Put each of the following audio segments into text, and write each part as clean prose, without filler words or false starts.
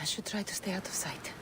I should try to stay out of sight.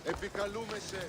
Επικαλούμεσαι.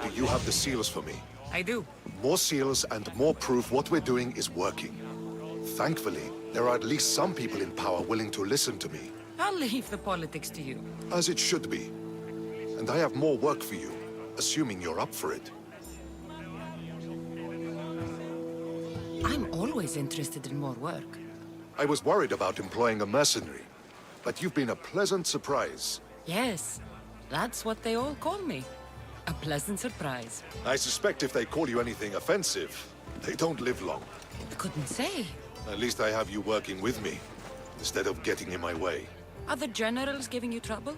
Do you have the seals for me? I do. More seals and more proof what we're doing is working. Thankfully, there are at least some people in power willing to listen to me. I'll leave the politics to you. As it should be. And I have more work for you, assuming you're up for it. I'm always interested in more work. I was worried about employing a mercenary, but you've been a pleasant surprise. Yes, that's what they all call me. A pleasant surprise. I suspect if they call you anything offensive, they don't live long. I couldn't say. At least I have you working with me, instead of getting in my way. Are the generals giving you trouble?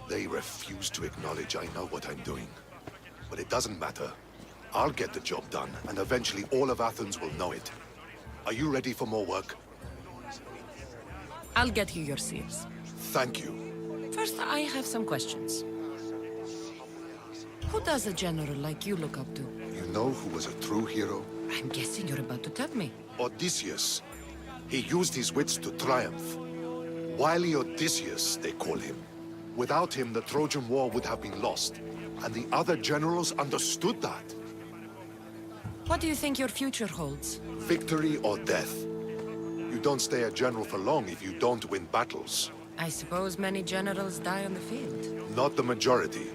They refuse to acknowledge I know what I'm doing. But it doesn't matter. I'll get the job done, and eventually all of Athens will know it. Are you ready for more work? I'll get you your seals. Thank you. First, I have some questions. Who does a general like you look up to? You know who was a true hero? I'm guessing you're about to tell me. Odysseus. He used his wits to triumph. Wily Odysseus, they call him. Without him, the Trojan War would have been lost. And the other generals understood that. What do you think your future holds? Victory or death. You don't stay a general for long if you don't win battles. I suppose many generals die on the field. Not the majority.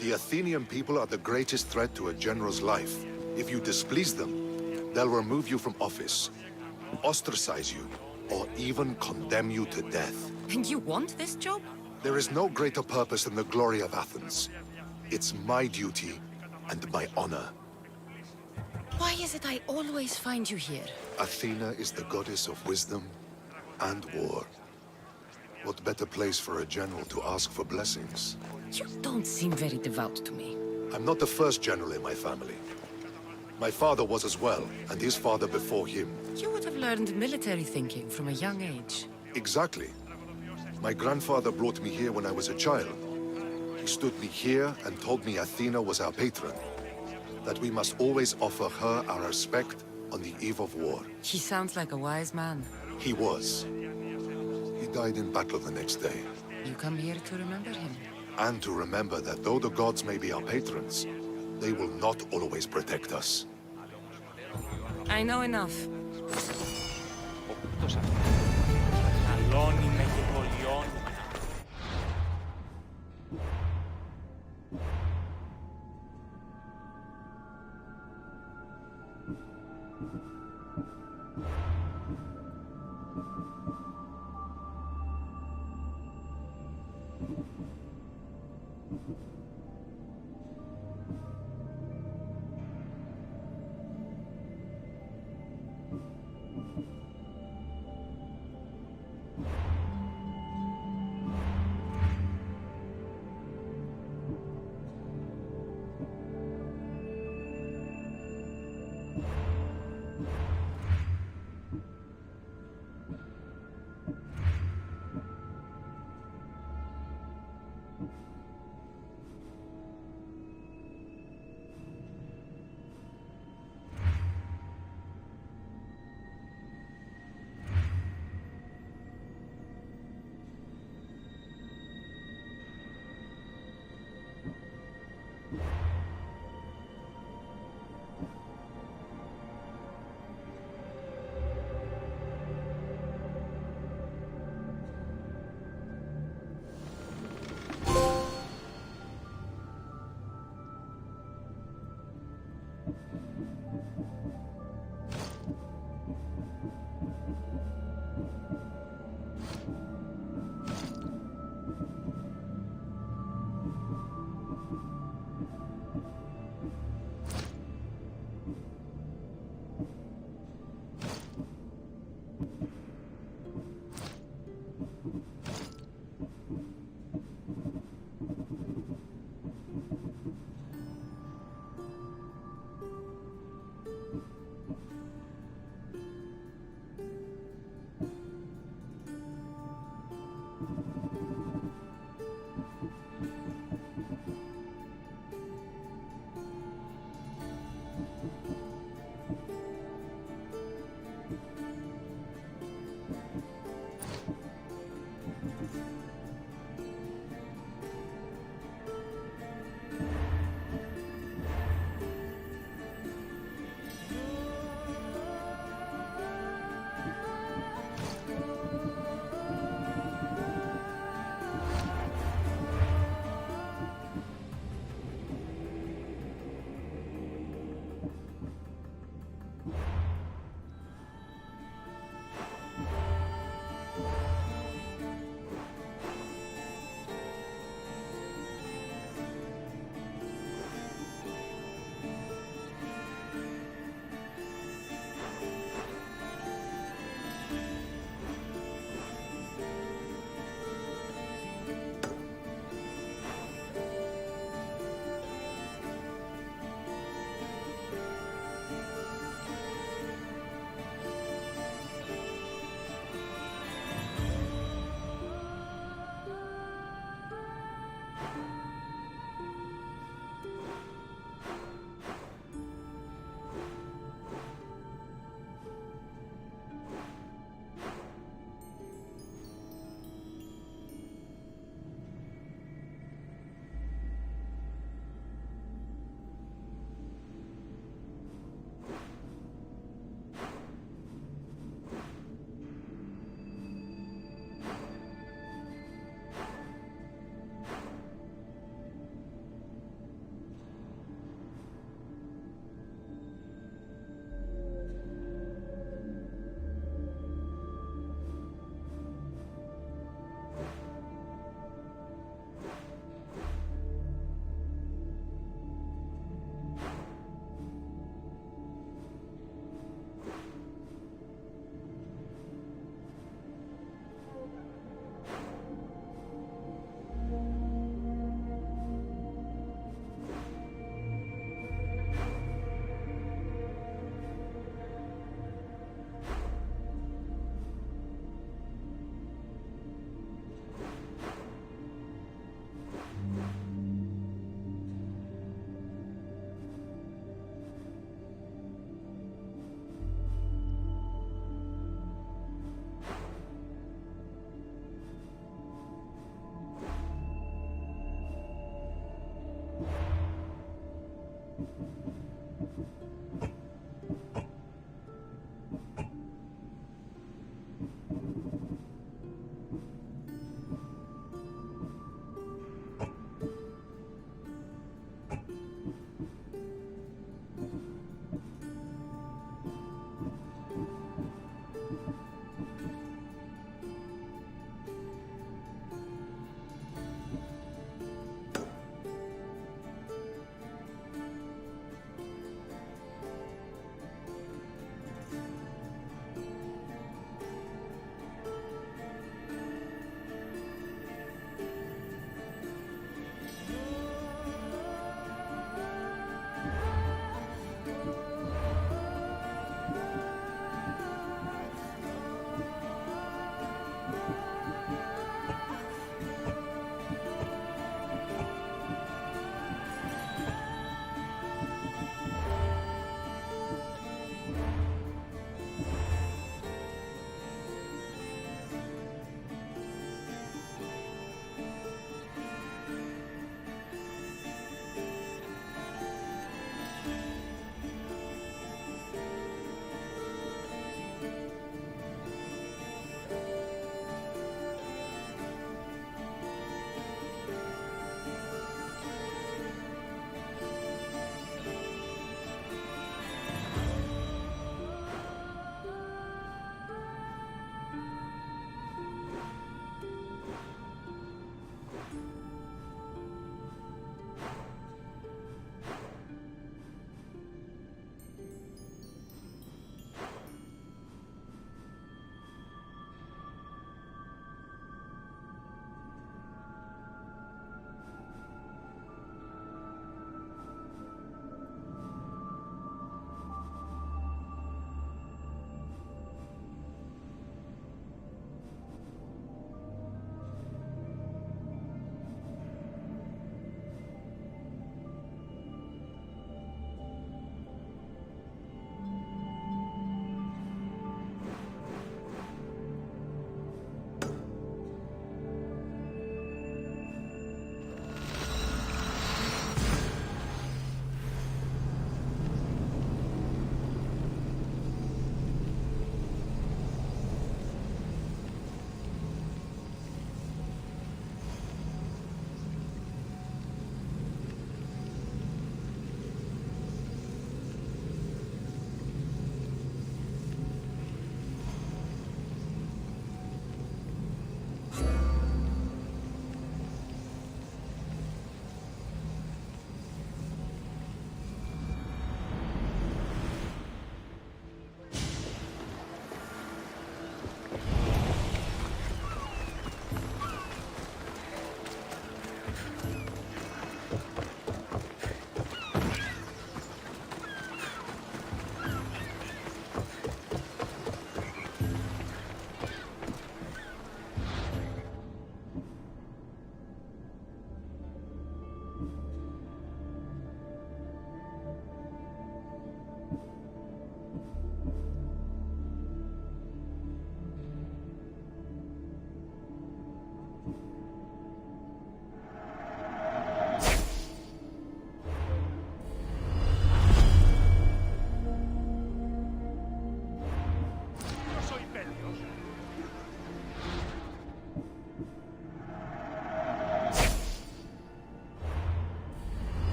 The Athenian people are the greatest threat to a general's life. If you displease them, they'll remove you from office, ostracize you, or even condemn you to death. And you want this job? There is no greater purpose than the glory of Athens. It's my duty and my honor. Why is it I always find you here? Athena is the goddess of wisdom and war. What better place for a general to ask for blessings? You don't seem very devout to me. I'm not the first general in my family. My father was as well, and his father before him. You would have learned military thinking from a young age. Exactly. My grandfather brought me here when I was a child. He stood me here and told me Athena was our patron. That we must always offer her our respect on the eve of war. He sounds like a wise man. He was. He died in battle the next day. You come here to remember him. And to remember that though the gods may be our patrons, they will not always protect us. I know enough. Αλώνει με και πολιώνει.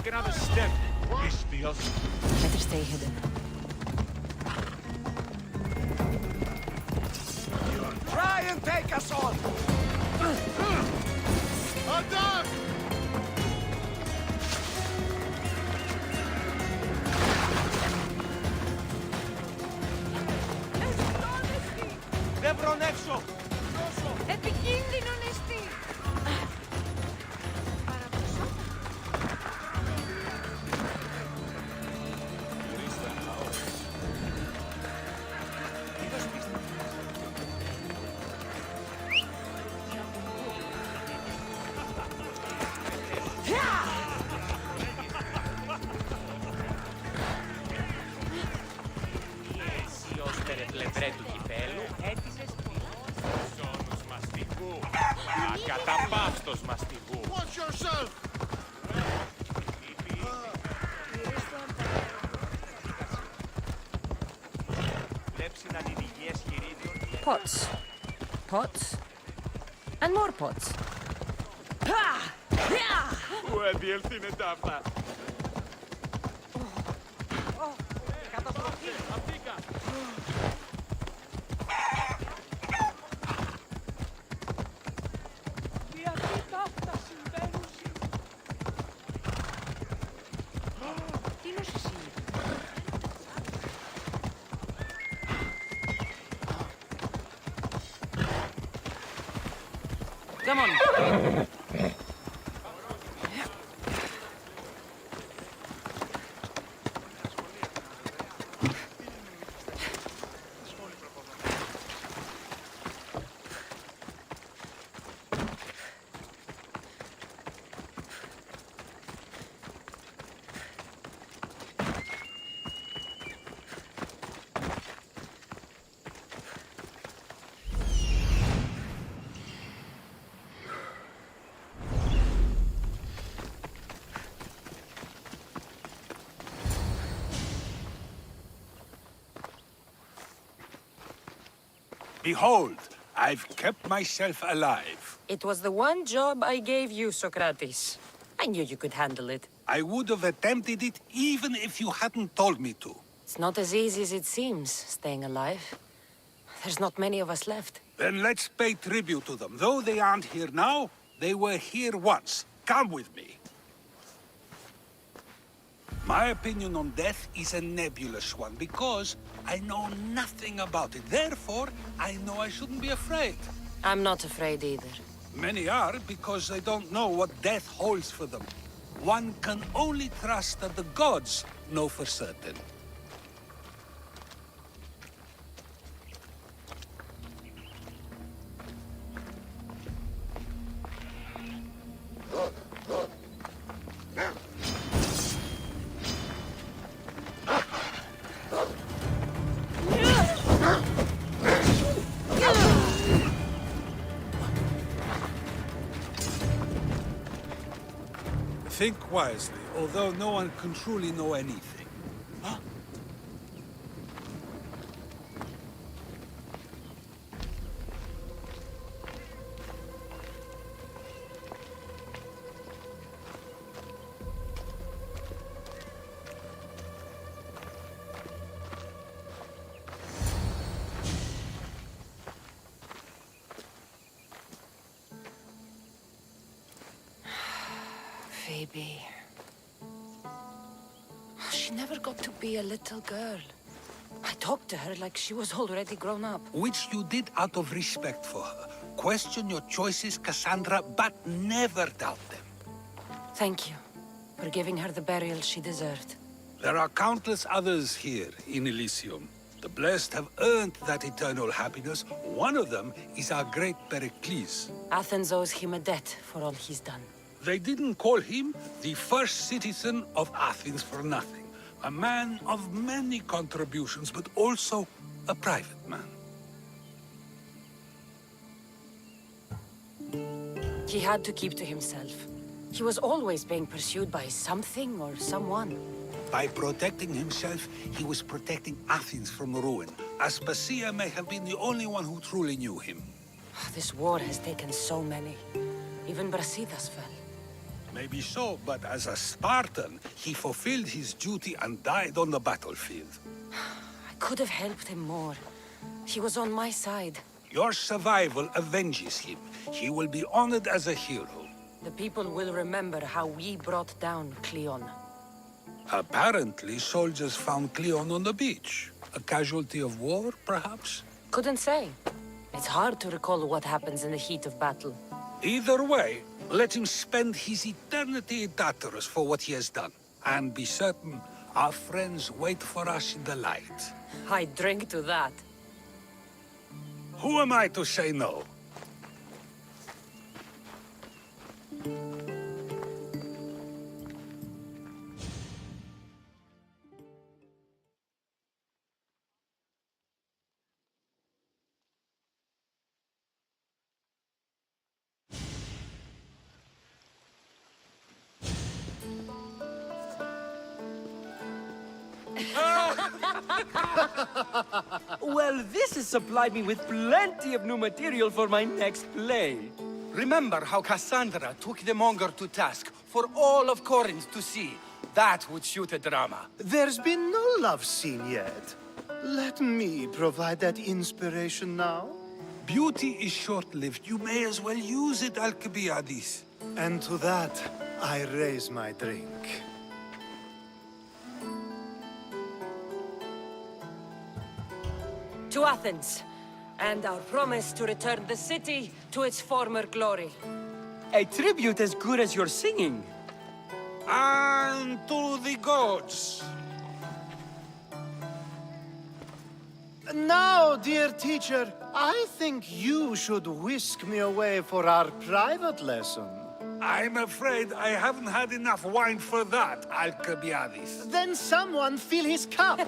take another step. Better stay hidden. Try and take us on! Attack! Δεν βρουν έξω! Επικίνδυνο νηστή! Εσύ ως τερεπλευρέ του κυπέλου έτυχες σώνους μαστιγού. Ακαταπαύστος μαστιγού. Watch yourself! Βλέψει να την υγιές χειρίδιο. Pots. Pots. And more pots. Πού αντιελθύνεται αυτά. Καταστροφή. Αφήκα. Γιατί τα αυτά συμβαίνουν. Τι είναι εσύ? Come on. Behold, I've kept myself alive. It was the one job I gave you, Socrates. I knew you could handle it. I would have attempted it even if you hadn't told me to. It's not as easy as it seems, staying alive. There's not many of us left. Then let's pay tribute to them. Though they aren't here now, they were here once. Come with me. My opinion on death is a nebulous one because I know nothing about it. Therefore, I know I shouldn't be afraid. I'm not afraid either. Many are because they don't know what death holds for them. One can only trust that the gods know for certain. Think wisely, although no one can truly know anything. Phoebe. She never got to be a little girl. I talked to her like she was already grown up. Which you did out of respect for her. Question your choices, Cassandra, but never doubt them. Thank you for giving her the burial she deserved. There are countless others here in Elysium. The blessed have earned that eternal happiness. One of them is our great Pericles. Athens owes him a debt for all he's done. They didn't call him the first citizen of Athens for nothing. A man of many contributions, but also a private man. He had to keep to himself. He was always being pursued by something or someone. By protecting himself, he was protecting Athens from ruin. Aspasia may have been the only one who truly knew him. This war has taken so many. Even Brasidas fell. Maybe so, but as a Spartan, he fulfilled his duty and died on the battlefield. I could have helped him more. He was on my side. Your survival avenges him. He will be honored as a hero. The people will remember how we brought down Cleon. Apparently, soldiers found Cleon on the beach. A casualty of war, perhaps? Couldn't say. It's hard to recall what happens in the heat of battle. Either way, let him spend his eternity in Tartarus for what he has done. And be certain our friends wait for us in the light. I drink to that. Who am I to say no? Well, this has supplied me with plenty of new material for my next play. Remember how Cassandra took the monger to task for all of Corinth to see? That would shoot a drama. There's been no love scene yet. Let me provide that inspiration now. Beauty is short-lived. You may as well use it, Alcibiades. And to that, I raise my drink. To Athens, and our promise to return the city to its former glory. A tribute as good as your singing. And to the gods. Now, dear teacher, I think you should whisk me away for our private lesson. I'm afraid I haven't had enough wine for that, Alcibiades. Then someone fill his cup.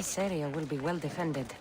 This area will be well defended.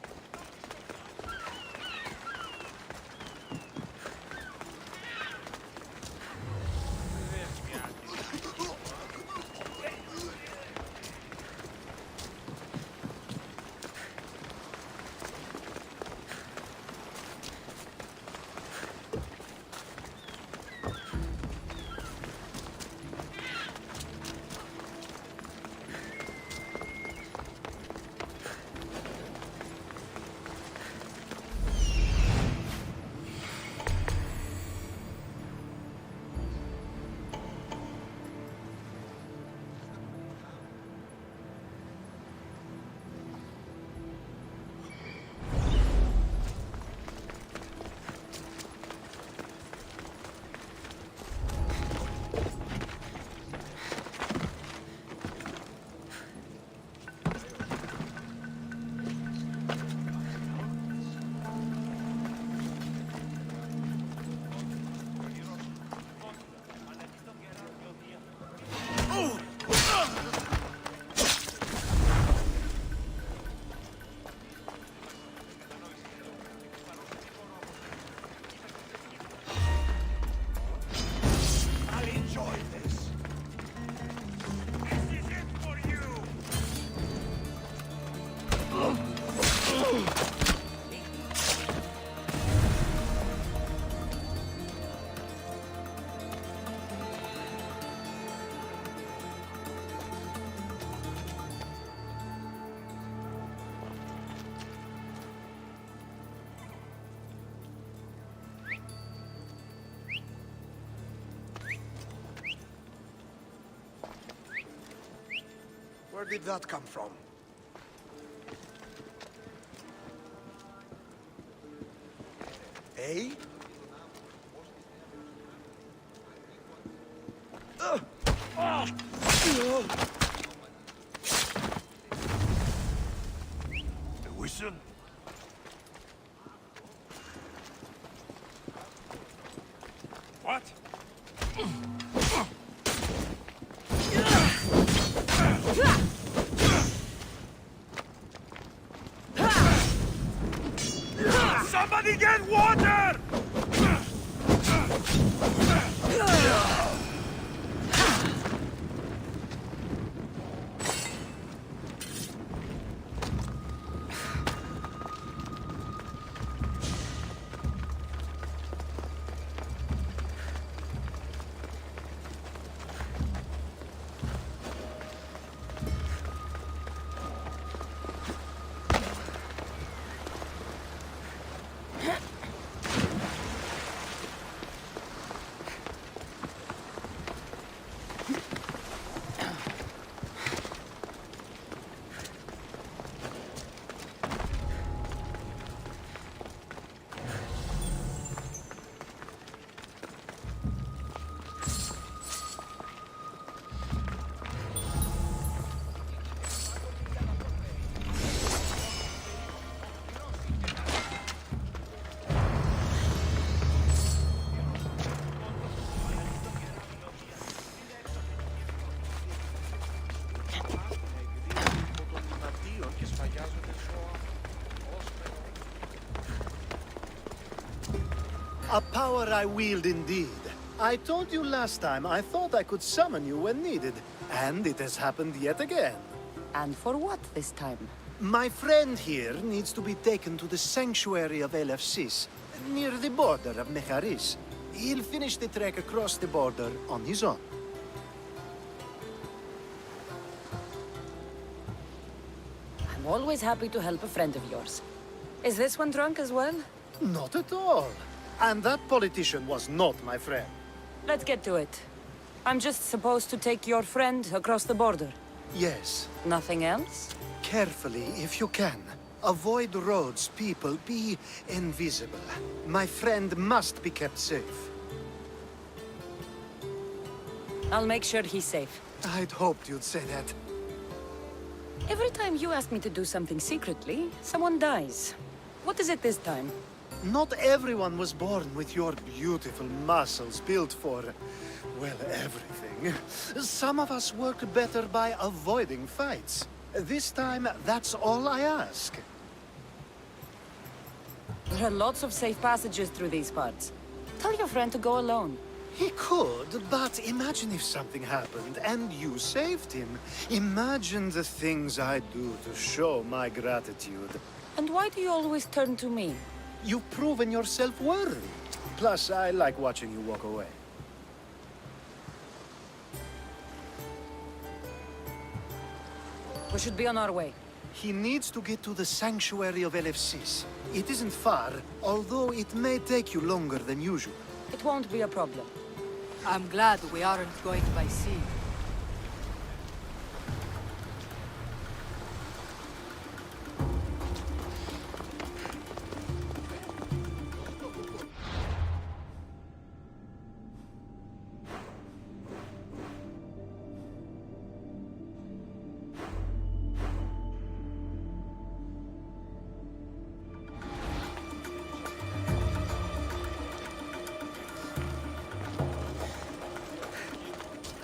Where did that come from? Eh? The whistle? What? Somebody get water! A power I wield indeed. I told you last time I thought I could summon you when needed, and it has happened yet again. And for what this time? My friend here needs to be taken to the sanctuary of Elefsis, near the border of Mecharis. He'll finish the trek across the border on his own. I'm always happy to help a friend of yours. Is this one drunk as well? Not at all. And that politician was not my friend. Let's get to it. I'm just supposed to take your friend across the border. Yes. Nothing else? Carefully, if you can. Avoid roads, people, be invisible. My friend must be kept safe. I'll make sure he's safe. I'd hoped you'd say that. Every time you ask me to do something secretly, someone dies. What is it this time? Not everyone was born with your beautiful muscles built for, well, everything. Some of us work better by avoiding fights. This time, that's all I ask. There are lots of safe passages through these parts. Tell your friend to go alone. He could, but imagine if something happened and you saved him. Imagine the things I'd do to show my gratitude. And why do you always turn to me? You've proven yourself worthy. Plus, I like watching you walk away. We should be on our way. He needs to get to the sanctuary of LFCs. It isn't far, although it may take you longer than usual. It won't be a problem. I'm glad we aren't going by sea.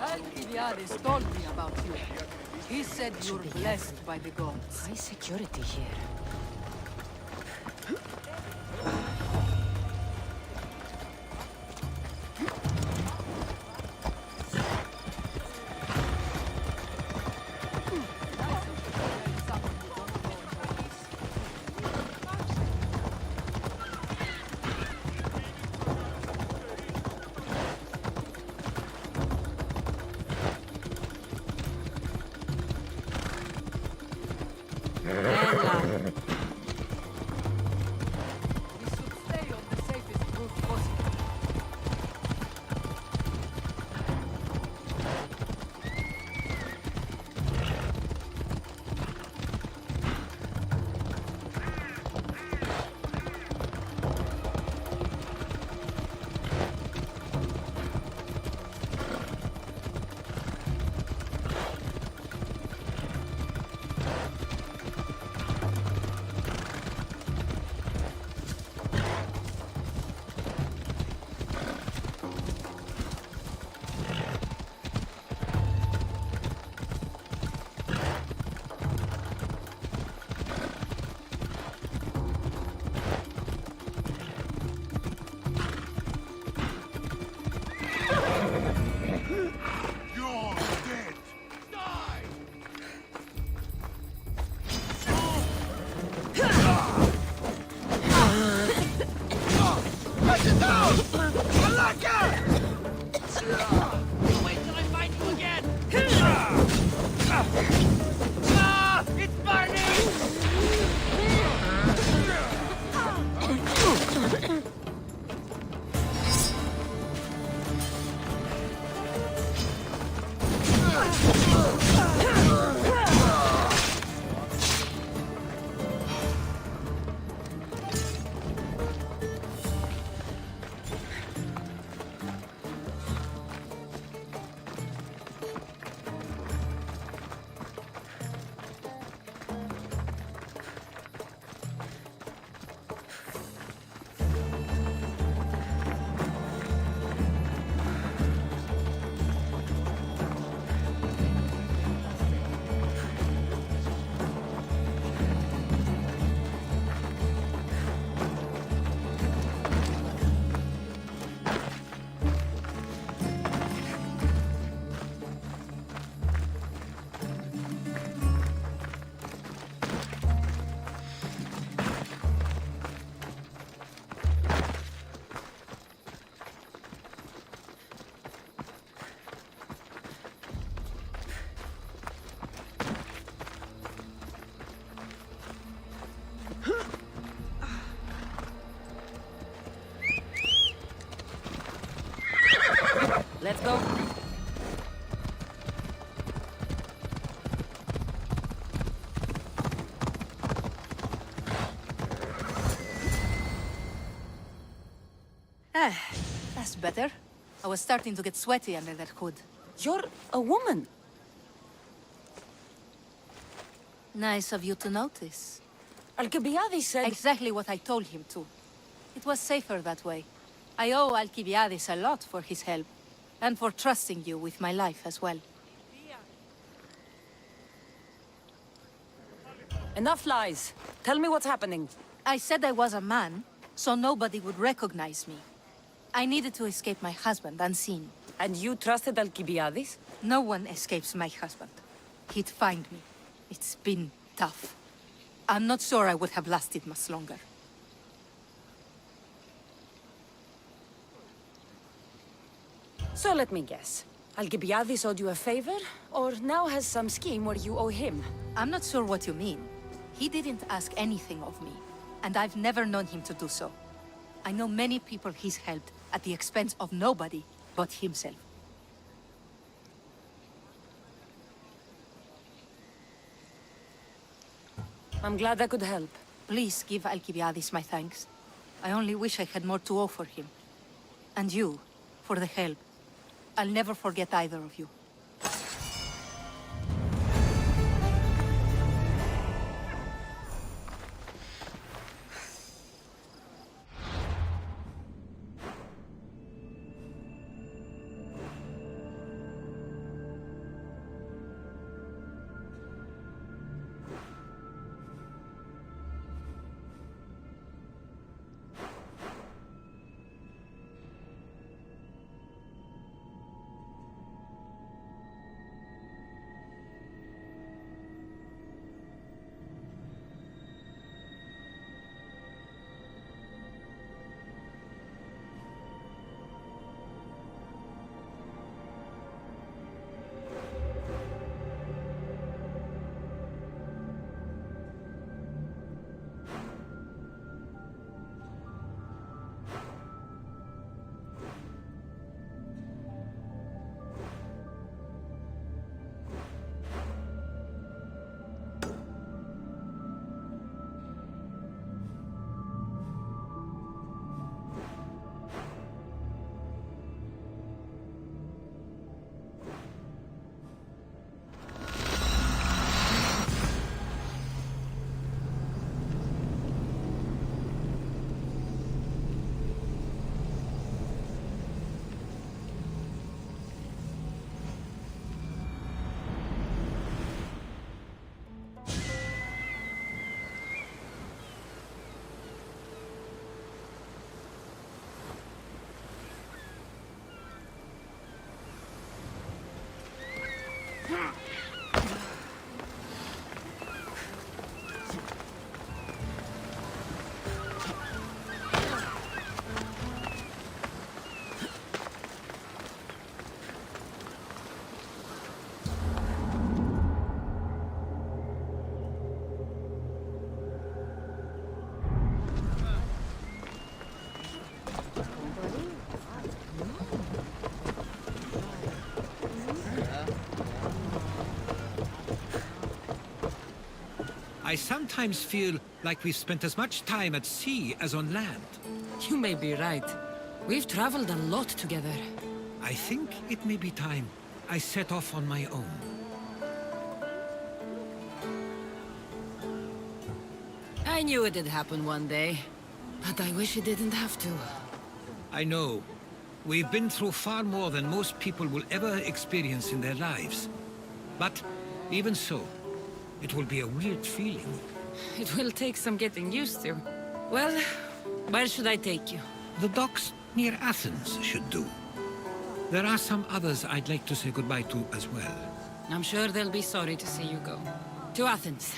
Alcibiades told me about you. He said you're blessed by the gods. High security here. We should stay on the safest route possible. You're dead. Die. Let it down! Malaka! Wait till I find you again! It's burning! Let's go. That's better. I was starting to get sweaty under that hood. You're a woman. Nice of you to notice. Alcibiades said... Exactly what I told him to. It was safer that way. I owe Alcibiades a lot for his help, and for trusting you with my life as well. Enough lies. Tell me what's happening. I said I was a man, so nobody would recognize me. I needed to escape my husband unseen. And you trusted Alcibiades? No one escapes my husband. He'd find me. It's been tough. I'm not sure I would have lasted much longer. So let me guess. Alcibiades owed you a favor, or now has some scheme where you owe him? I'm not sure what you mean. He didn't ask anything of me, and I've never known him to do so. I know many people he's helped at the expense of nobody but himself. I'm glad I could help. Please give Alcibiades my thanks. I only wish I had more to offer him. And you, for the help. I'll never forget either of you. I sometimes feel like we've spent as much time at sea as on land. You may be right. We've traveled a lot together. I think it may be time I set off on my own. I knew it'd happen one day, but I wish it didn't have to. I know. We've been through far more than most people will ever experience in their lives. But even so, it will be a weird feeling. It will take some getting used to. Well, where should I take you? The docks near Athens should do. There are some others I'd like to say goodbye to as well. I'm sure they'll be sorry to see you go. To Athens.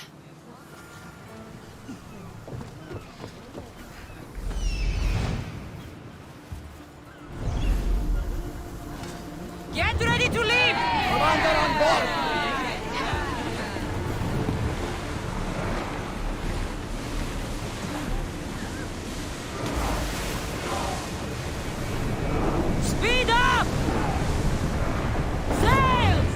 Get ready to leave! Commander on board! Speed up! Sails!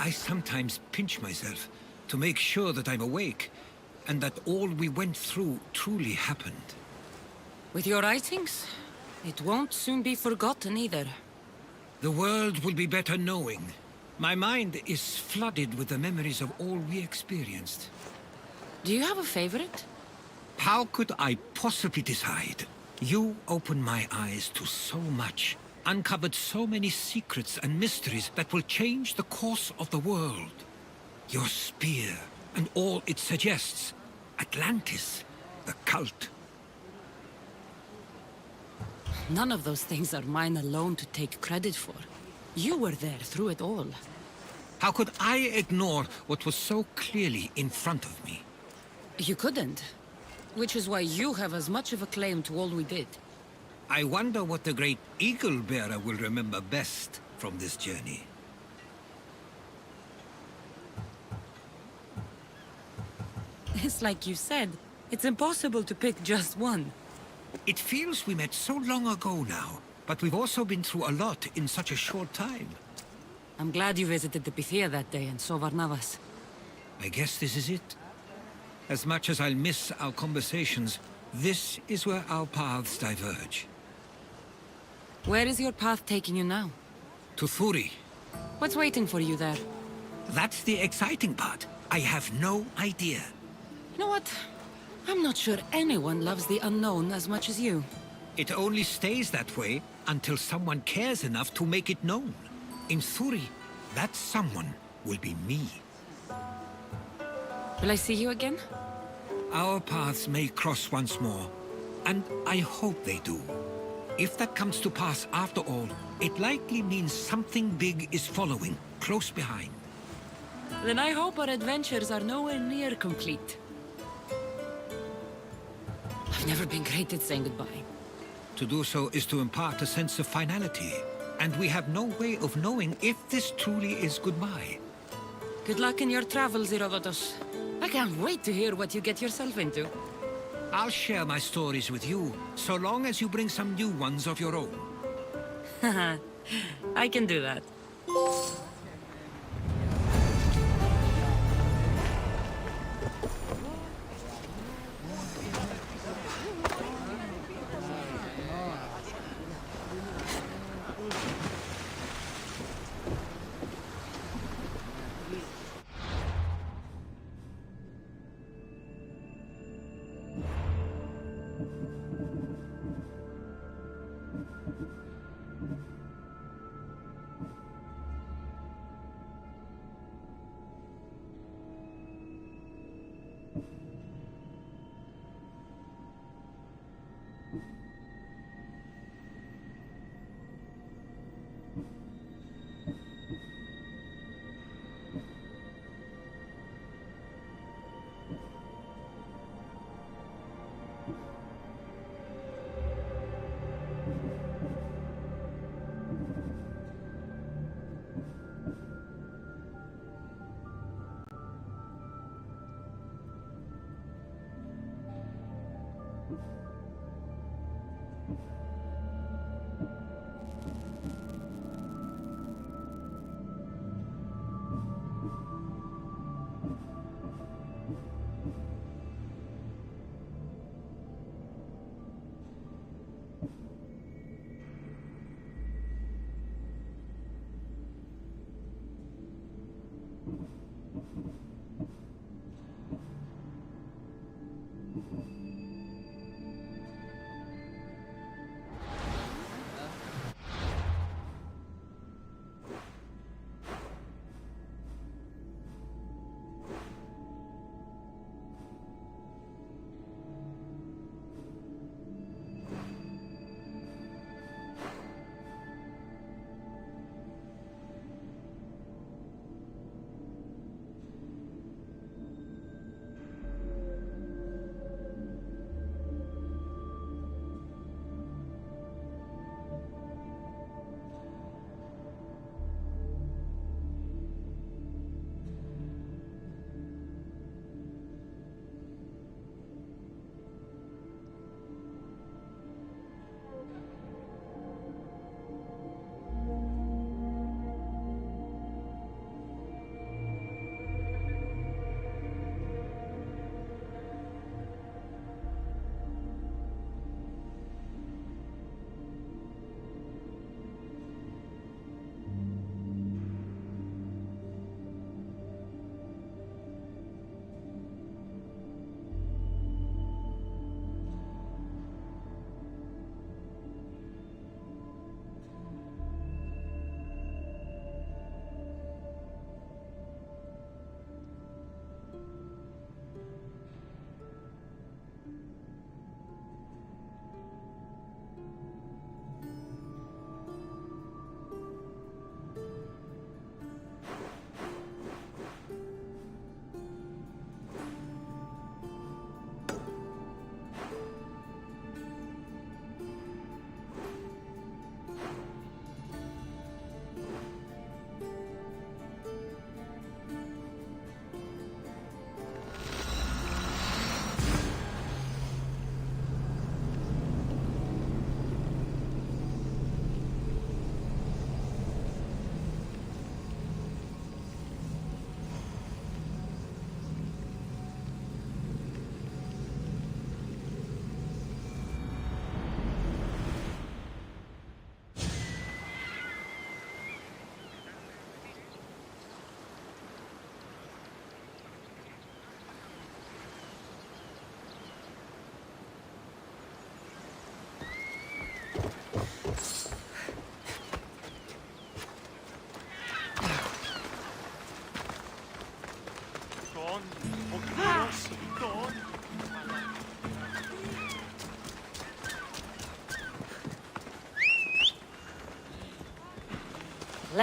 I sometimes pinch myself to make sure that I'm awake, and that all we went through truly happened. With your writings, it won't soon be forgotten either. The world will be better knowing. My mind is flooded with the memories of all we experienced. Do you have a favorite? How could I possibly decide? You opened my eyes to so much, uncovered so many secrets and mysteries that will change the course of the world. Your spear and all it suggests. Atlantis, the cult. None of those things are mine alone to take credit for. You were there through it all. How could I ignore what was so clearly in front of me? You couldn't. Which is why you have as much of a claim to all we did. I wonder what the great Eagle Bearer will remember best from this journey. It's like you said, it's impossible to pick just one. It feels we met so long ago now, but we've also been through a lot in such a short time. I'm glad you visited the Pythia that day and saw Varnavas. I guess this is it. As much as I'll miss our conversations, this is where our paths diverge. Where is your path taking you now? To Thuri. What's waiting for you there? That's the exciting part. I have no idea. You know what? I'm not sure anyone loves the unknown as much as you. It only stays that way until someone cares enough to make it known. In Thuri, that someone will be me. Will I see you again? Our paths may cross once more, and I hope they do. If that comes to pass after all, it likely means something big is following, close behind. Then I hope our adventures are nowhere near complete. I've never been great at saying goodbye. To do so is to impart a sense of finality, and we have no way of knowing if this truly is goodbye. Good luck in your travels, Herodotus. I can't wait to hear what you get yourself into. I'll share my stories with you, so long as you bring some new ones of your own. I can do that.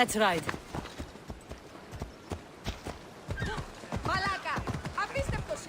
Let's ride. Malaka, abriste così.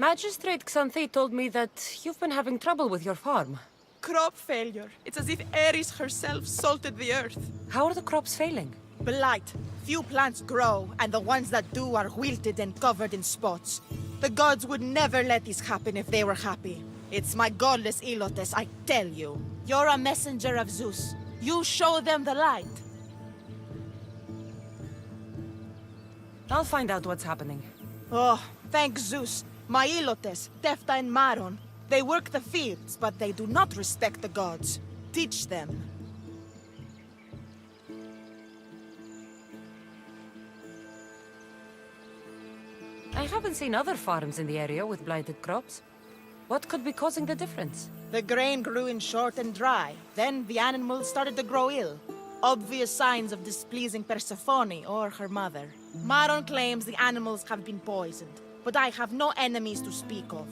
Magistrate Xanthi told me that you've been having trouble with your farm. Crop failure. It's as if Ares herself salted the earth. How are the crops failing? Blight. Few plants grow, and the ones that do are wilted and covered in spots. The gods would never let this happen if they were happy. It's my godless Ilotes, I tell you. You're a messenger of Zeus. You show them the light. I'll find out what's happening. Oh, thank Zeus. My Ilotes, Tefta and Maron, they work the fields, but they do not respect the gods. Teach them. I haven't seen other farms in the area with blighted crops. What could be causing the difference? The grain grew in short and dry. Then the animals started to grow ill. Obvious signs of displeasing Persephone or her mother. Maron claims the animals have been poisoned, but I have no enemies to speak of.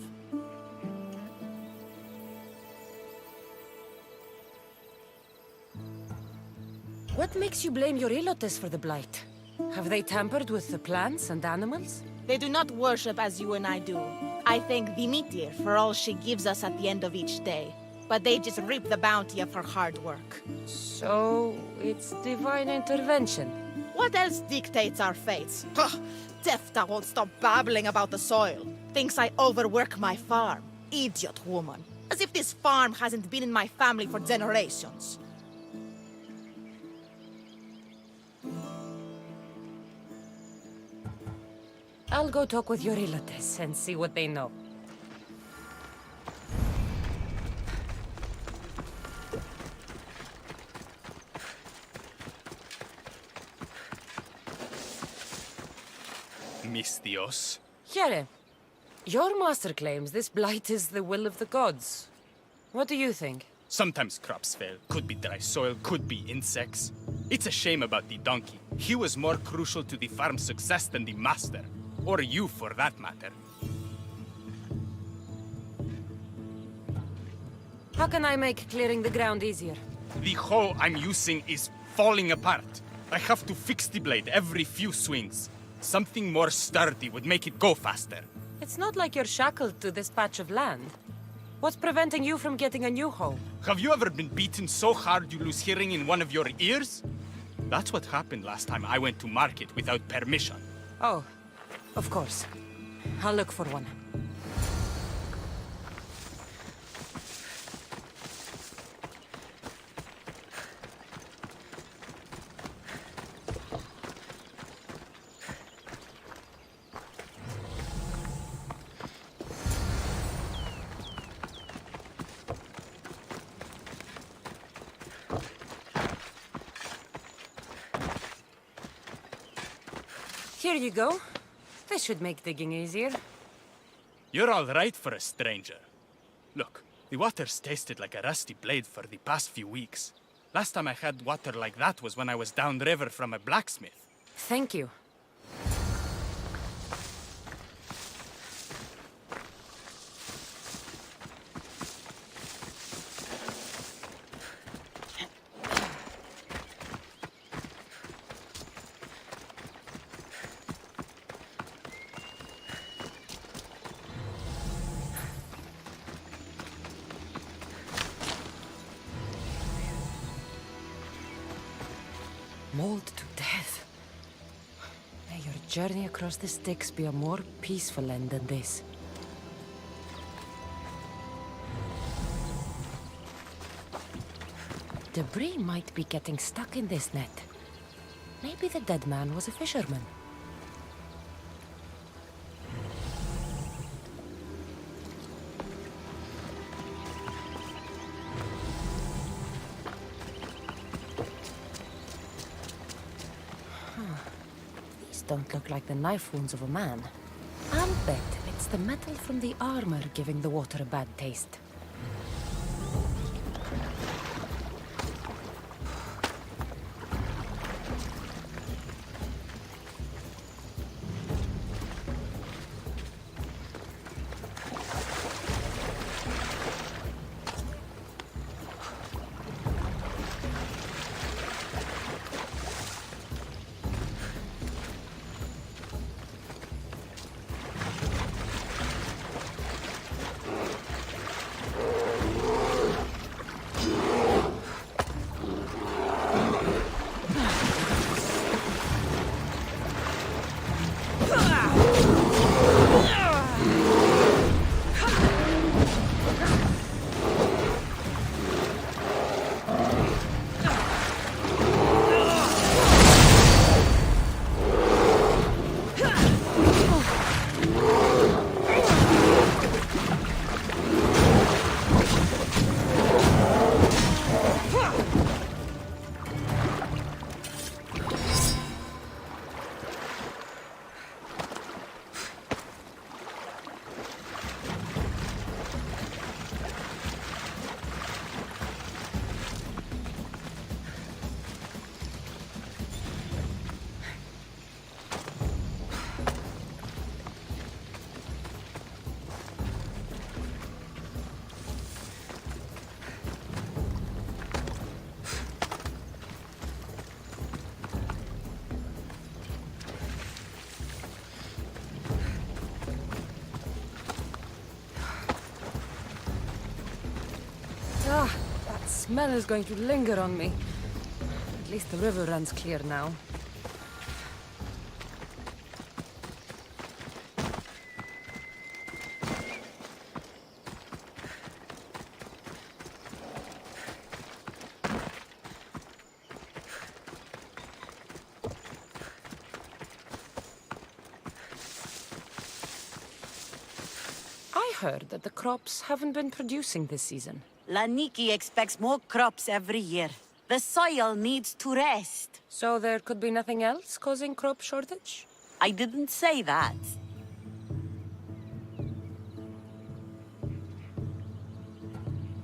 What makes you blame your Ilotes for the blight? Have they tampered with the plants and animals? They do not worship as you and I do. I thank Demeter for all she gives us at the end of each day. But they just reap the bounty of her hard work. So, it's divine intervention. What else dictates our fates? Ugh, Tefta won't stop babbling about the soil. Thinks I overwork my farm. Idiot woman. As if this farm hasn't been in my family for generations. I'll go talk with your Ilotes and see what they know. Mis Dios. Here, your master claims this blight is the will of the gods. What do you think? Sometimes crops fail. Could be dry soil, could be insects. It's a shame about the donkey. He was more crucial to the farm's success than the master. Or you, for that matter. How can I make clearing the ground easier? The hoe I'm using is falling apart. I have to fix the blade every few swings. Something more sturdy would make it go faster. It's not like you're shackled to this patch of land. What's preventing you from getting a new hoe? Have you ever been beaten so hard you lose hearing in one of your ears? That's what happened last time I went to market without permission. Oh, of course. I'll look for one. Here you go. This should make digging easier. You're all right for a stranger. Look, the water's tasted like a rusty blade for the past few weeks. Last time I had water like that was when I was downriver from a blacksmith. Thank you. Mauled to death. May your journey across the Styx be a more peaceful end than this. Debris might be getting stuck in this net. Maybe the dead man was a fisherman. Don't look like the knife wounds of a man. I'll bet it's the metal from the armor giving the water a bad taste. That smell is going to linger on me. At least the river runs clear now. I heard that the crops haven't been producing this season. Laniki expects more crops every year. The soil needs to rest. So there could be nothing else causing crop shortage? I didn't say that.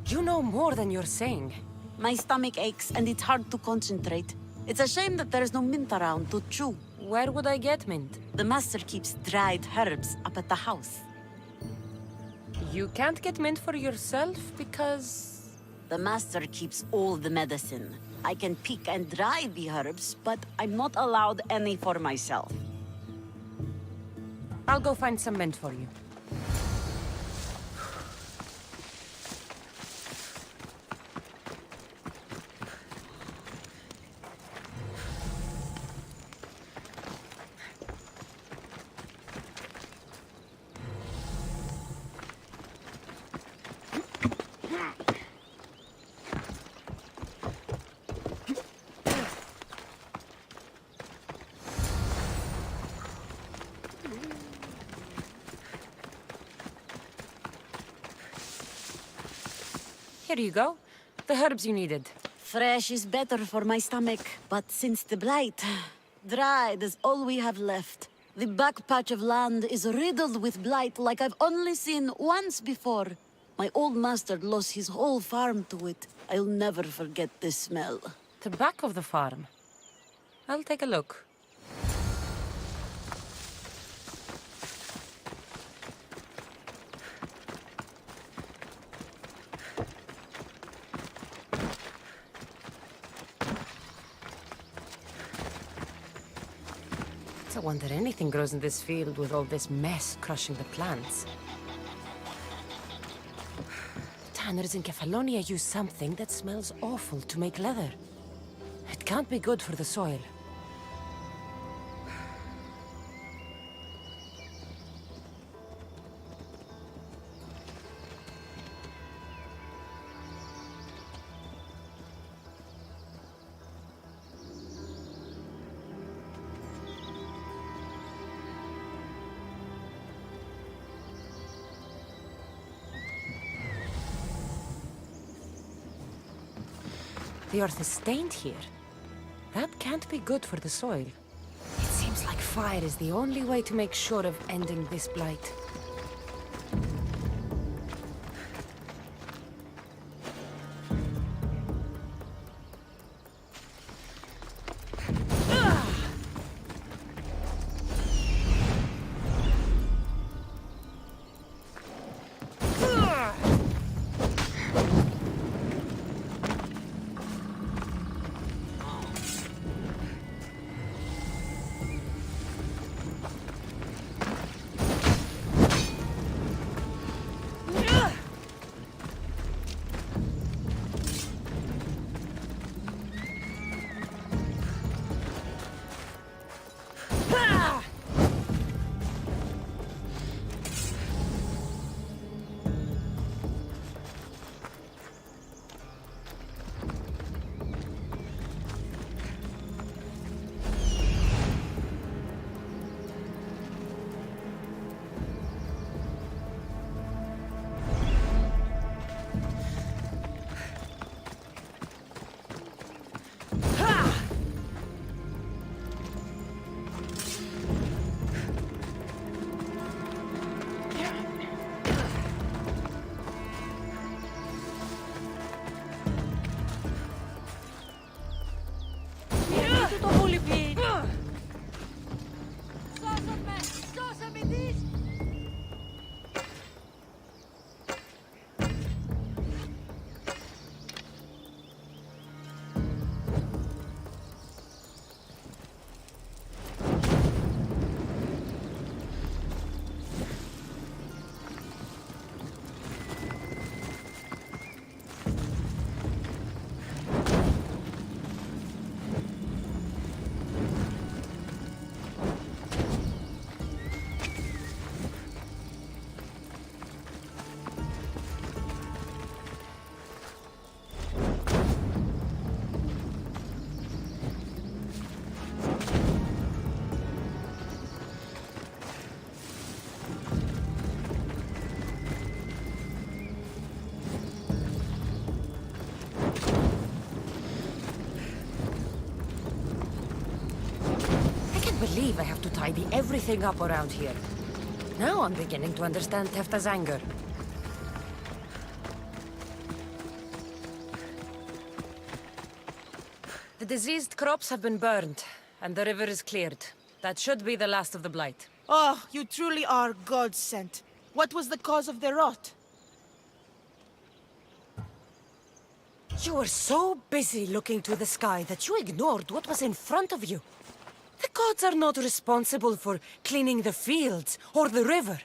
You know more than you're saying. My stomach aches and it's hard to concentrate. It's a shame that there's no mint around to chew. Where would I get mint? The master keeps dried herbs up at the house. You can't get mint for yourself because... The master keeps all the medicine. I can pick and dry the herbs, but I'm not allowed any for myself. I'll go find some mint for you. Here you go. The herbs you needed. Fresh is better for my stomach, but since the blight, dried is all we have left. The back patch of land is riddled with blight like I've only seen once before. My old master lost his whole farm to it. I'll never forget this smell. The back of the farm. I'll take a look. It's a wonder anything grows in this field with all this mess crushing the plants. Tanners in Kefalonia use something that smells awful to make leather. It can't be good for the soil. The earth is stained here. That can't be good for the soil. It seems like fire is the only way to make sure of ending this blight. Believe I have to tidy everything up around here. Now I'm beginning to understand Tefta's anger. The diseased crops have been burned, and the river is cleared. That should be the last of the blight. Oh, you truly are God-sent. What was the cause of the rot? You were so busy looking to the sky that you ignored what was in front of you. The gods are not responsible for cleaning the fields or the river.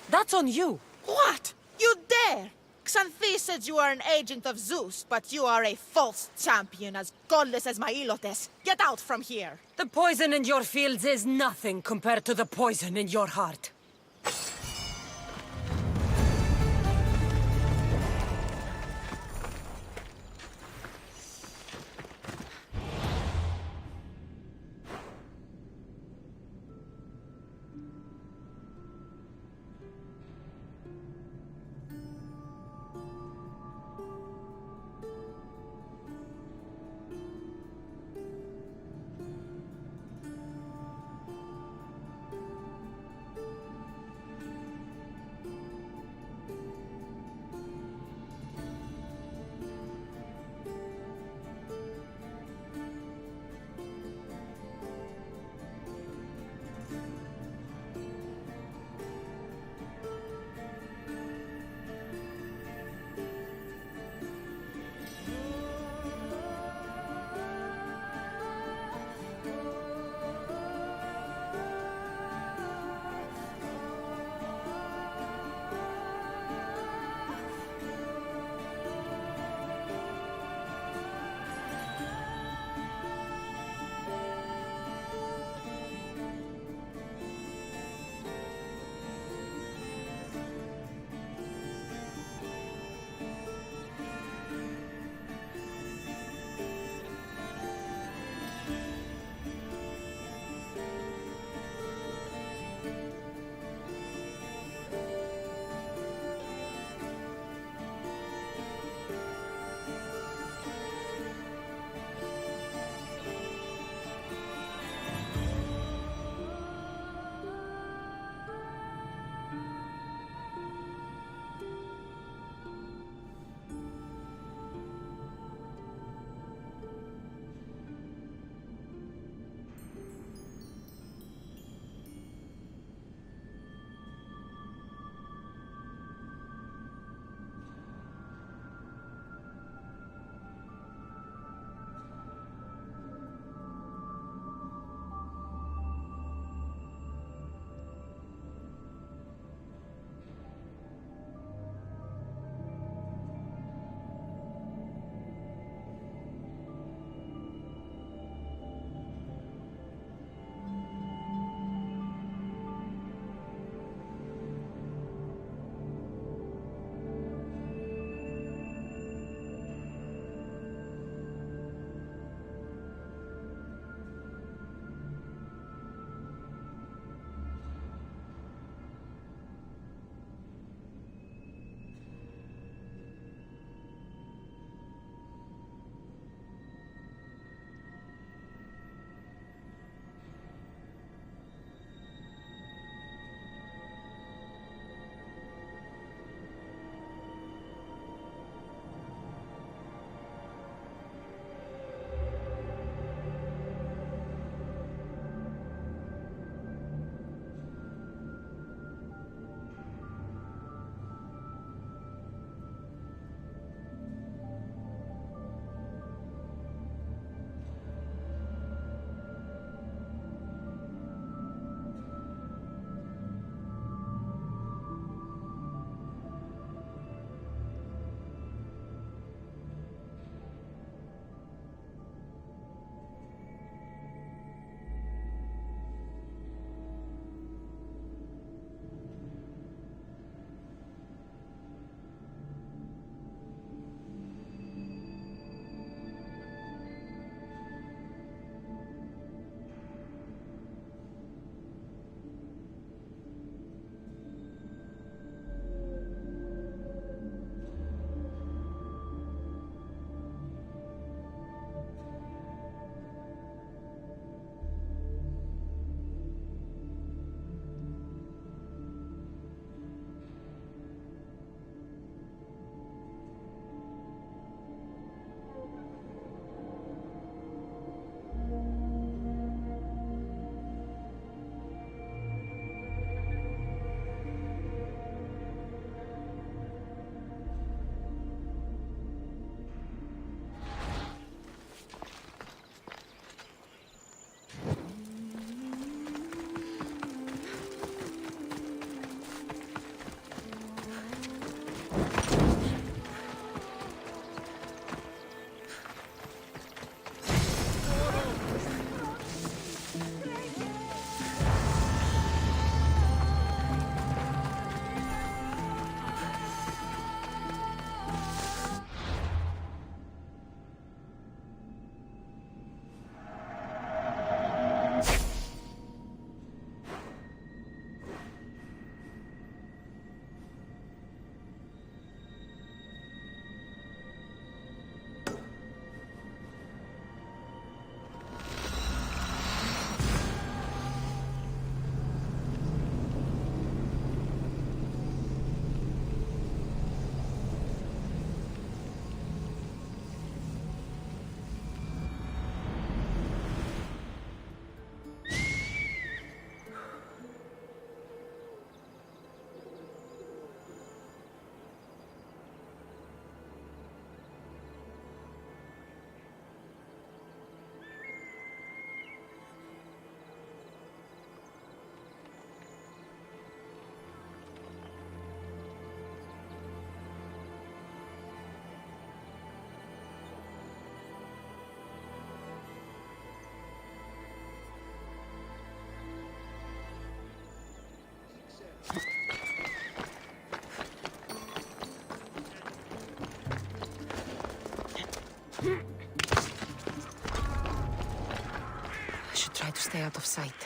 That's on you. What? You dare? Xanthi said you are an agent of Zeus, but you are a false champion as godless as my Ilotes. Get out from here! The poison in your fields is nothing compared to the poison in your heart. should try to stay out of sight.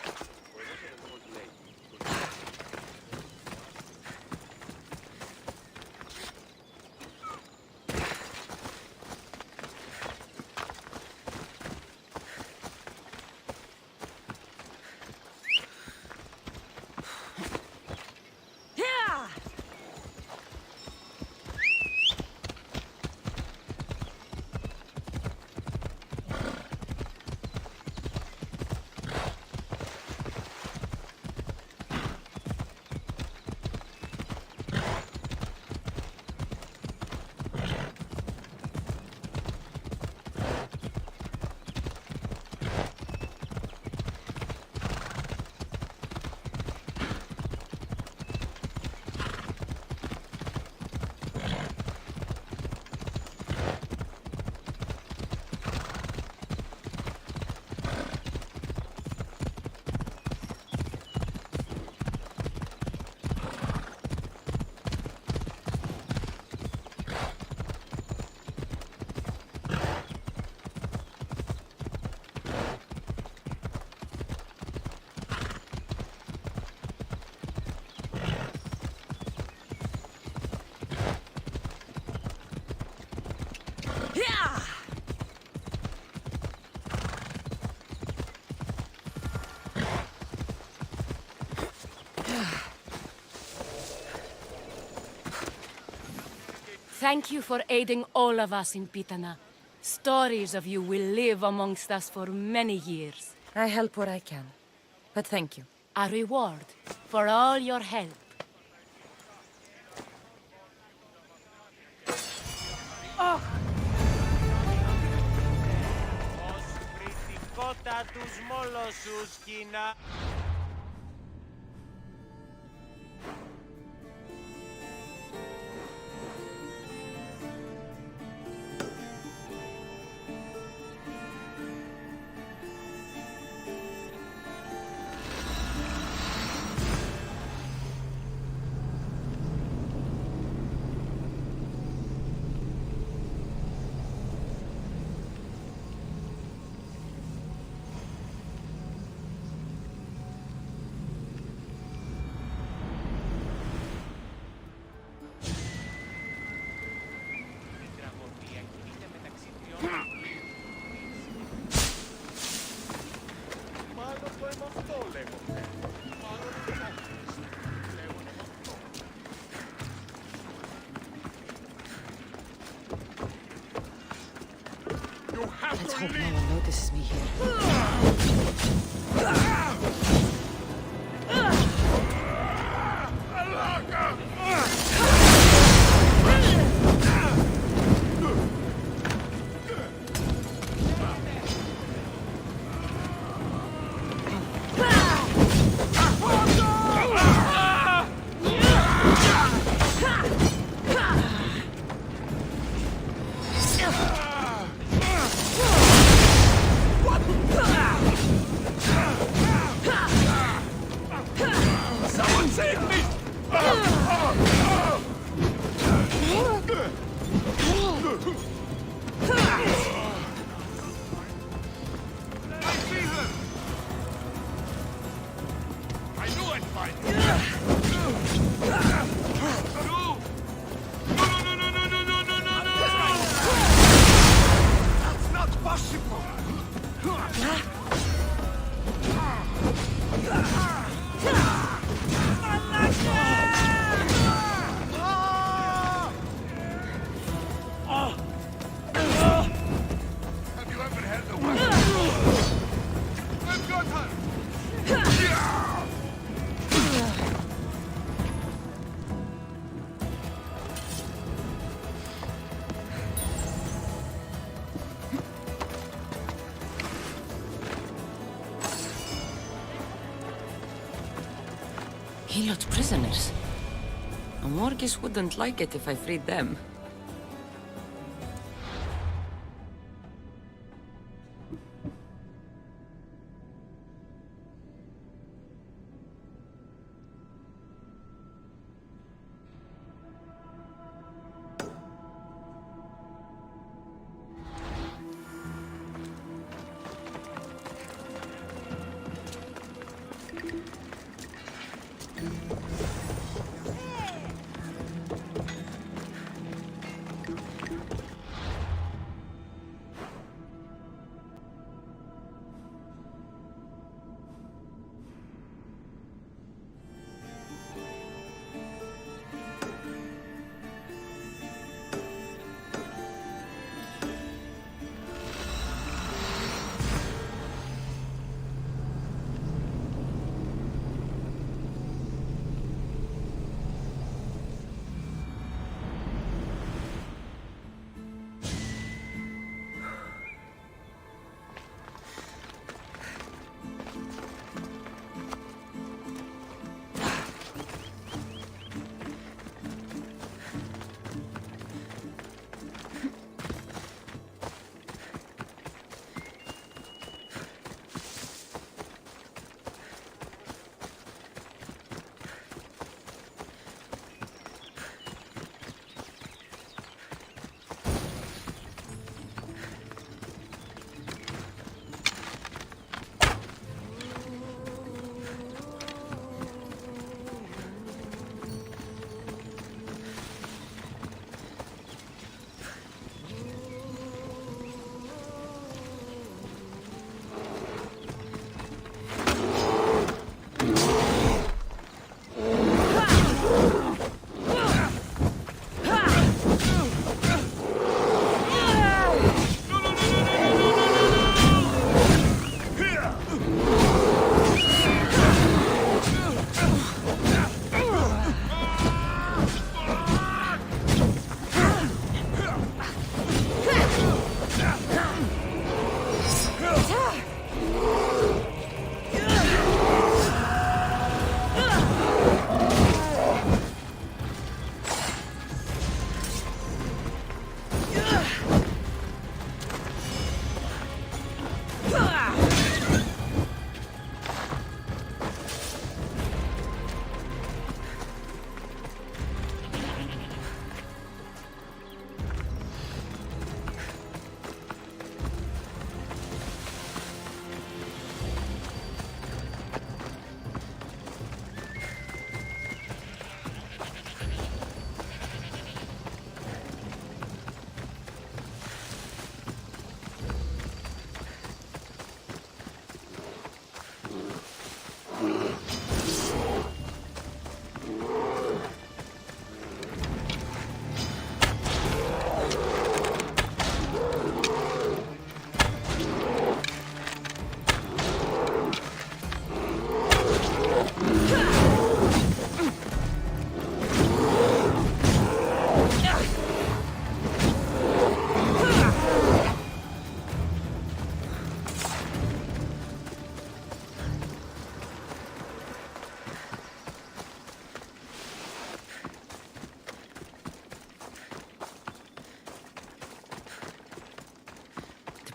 Thank you for aiding all of us in Pitana. Stories of you will live amongst us for many years. I help where I can, but thank you. A reward for all your help. Κότα τους μόλος σου σκηνά. Let's hope no one notices me here. Helot's prisoners. A Morgis wouldn't like it if I freed them.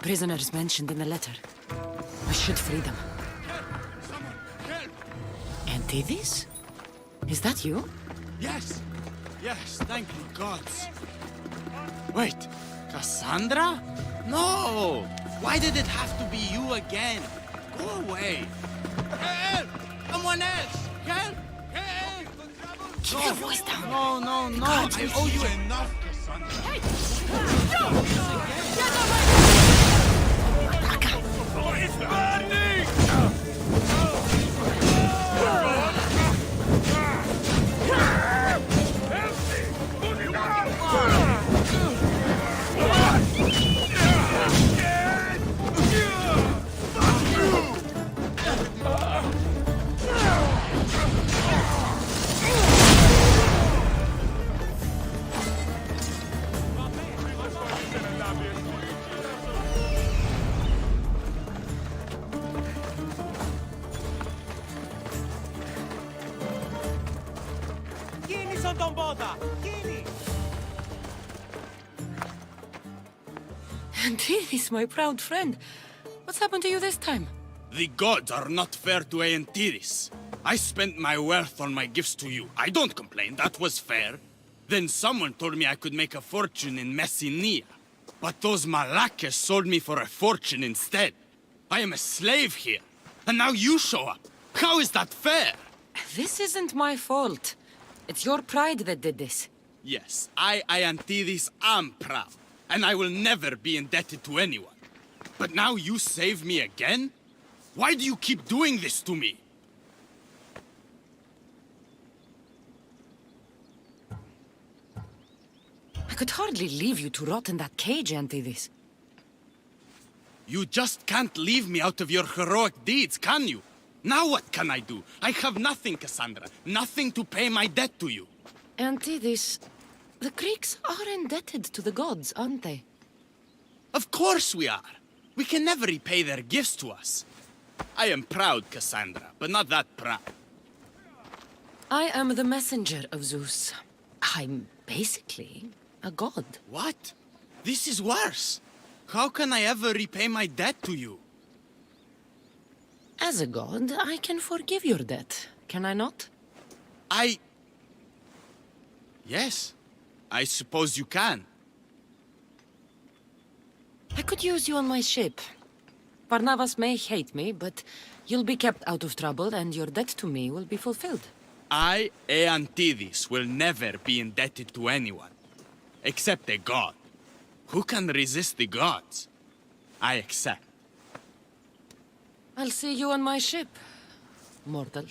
Prisoners mentioned in the letter. I should free them. Antidis? Is that you? Yes. Yes, thank the gods. Wait, Cassandra? No! Why did it have to be you again? Go away. Help! Someone else! Help! Help! Keep your voice down. No, no, no. I owe you enough, Cassandra. Hey! It's burning! Κίνησαν τον πόδα! Κίνη! Antidis, my proud friend. What's happened to you this time? The gods are not fair to Aeantiris. I spent my wealth on my gifts to you. I don't complain, that was fair. Then someone told me I could make a fortune in Messinia. But those Malakas sold me for a fortune instead. I am a slave here. And now you show up. How is that fair? This isn't my fault. It's your pride that did this. Yes, I, Aeantiris, am proud. And I will never be indebted to anyone. But now you save me again? Why do you keep doing this to me? I could hardly leave you to rot in that cage, Antidis. You just can't leave me out of your heroic deeds, can you? Now what can I do? I have nothing, Cassandra. Nothing to pay my debt to you. Antidis, the Greeks are indebted to the gods, aren't they? Of course we are. We can never repay their gifts to us. I am proud, Cassandra, but not that proud. I am the messenger of Zeus. I'm basically a god. What? This is worse. How can I ever repay my debt to you? As a god, I can forgive your debt, can I not? Yes, I suppose you can. I could use you on my ship. Barnabas may hate me, but you'll be kept out of trouble and your debt to me will be fulfilled. I, Aeantiris, will never be indebted to anyone. Except a god. Who can resist the gods? I accept. I'll see you on my ship, mortal.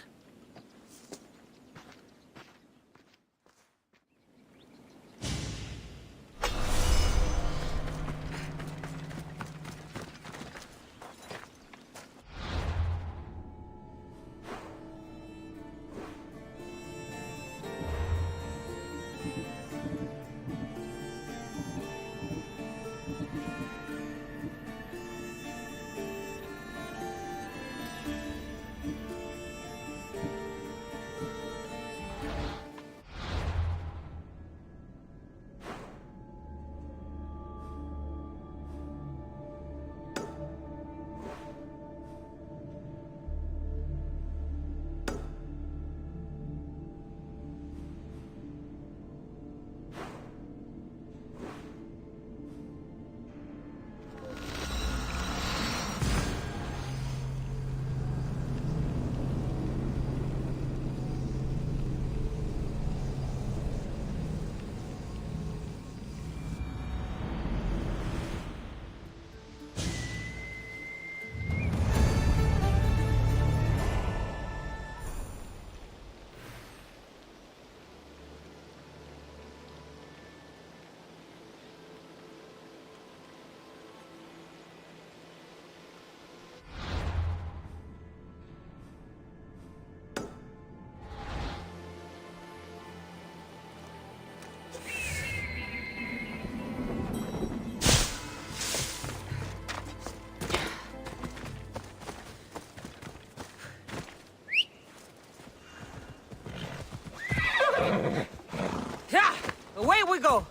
we go.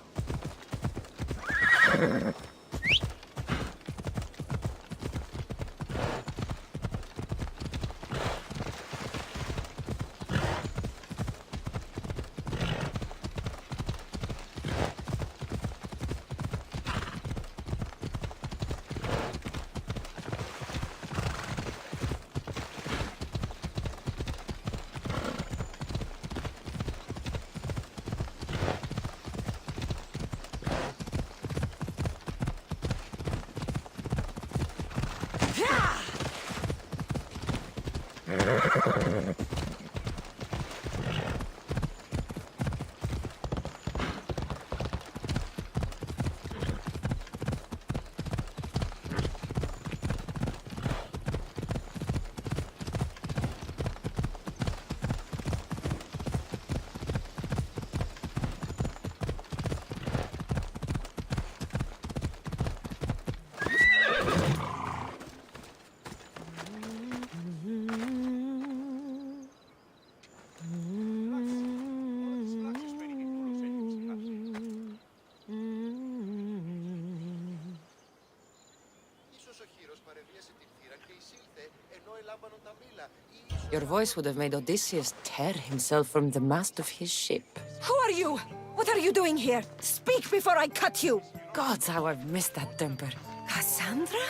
Your voice would have made Odysseus tear himself from the mast of his ship. Who are you? What are you doing here? Speak before I cut you! Gods, how I've missed that temper. Cassandra?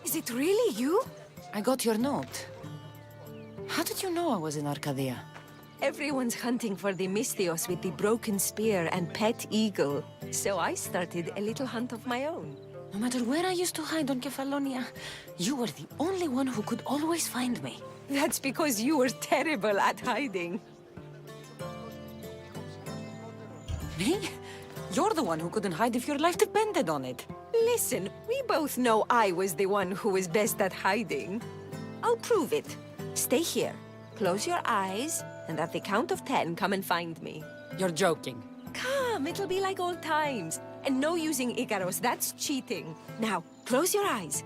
Is it really you? I got your note. How did you know I was in Arcadia? Everyone's hunting for the Mystios with the broken spear and pet eagle. So I started a little hunt of my own. No matter where I used to hide on Kefalonia, you were the only one who could always find me. That's because you were terrible at hiding. Me? You're the one who couldn't hide if your life depended on it. Listen, we both know I was the one who was best at hiding. I'll prove it. Stay here, close your eyes, and at the count of 10, come and find me. You're joking. Come, it'll be like old times. And no using Icaros, that's cheating. Now, close your eyes.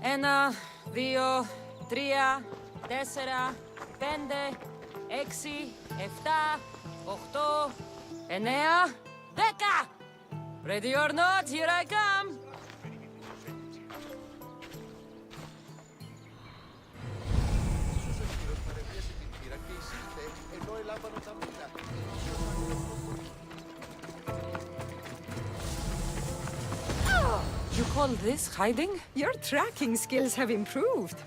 Ένα, δύο, τρία, τέσσερα, πέντε, έξι, εφτά, οχτώ, εννέα, δέκα! Ready or not, here I come! You call this hiding? Your tracking skills have improved.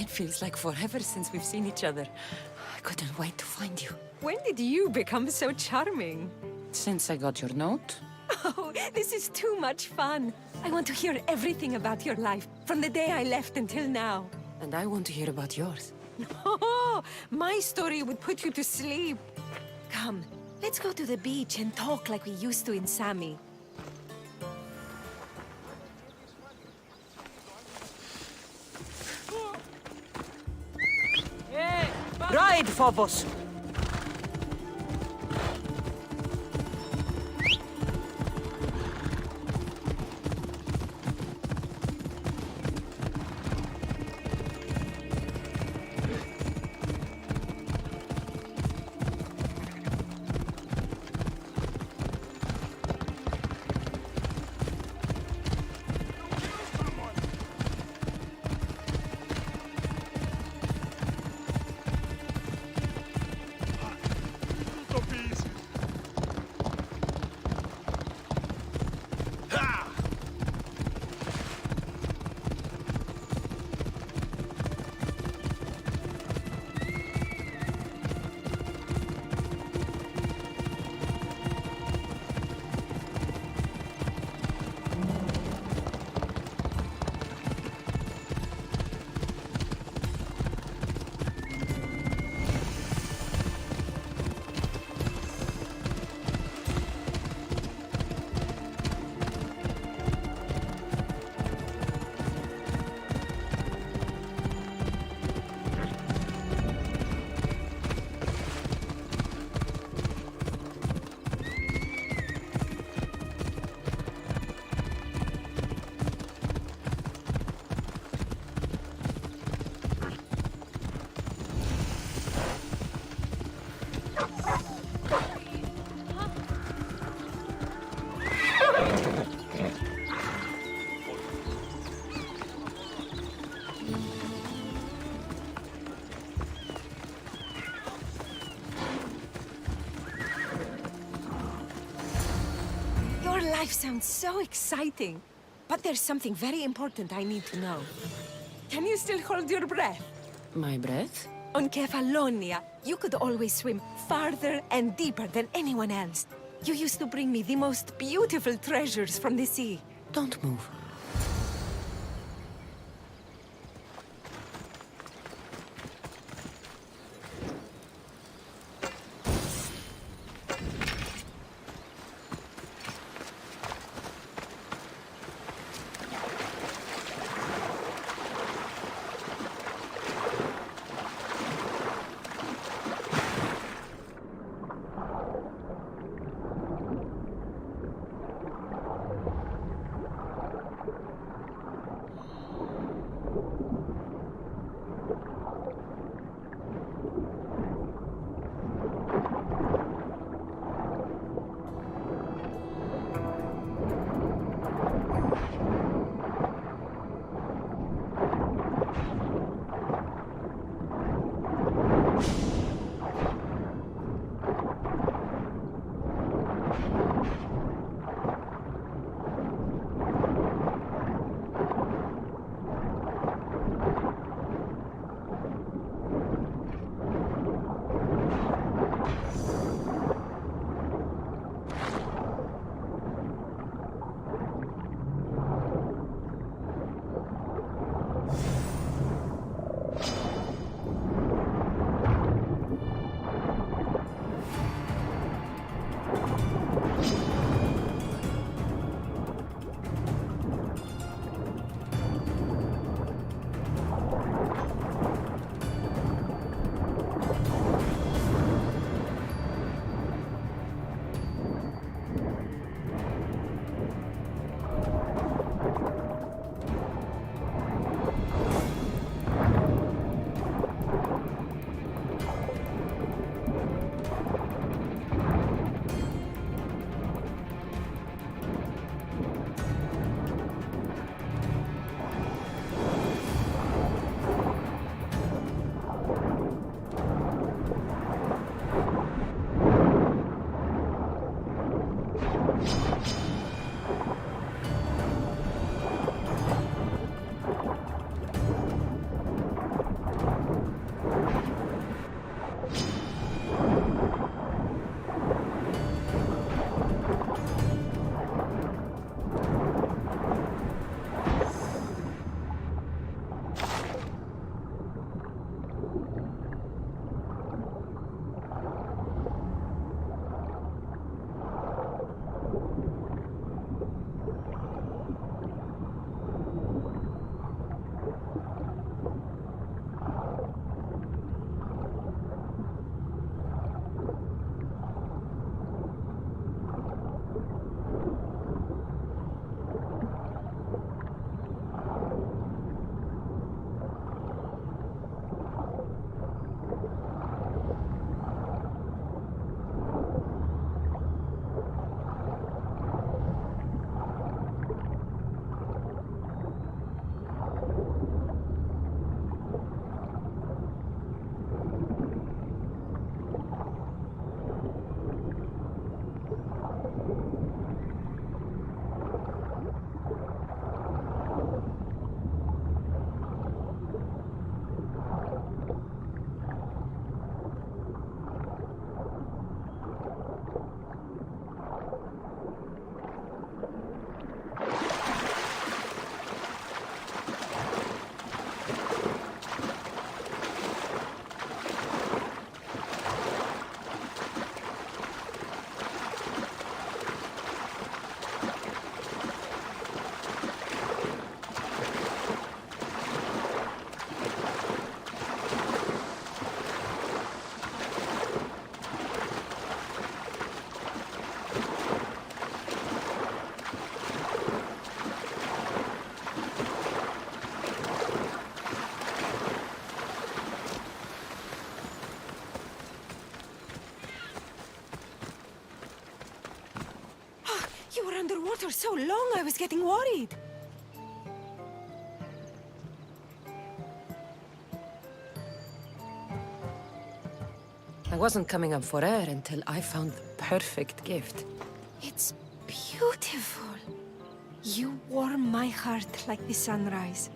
It feels like forever since we've seen each other. I couldn't wait to find you. When did you become so charming? Since I got your note. Oh, this is too much fun. I want to hear everything about your life, from the day I left until now. And I want to hear about yours. Oh, my story would put you to sleep. Come, let's go to the beach and talk like we used to in Sami. Ride, Phobos! Life sounds so exciting. But there's something very important I need to know. Can you still hold your breath? My breath? On Kefalonia, you could always swim farther and deeper than anyone else. You used to bring me the most beautiful treasures from the sea. Don't move. You were underwater so long, I was getting worried. I wasn't coming up for air until I found the perfect gift. It's Beautiful. You warm my heart like the sunrise.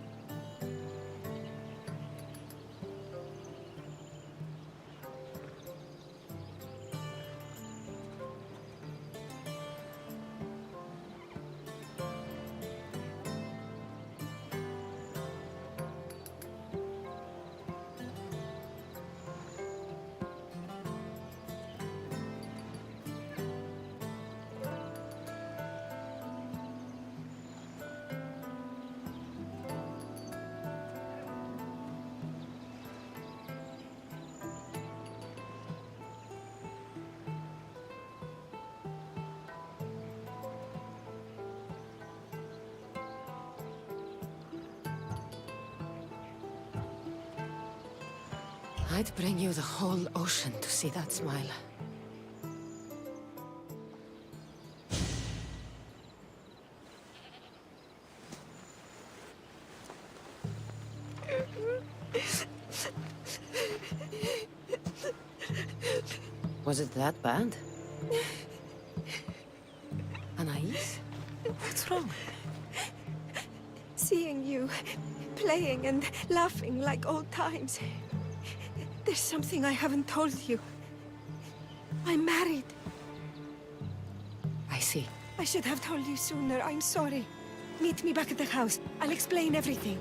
I'd bring you the whole ocean to see that smile. Was it that bad? Anais? What's wrong? Seeing you playing and laughing like old times. There's something I haven't told you. I'm married. I see. I should have told you sooner. I'm sorry. Meet me back at the house. I'll explain everything.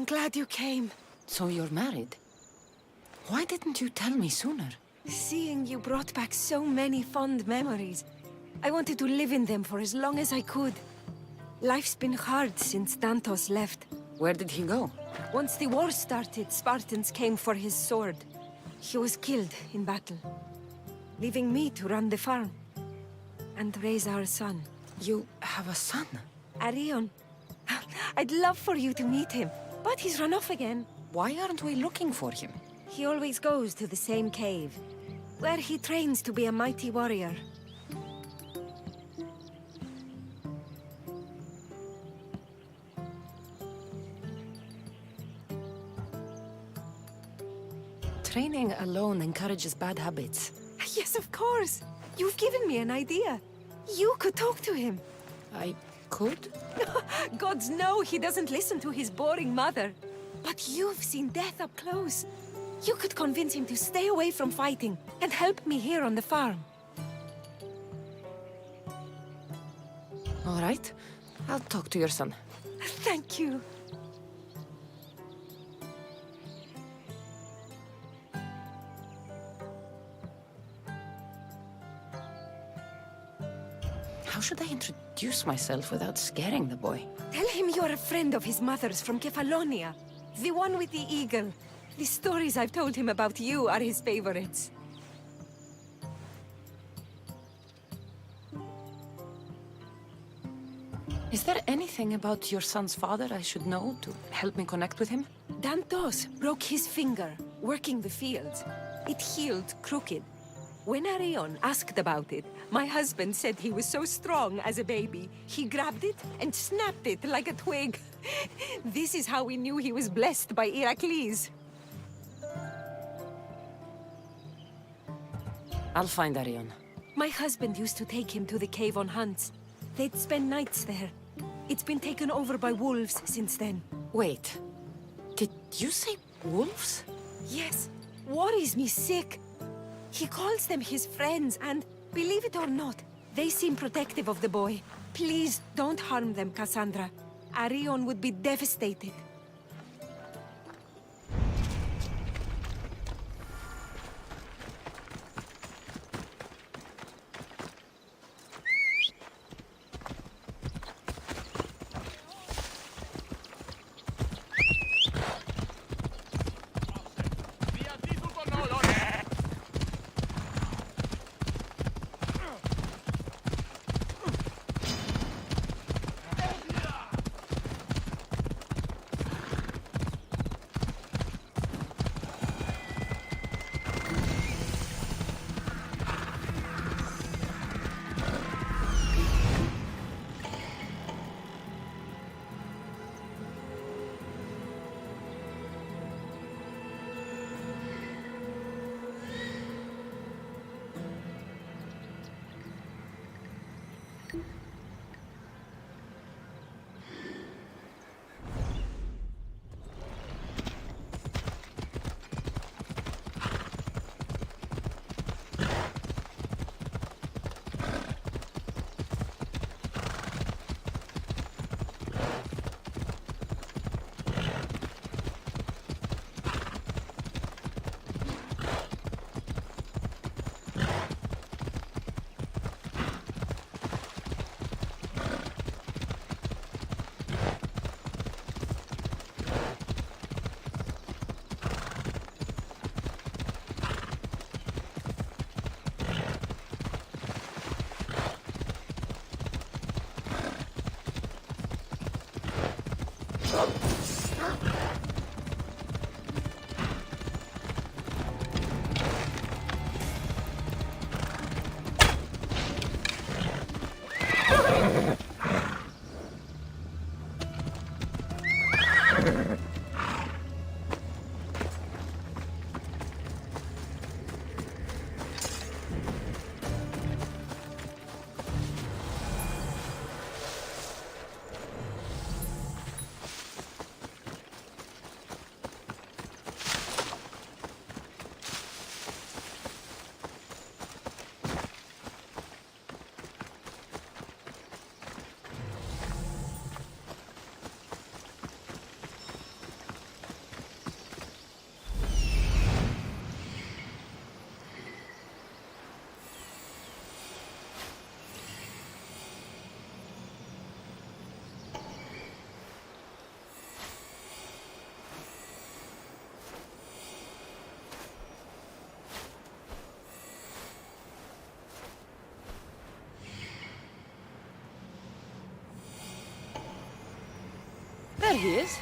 I'm glad you came. So you're married? Why didn't you tell me sooner? Seeing you brought back so many fond memories. I wanted to live in them for as long as I could. Life's been hard since Dantos left. Where did he go? Once the war started, Spartans came for his sword. He was killed in battle, leaving me to run the farm and raise our son. You have a son? Arion. I'd love for you to meet him, but he's run off again. Why aren't we looking for him? He always goes to the same cave, where he trains to be a mighty warrior. training alone encourages bad habits. Yes, of course. You've given me an idea. You could talk to him. I could? Gods know he doesn't listen to his boring mother. But you've seen death up close. You could convince him to stay away from fighting and help me here on the farm. All right. I'll talk to your son. Thank you. How should I introduce myself without scaring the boy? Tell him you're a friend of his mother's from Kefalonia. The one with the eagle. The stories I've told him about you are his favorites. Is there anything about your son's father I should know to help me connect with him? Dantos broke his finger, working the fields. It healed crooked. When Arion asked about it, my husband said he was so strong as a baby, he grabbed it and snapped it like a twig. This is how we knew he was blessed by Heracles. I'll find Arion. My husband used to take him to the cave on hunts. They'd spend nights there. It's been taken over by wolves since then. Wait. Did you say wolves? Yes. Worries me sick. He calls them his friends, and believe it or not, they seem protective of the boy. Please don't harm them, Cassandra. Arion would be devastated. There he is.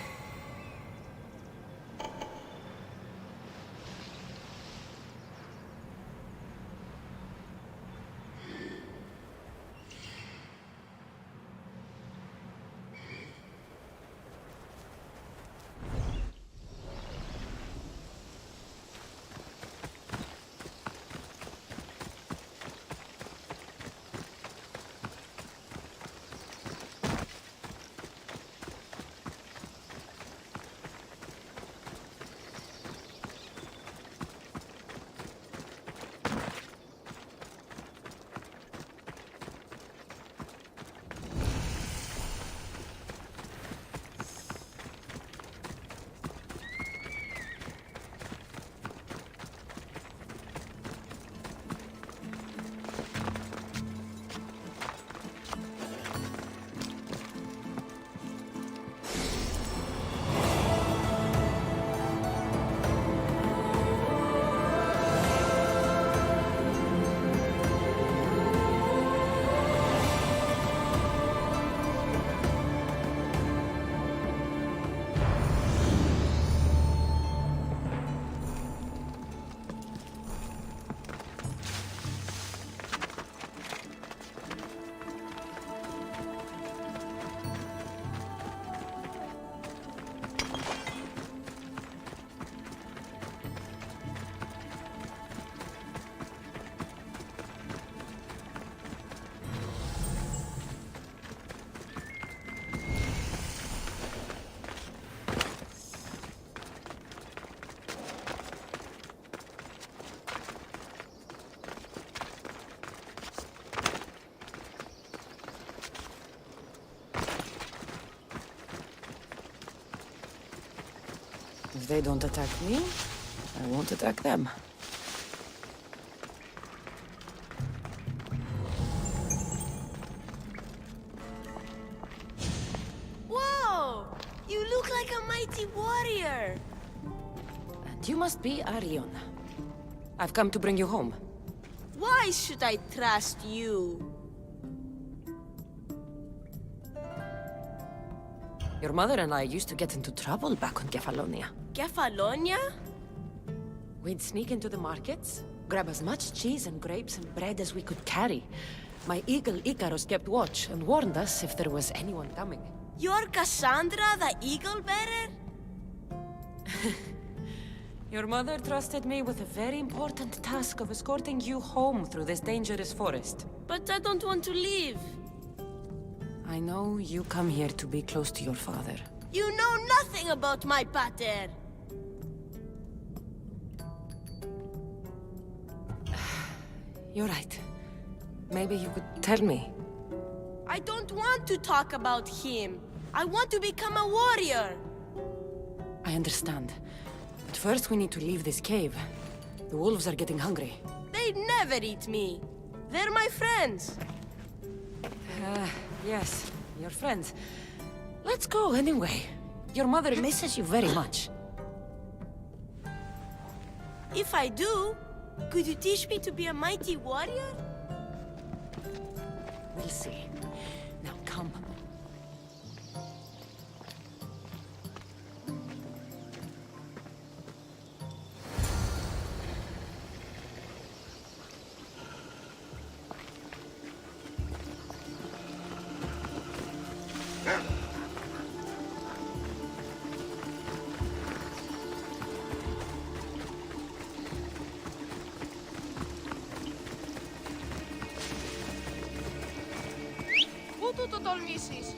If they don't attack me, I won't attack them. Whoa! You look like a mighty warrior! And you must be Arion. I've come to bring you home. Why should I trust you? Your mother and I used to get into trouble back on Kefalonia. Kefalonia? We'd sneak into the markets, grab as much cheese and grapes and bread as we could carry. My eagle Icarus kept watch and warned us if there was anyone coming. You're Cassandra, the eagle bearer? Your mother trusted me with a very important task of escorting you home through this dangerous forest. But I don't want to leave. I know you come here to be close to your father. You know nothing about my pater. You're right. Maybe you could tell me. I don't want to talk about him. I want to become a warrior. I understand. But first we need to leave this cave. The wolves are getting hungry. They never eat me. They're my friends. Yes, your friends. Let's go anyway. Your mother misses you very much. If I do, could you teach me to be a mighty warrior? We'll see. Now come. Πού του το τολμήσεις?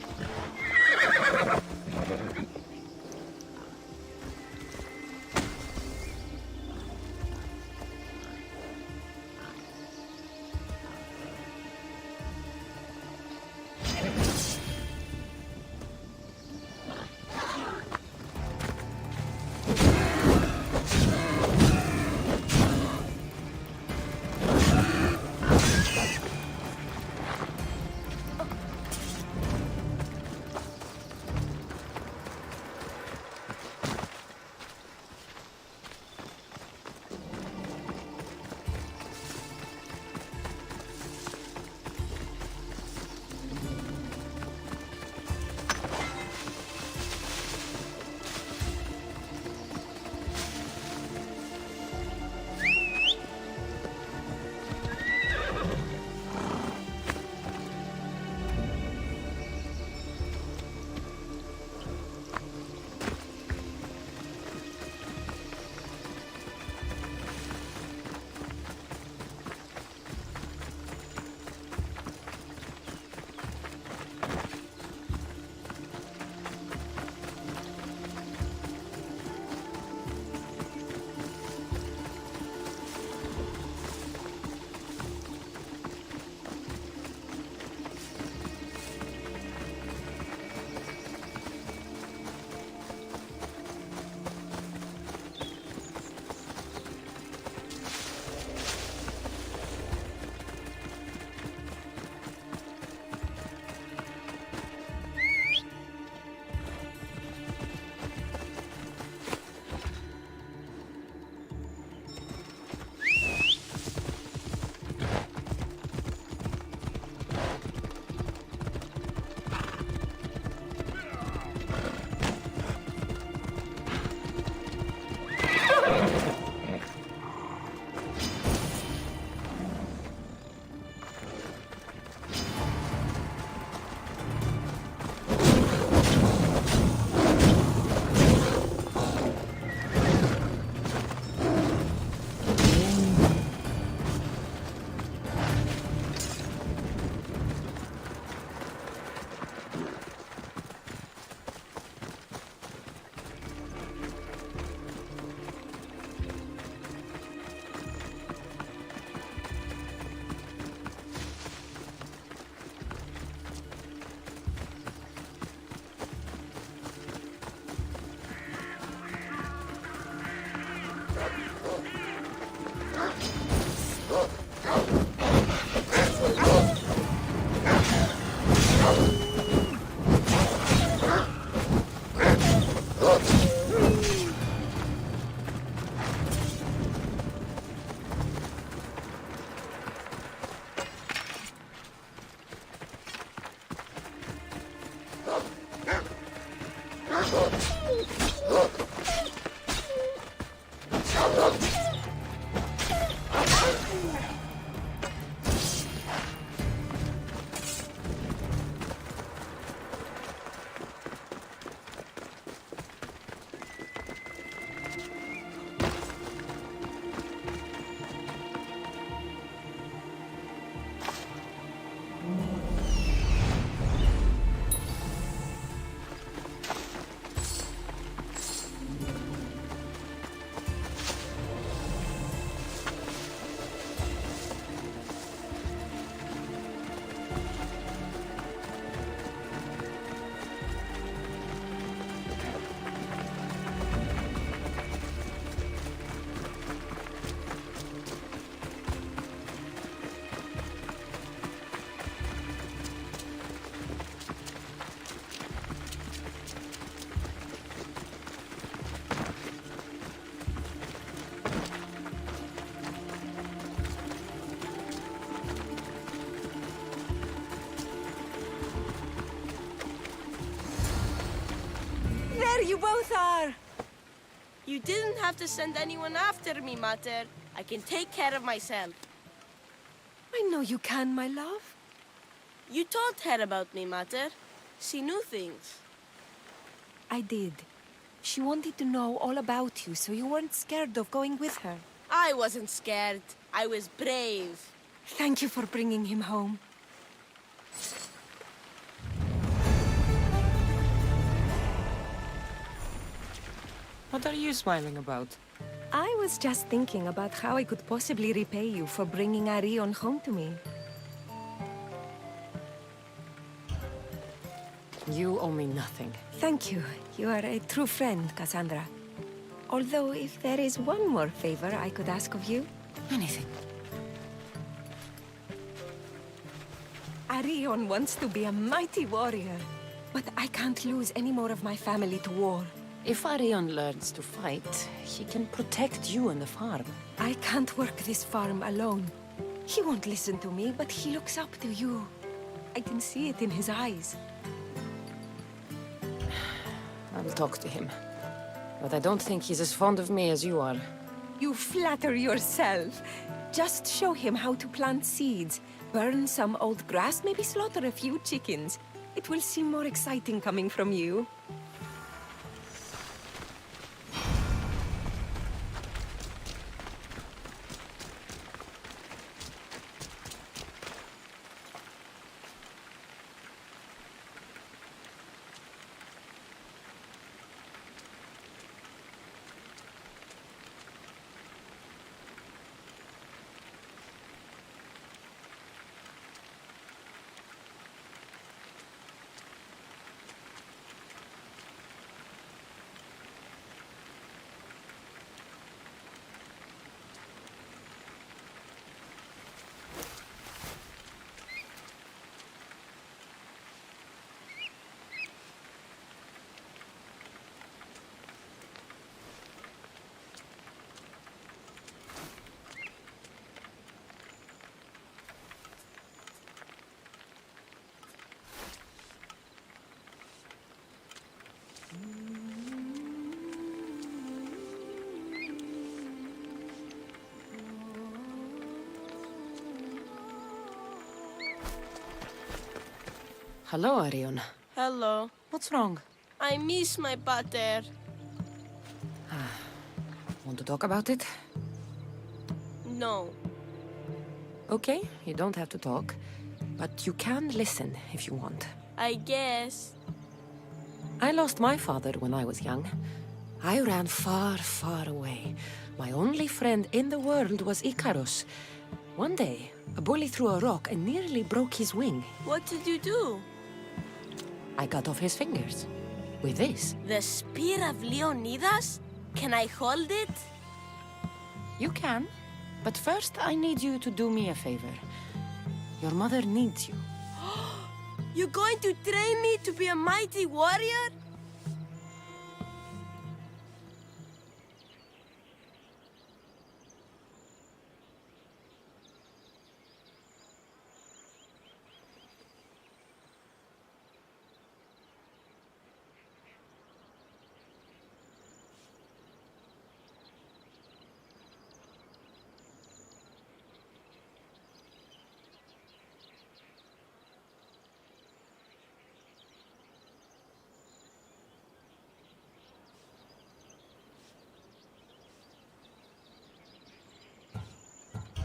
There you both are! You didn't have to send anyone after me, Mater. I can take care of myself. I know you can, my love. You told her about me, Mater. She knew things. I did. She wanted to know all about you, so you weren't scared of going with her. I wasn't scared. I was brave. Thank you for bringing him home. What are you smiling about? I was just thinking about how I could possibly repay you for bringing Arion home to me. You owe me nothing. Thank you. You are a true friend, Cassandra. Although, if there is one more favor I could ask of you... Anything. Arion wants to be a mighty warrior. But I can't lose any more of my family to war. If Arion learns to fight, he can protect you and the farm. I can't work this farm alone. He won't listen to me, but he looks up to you. I can see it in his eyes. I'll talk to him. But I don't think he's as fond of me as you are. You flatter yourself. Just show him how to plant seeds. Burn some old grass, maybe slaughter a few chickens. It will seem more exciting coming from you. Hello, Arion. Hello. What's wrong? I miss my pater. Want to talk about it? No. Okay, you don't have to talk. But you can listen if you want. I guess. I lost my father when I was young. I ran far, far away. My only friend in the world was Icarus. One day, a bully threw a rock and nearly broke his wing. What did you do? I cut off his fingers. With this. The spear of Leonidas? Can I hold it? You can. But first, I need you to do me a favor. Your mother needs you. You're going to train me to be a mighty warrior?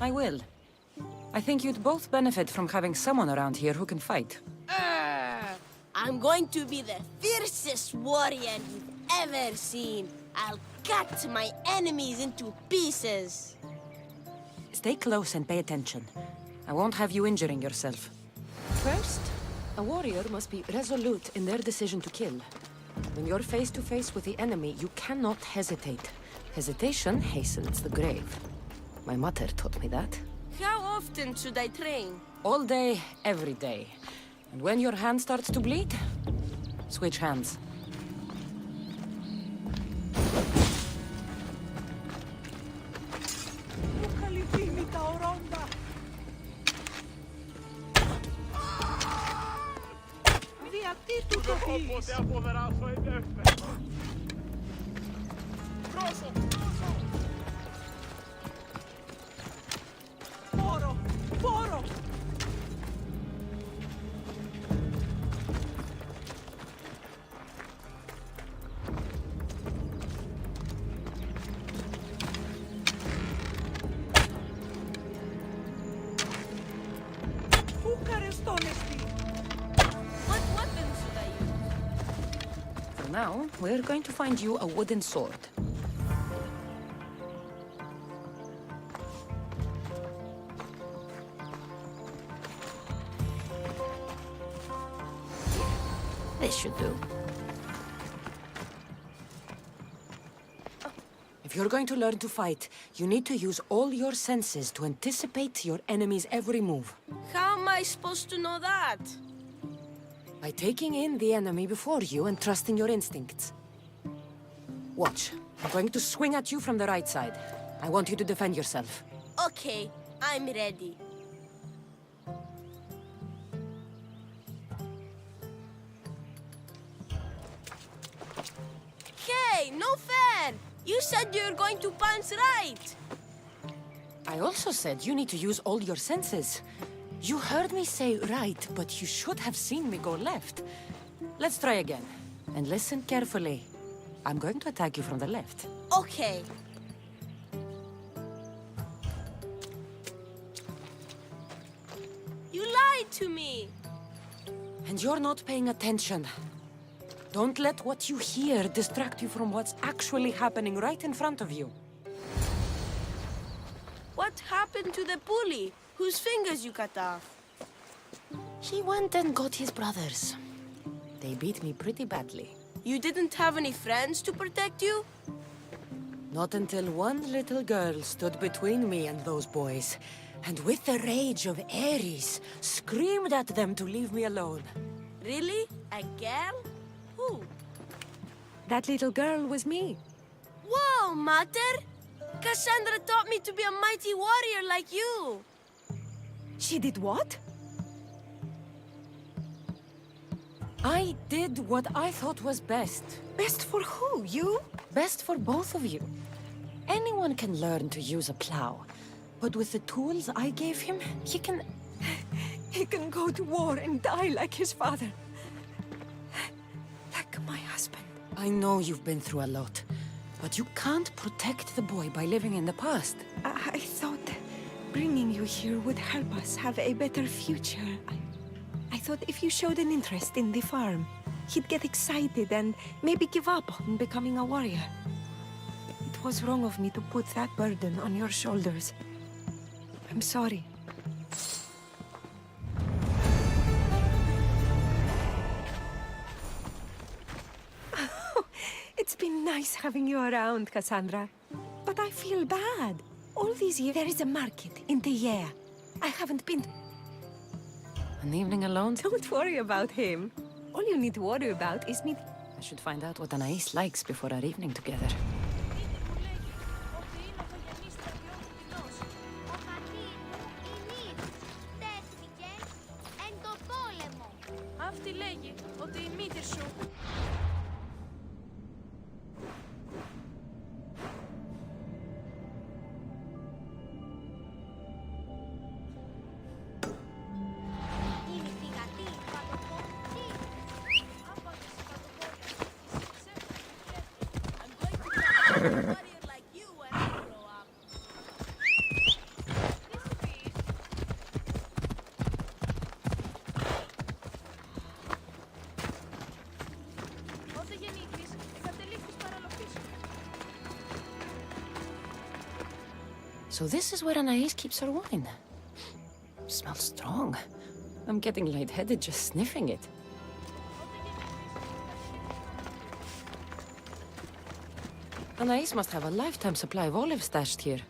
I will. I think you'd both benefit from having someone around here who can fight. I'm going to be the fiercest warrior you've ever seen. I'll cut my enemies into pieces. Stay close and pay attention. I won't have you injuring yourself. First, a warrior must be resolute in their decision to kill. When you're face to face with the enemy, you cannot hesitate. Hesitation hastens the grave. My mother taught me that. How often should I train? All day, every day. And when your hand starts to bleed, switch hands. Potete apoderato e deffe. Grosso! Moro! Moro! What weapon should I use? For now, we're going to find you a wooden sword. This should do. If you're going to learn to fight, you need to use all your senses to anticipate your enemy's every move. How am I supposed to know that? By taking in the enemy before you and trusting your instincts. Watch. I'm going to swing at you from the right side. I want you to defend yourself. Okay, I'm ready. Hey, no fair! You said you were going to punch right! I also said you need to use all your senses. You heard me say right, but you should have seen me go left. Let's try again. And listen carefully. I'm going to attack you from the left. Okay. You lied to me! And you're not paying attention. Don't let what you hear distract you from what's actually happening right in front of you. What happened to the bully whose fingers you cut off? He went and got his brothers. They beat me pretty badly. You didn't have any friends to protect you? Not until one little girl stood between me and those boys, and with the rage of Ares, screamed at them to leave me alone. Really? A girl? Who? That little girl was me. Whoa, Mater! Cassandra taught me to be a mighty warrior like you! She did what? I did what I thought was best. Best for who? You? Best for both of you. Anyone can learn to use a plow, but with the tools I gave him, he can... He can go to war and die like his father. Like my husband. I know you've been through a lot, but you can't protect the boy by living in the past. I thought bringing you here would help us have a better future. I thought if you showed an interest in the farm, he'd get excited and maybe give up on becoming a warrior. It was wrong of me to put that burden on your shoulders. I'm sorry. It's been nice having you around, Cassandra. But I feel bad. All these years, there is a market in the air. I haven't been... An evening alone? Don't worry about him. All you need to worry about is me... I should find out what Anais likes before our evening together. Αυτή λέγει ότι η μύτη σου... So this is where Anais keeps her wine. Smells strong. I'm getting lightheaded just sniffing it. Anais must have a lifetime supply of olives stashed here.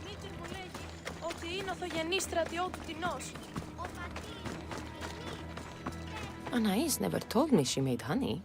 Μήτη μου λέγει ότι είναι ο θογενής στρατιώτου-τινός. Anais never told me she made honey.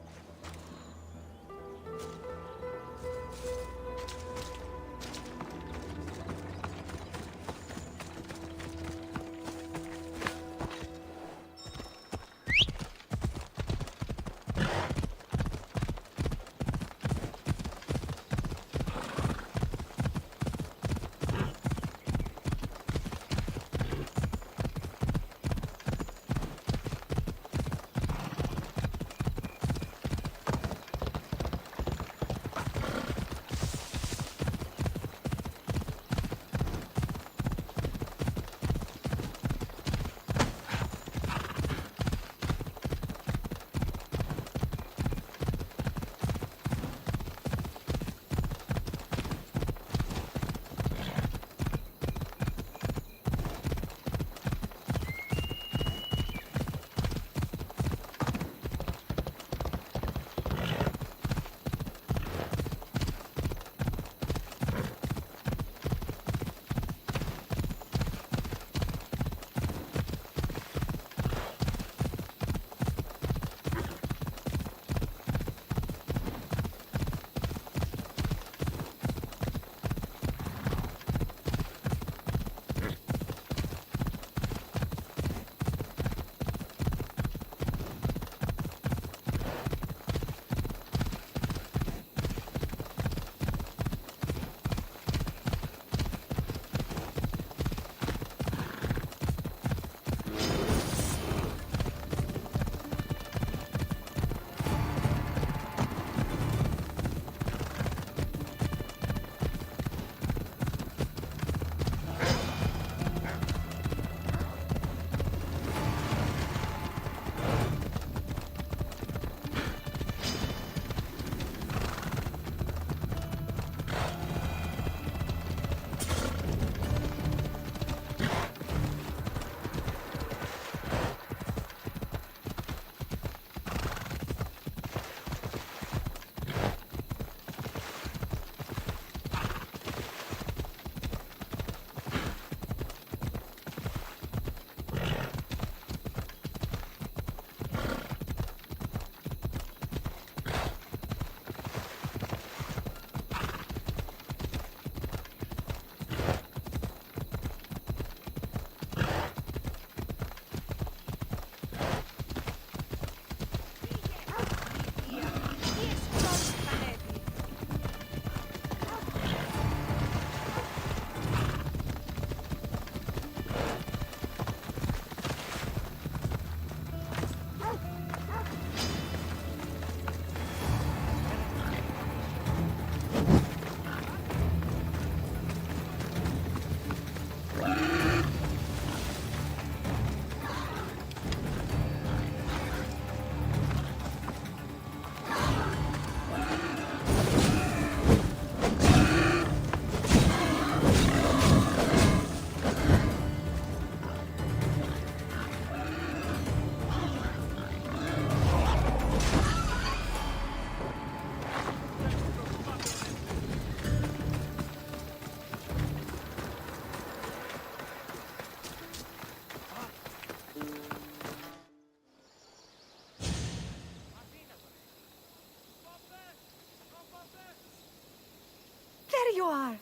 There you are.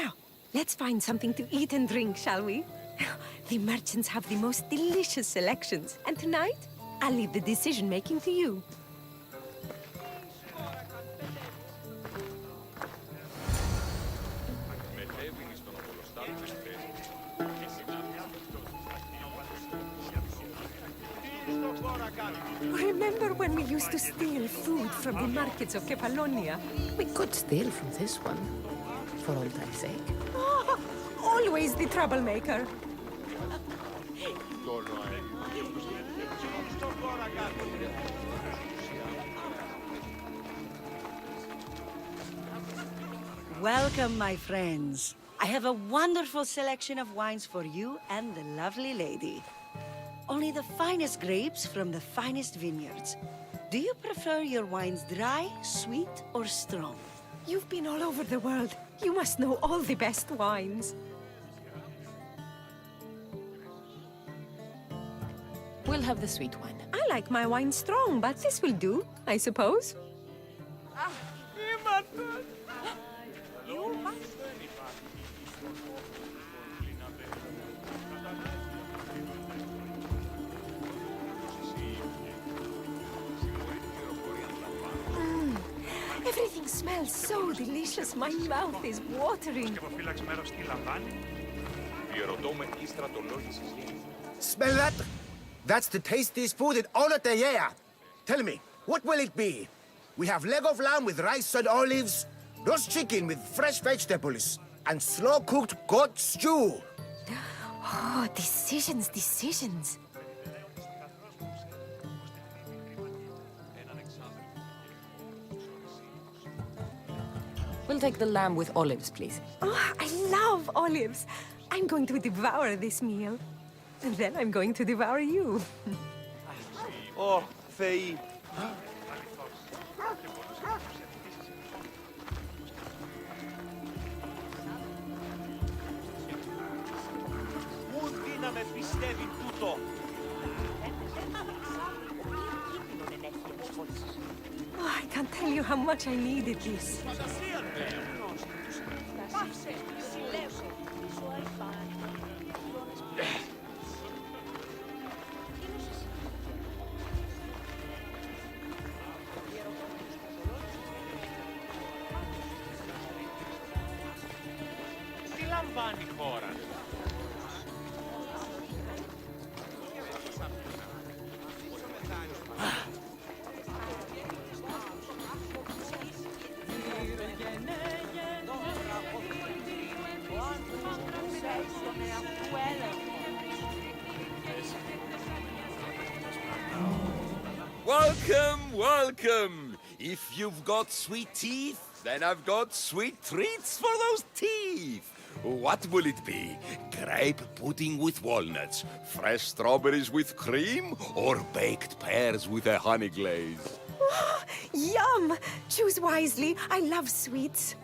Now, let's find something to eat and drink, shall we? The merchants have the most delicious selections. And tonight, I'll leave the decision-making to you. Remember when we used to steal food from the markets of Kefalonia? We could steal from this one, for old time's sake. always the troublemaker. Welcome, my friends. I have a wonderful selection of wines for you and the lovely lady. Only the finest grapes from the finest vineyards. Do you prefer your wines dry, sweet, or strong? You've been all over the world. You must know all the best wines. We'll have the sweet one. I like my wine strong, but this will do, I suppose. Everything smells so delicious. My mouth is watering. Smell that? That's the tastiest food in all of the year. Tell me, what will it be? We have leg of lamb with rice and olives, roast chicken with fresh vegetables, and slow-cooked goat stew. Oh, decisions, decisions. We'll take the lamb with olives, please. Oh, I love olives. I'm going to devour this meal. And then I'm going to devour you. Oh, Faye. Oh, I can't tell you how much I needed this. Welcome, welcome! If you've got sweet teeth, then I've got sweet treats for those teeth. What will it be? Grape pudding with walnuts, fresh strawberries with cream, or baked pears with a honey glaze? Oh, yum! Choose wisely. I love sweets.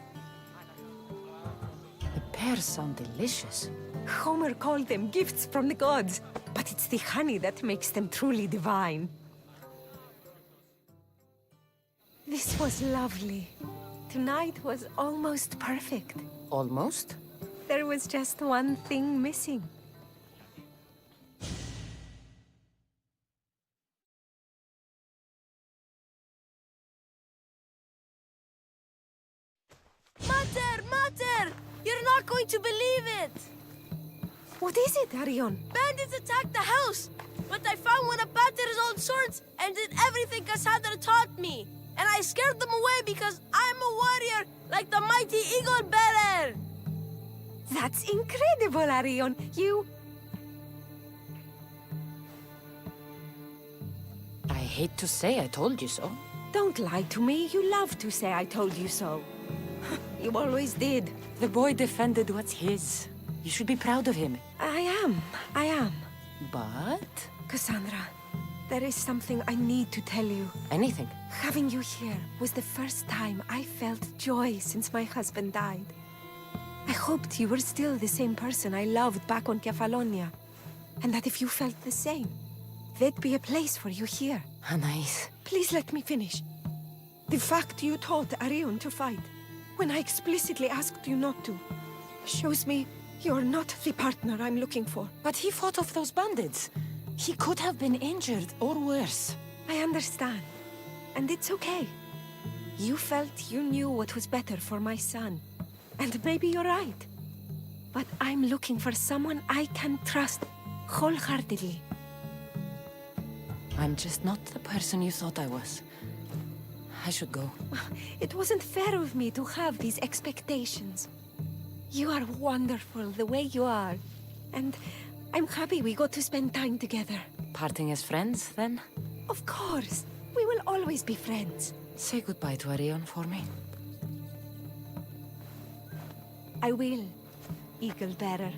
The pears sound delicious. Homer called them gifts from the gods, but it's the honey that makes them truly divine. This was lovely. Tonight was almost perfect. Almost? There was just one thing missing. Mater! Mater! You're not going to believe it! What is it, Arion? Bandits attacked the house! But I found one of Pater's old swords and did everything Cassandra taught me. And I scared them away because I'm a warrior like the mighty eagle bearer! That's incredible, Arion. You... I hate to say I told you so. Don't lie to me. You love to say I told you so. You always did. The boy defended what's his. You should be proud of him. I am. But? Cassandra, there is something I need to tell you. Anything? Having you here was the first time I felt joy since my husband died. I hoped you were still the same person I loved back on Kefalonia. And that if you felt the same, there'd be a place for you here. Anais. Please let me finish. The fact you taught Arion to fight, when I explicitly asked you not to, shows me you're not the partner I'm looking for. But he fought off those bandits. He could have been injured or worse. I understand. And it's okay. You felt you knew what was better for my son. And maybe you're right. But I'm looking for someone I can trust wholeheartedly. I'm just not the person you thought I was. I should go. It wasn't fair of me to have these expectations. You are wonderful the way you are. And I'm happy we got to spend time together. Parting as friends, then? Of course. We will always be friends. Say goodbye to Arion for me. I will, Eagle Bearer.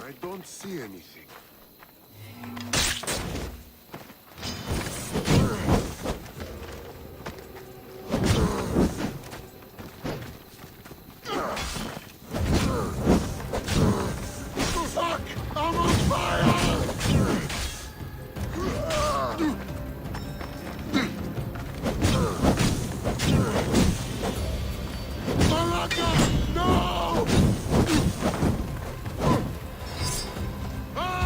I don't see anything. Fuck! I'm on fire! Malaka! No! Ah!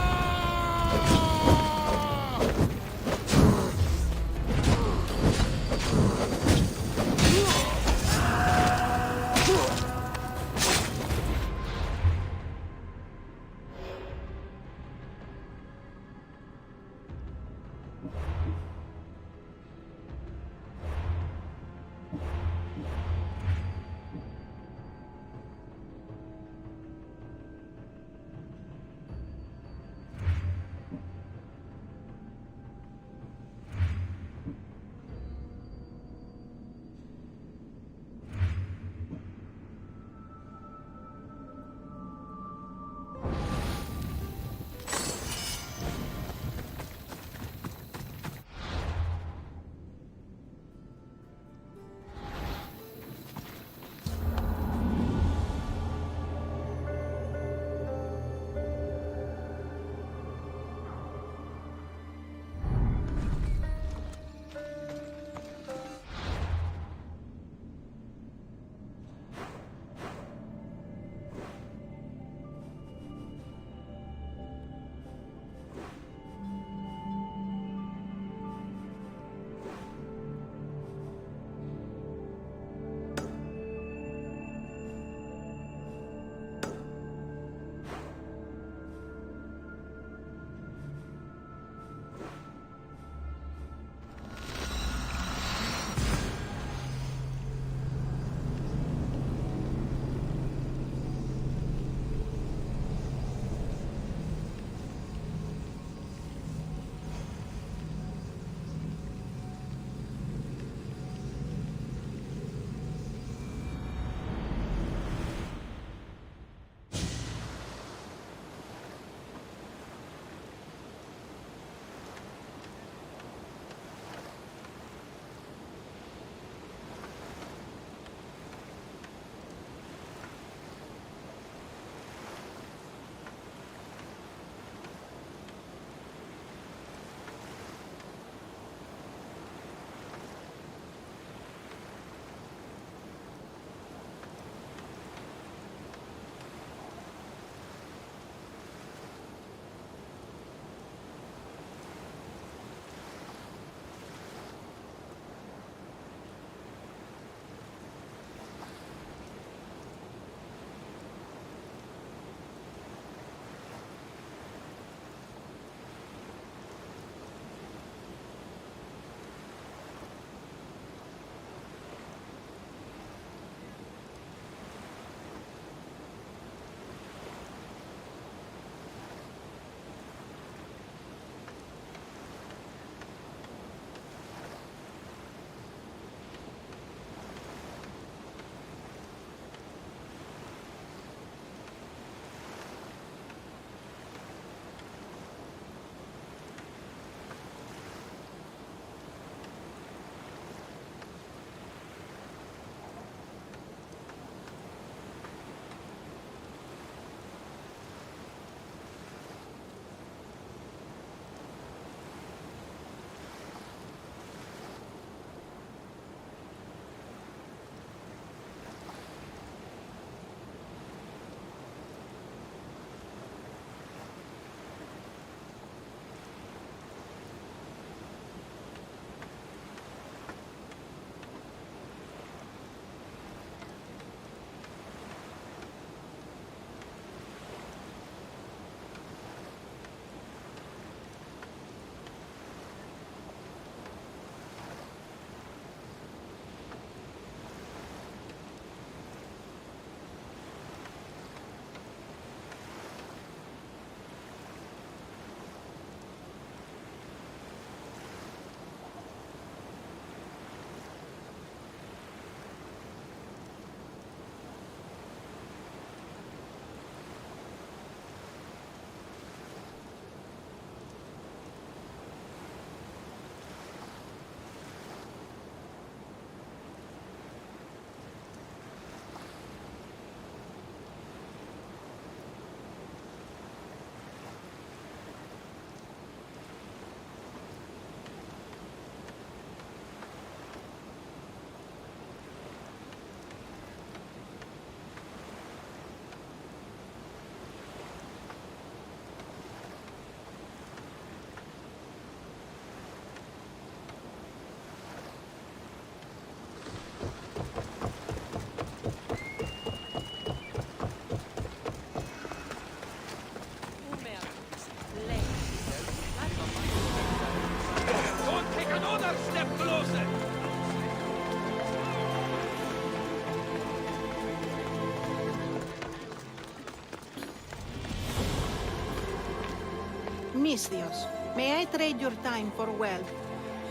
Misthios, may I trade your time for wealth?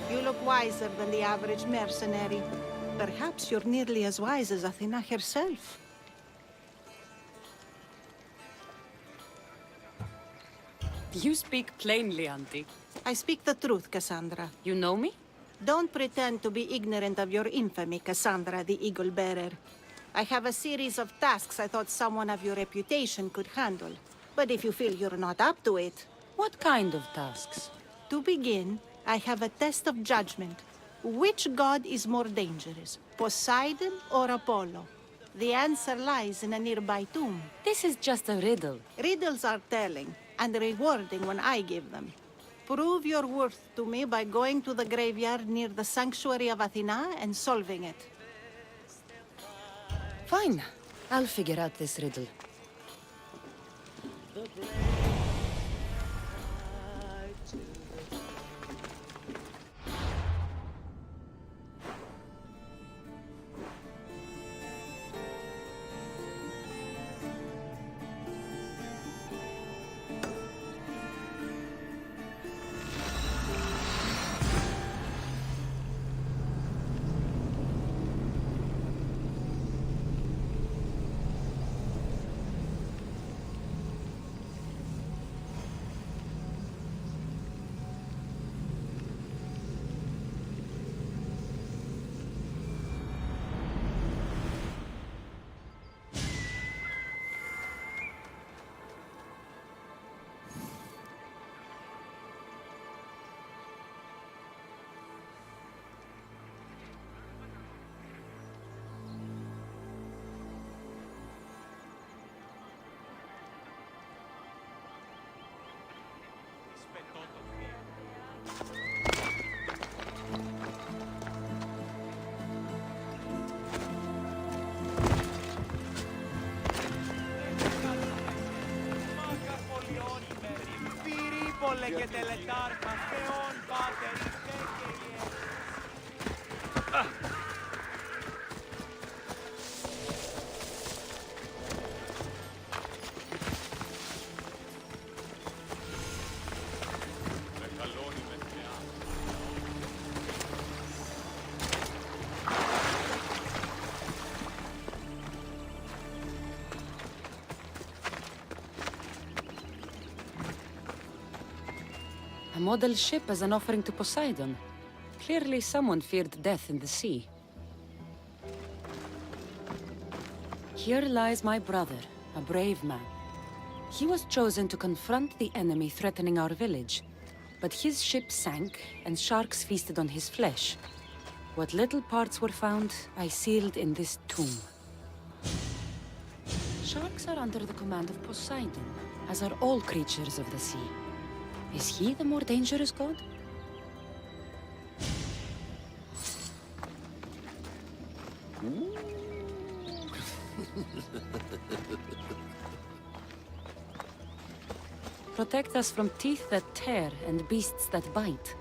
You look wiser than the average mercenary. Perhaps you're nearly as wise as Athena herself. You speak plainly, Auntie. I speak the truth, Cassandra. You know me? Don't pretend to be ignorant of your infamy, Cassandra the Eagle Bearer. I have a series of tasks I thought someone of your reputation could handle. But if you feel you're not up to it... What kind of tasks? To begin, I have a test of judgment. Which god is more dangerous, Poseidon or Apollo? The answer lies in a nearby tomb. This is just a riddle. Riddles are telling and rewarding when I give them. Prove your worth to me by going to the graveyard near the sanctuary of Athena and solving it. Fine. I'll figure out this riddle. A model ship as an offering to Poseidon. Clearly someone feared death in the sea. Here lies my brother, a brave man. He was chosen to confront the enemy threatening our village, but his ship sank and sharks feasted on his flesh. What little parts were found, I sealed in this tomb. Sharks are under the command of Poseidon, as are all creatures of the sea. Is he the more dangerous god? Protect us from teeth that tear and beasts that bite.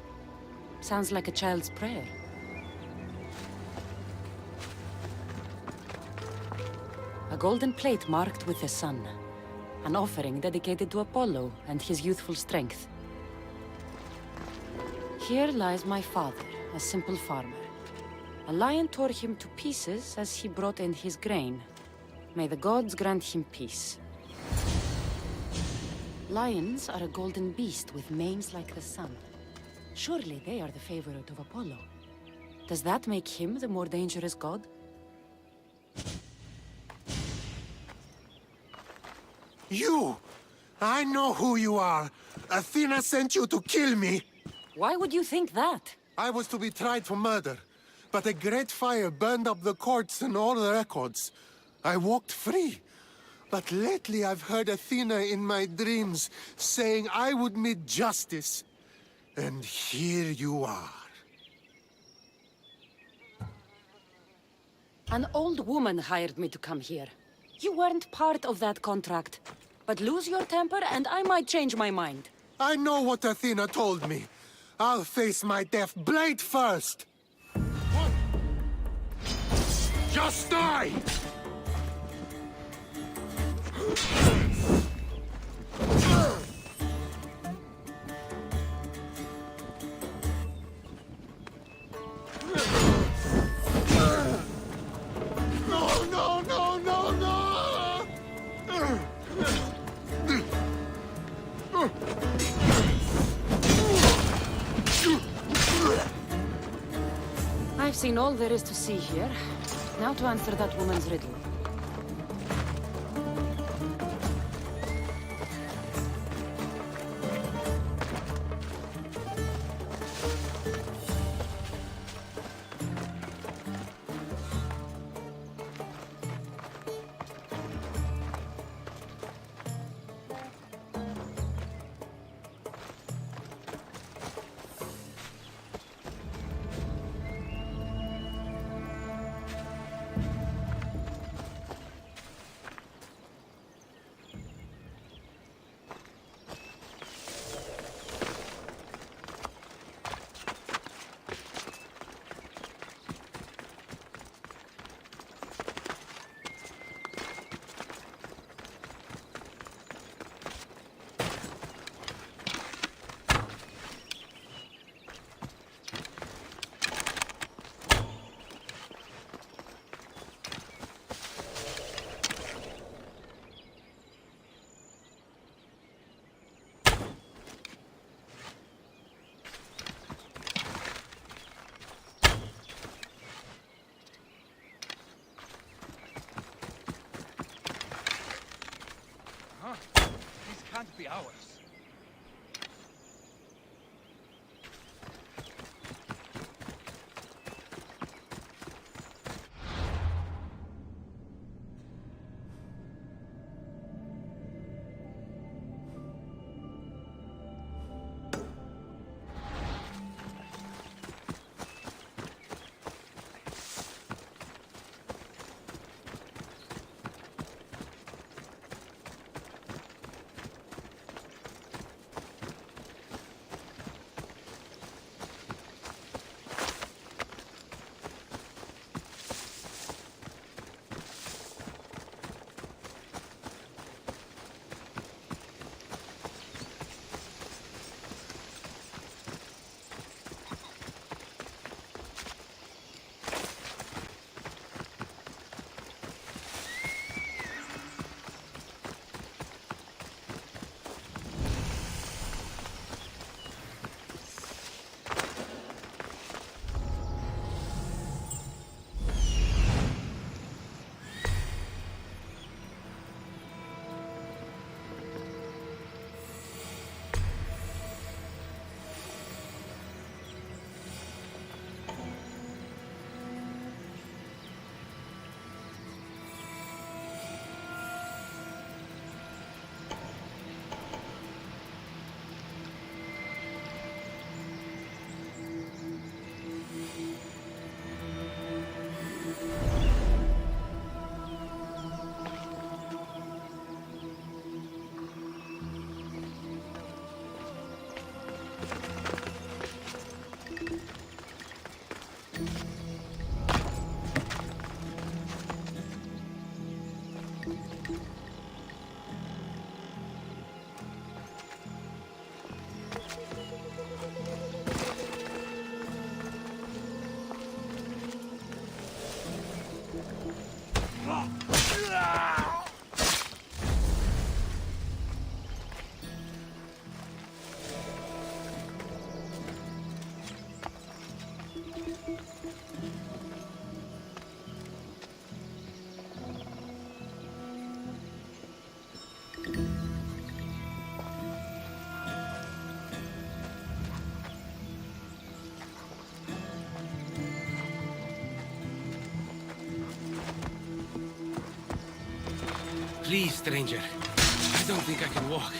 Sounds like a child's prayer. A golden plate marked with the sun. An offering dedicated to Apollo and his youthful strength. Here lies my father, a simple farmer. A lion tore him to pieces as he brought in his grain. May the gods grant him peace. Lions are a golden beast with manes like the sun. Surely they are the favorite of Apollo. Does that make him the more dangerous god? You! I know who you are. Athena sent you to kill me. Why would you think that? I was to be tried for murder, but a great fire burned up the courts and all the records. I walked free. But lately I've heard Athena in my dreams saying I would meet justice. And here you are. An old woman hired me to come here. You weren't part of that contract. But lose your temper and I might change my mind. I know what Athena told me. I'll face my death blade first. Just die! seen all there is to see here. Now to answer that woman's riddle. This can't be ours. Please, stranger. I don't think I can walk.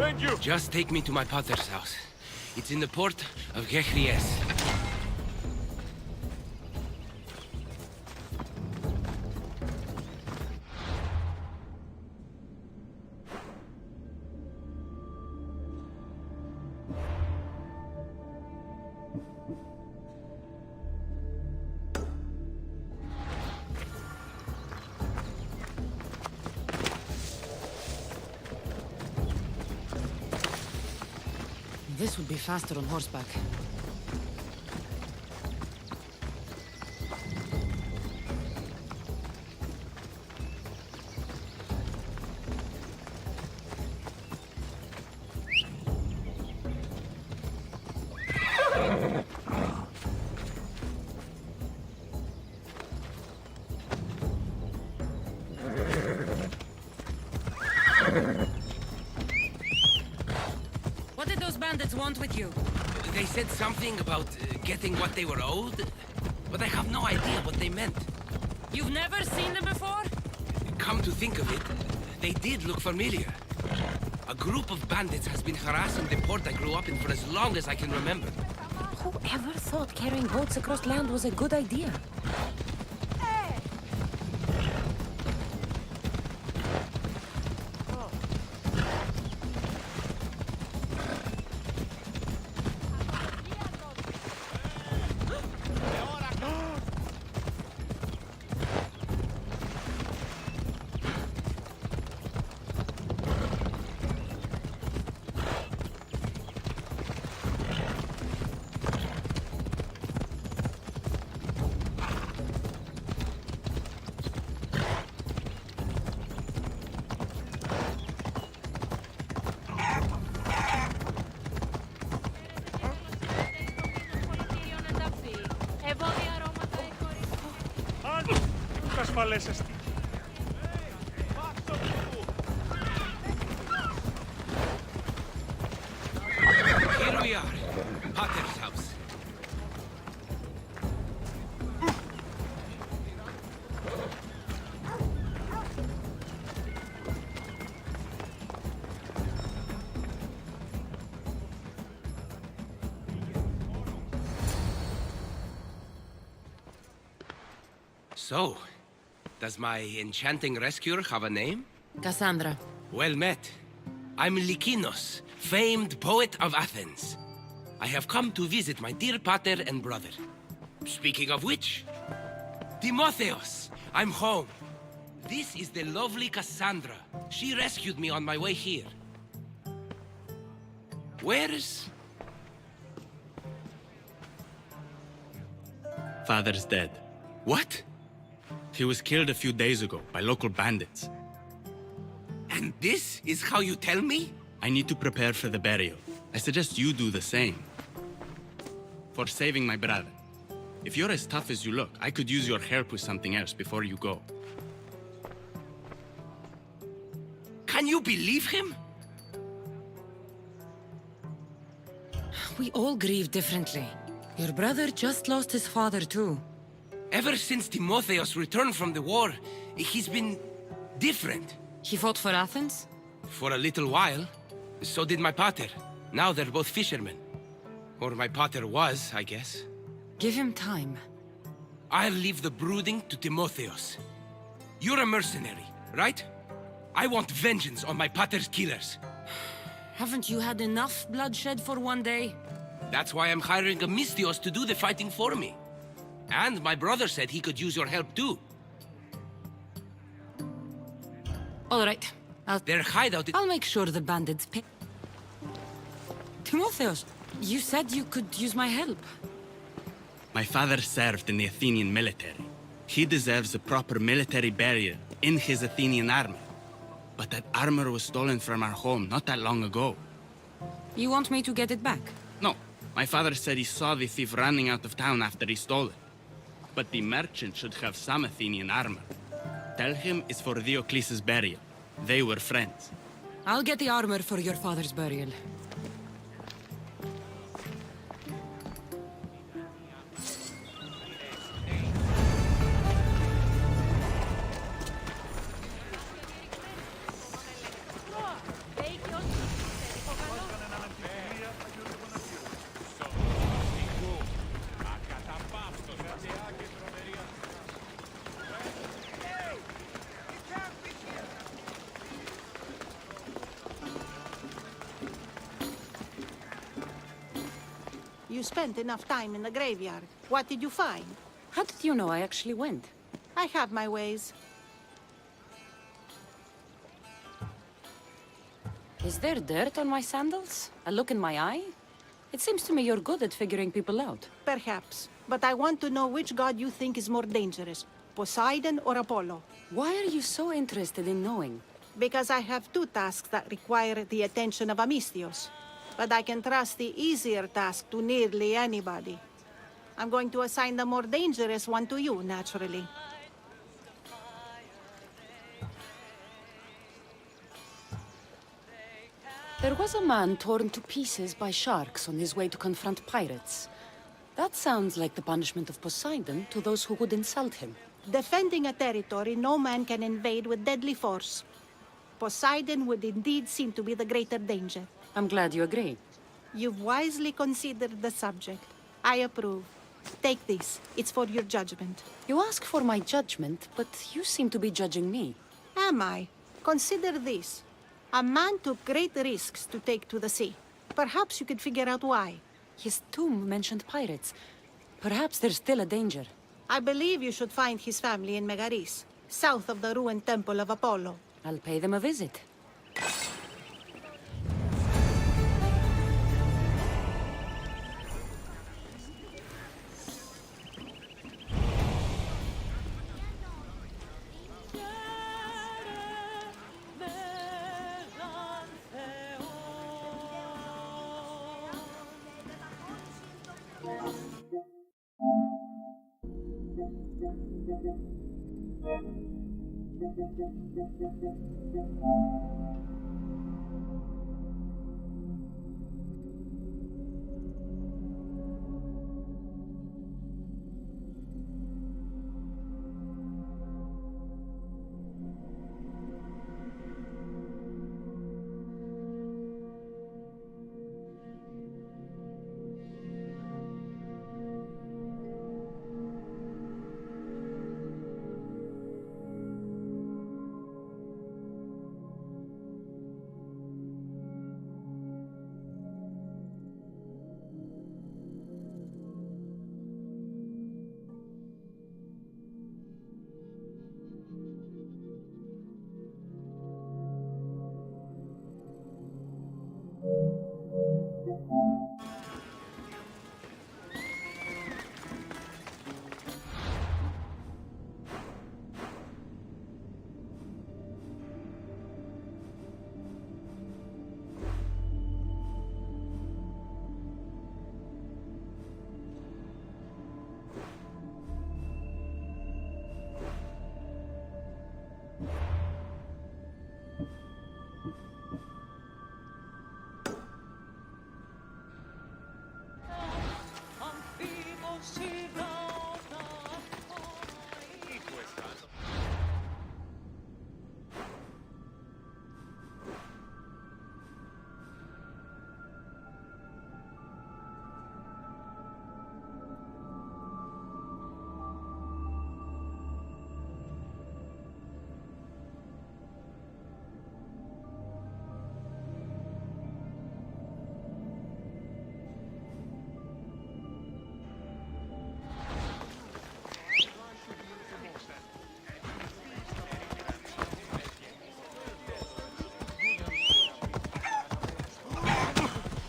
Thank you. Just take me to my pater's house. It's in the port of Gechries. This would be faster on horseback. What did those bandits want with you? They said something about getting what they were owed, but I have no idea what they meant. You've never seen them before? Come to think of it, they did look familiar. A group of bandits has been harassing the port I grew up in for as long as I can remember. Whoever thought carrying boats across land was a good idea? Here we are, Pater's house. So, does my enchanting rescuer have a name? Cassandra. Well met. I'm Lykinos, famed poet of Athens. I have come to visit my dear pater and brother. Speaking of which, Timotheos, I'm home. This is the lovely Cassandra. She rescued me on my way here. Where's... Father's dead. What? He was killed a few days ago by local bandits. And this is how you tell me? I need to prepare for the burial. I suggest you do the same. For saving my brother. If you're as tough as you look, I could use your help with something else before you go. Can you believe him? We all grieve differently. Your brother just lost his father too. Ever since Timotheos returned from the war, he's been different. He fought for Athens? For a little while. So did my pater. Now they're both fishermen. Or my pater was, I guess. Give him time. I'll leave the brooding to Timotheos. You're a mercenary, right? I want vengeance on my pater's killers. Haven't you had enough bloodshed for one day? That's why I'm hiring a Mystios to do the fighting for me. And my brother said he could use your help too. All right. Their hideout... I'll make sure the bandits pay... Timotheos, you said you could use my help. My father served in the Athenian military. He deserves a proper military burial in his Athenian armor. But that armor was stolen from our home not that long ago. You want me to get it back? No. My father said he saw the thief running out of town after he stole it. But the merchant should have some Athenian armor. Tell him it's for Diocles' burial. They were friends. I'll get the armor for your father's burial. spent enough time in the graveyard. What did you find? How did you know I actually went? I have my ways. Is there dirt on my sandals? A look in my eye? It seems to me you're good at figuring people out. Perhaps. But I want to know which god you think is more dangerous, Poseidon or Apollo. Why are you so interested in knowing? Because I have two tasks that require the attention of Amistios. But I can trust the easier task to nearly anybody. I'm going to assign the more dangerous one to you, naturally. There was a man torn to pieces by sharks on his way to confront pirates. That sounds like the punishment of Poseidon to those who would insult him. Defending a territory no man can invade with deadly force. Poseidon would indeed seem to be the greater danger. I'm glad you agree. You've wisely considered the subject. I approve. Take this. It's for your judgment. You ask for my judgment, but you seem to be judging me. Am I? Consider this. A man took great risks to take to the sea. Perhaps you could figure out why. His tomb mentioned pirates. Perhaps there's still a danger. I believe you should find his family in Megaris, south of the ruined temple of Apollo. I'll pay them a visit.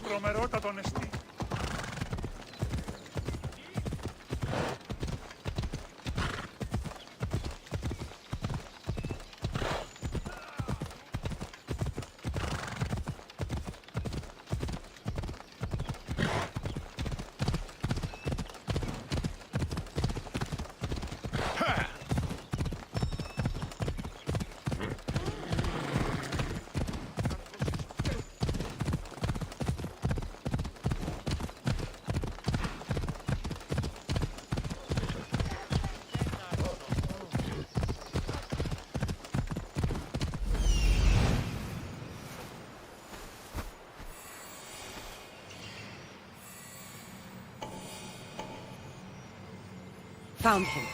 Τρομερότατο νεστή. Found him.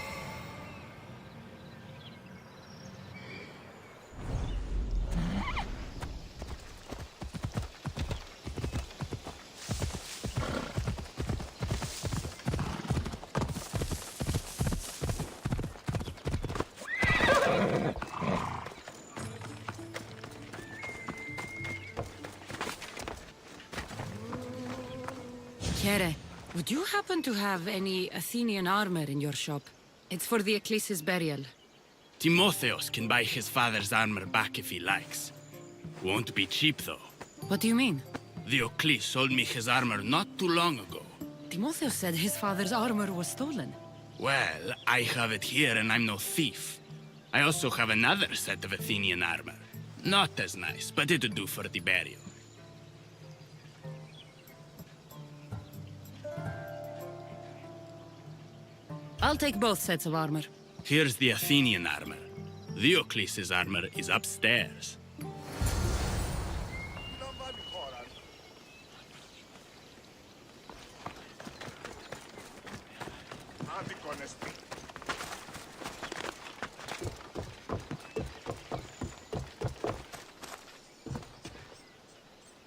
Would you happen to have any Athenian armor in your shop? It's for the Ecclesi's burial. Timotheos can buy his father's armor back if he likes. Won't be cheap, though. What do you mean? The Eccles sold me his armor not too long ago. Timotheus said his father's armor was stolen. Well, I have it here and I'm no thief. I also have another set of Athenian armor. Not as nice, but it'll do for the burial. I'll take both sets of armor. Here's the Athenian armor. Diocles' armor is upstairs.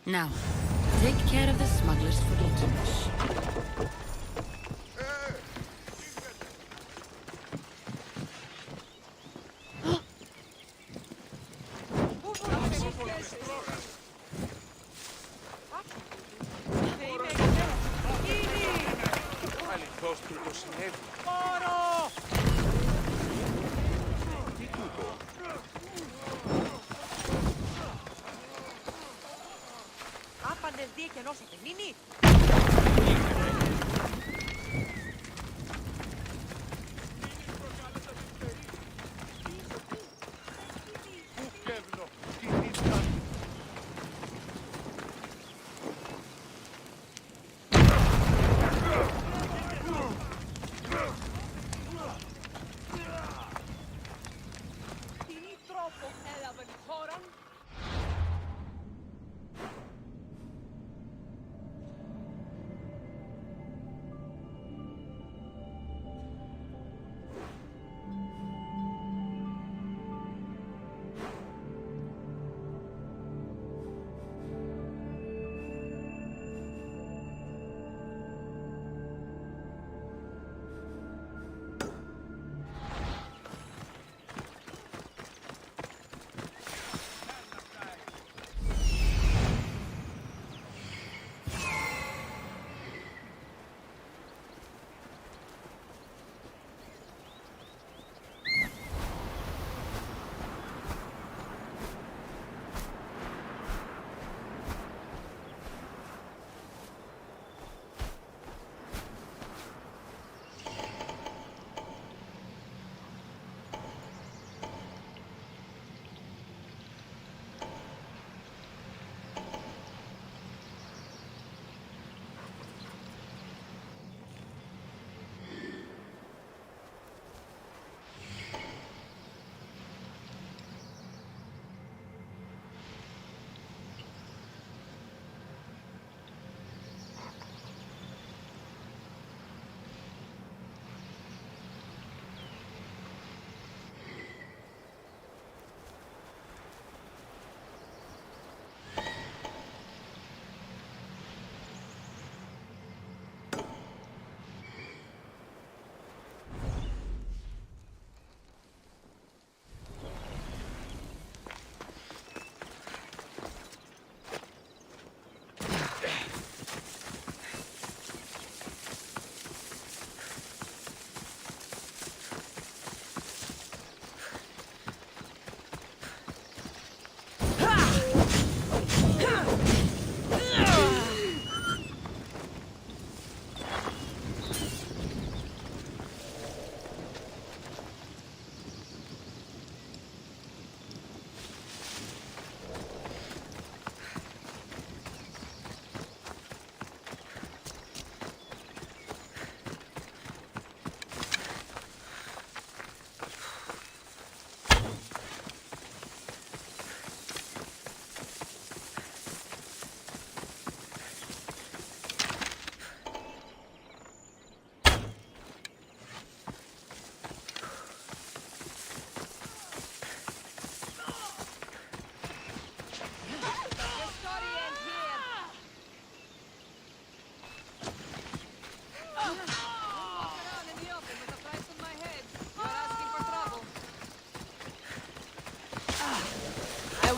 Now, take care of the smugglers for Lykinos.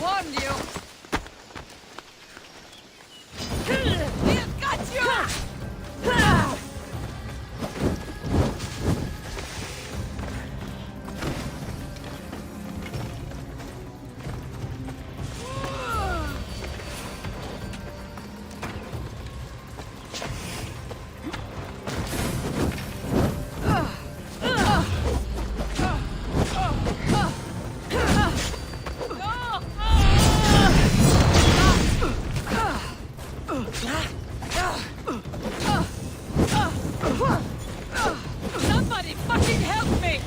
warned you! We've got you! Somebody fucking help me!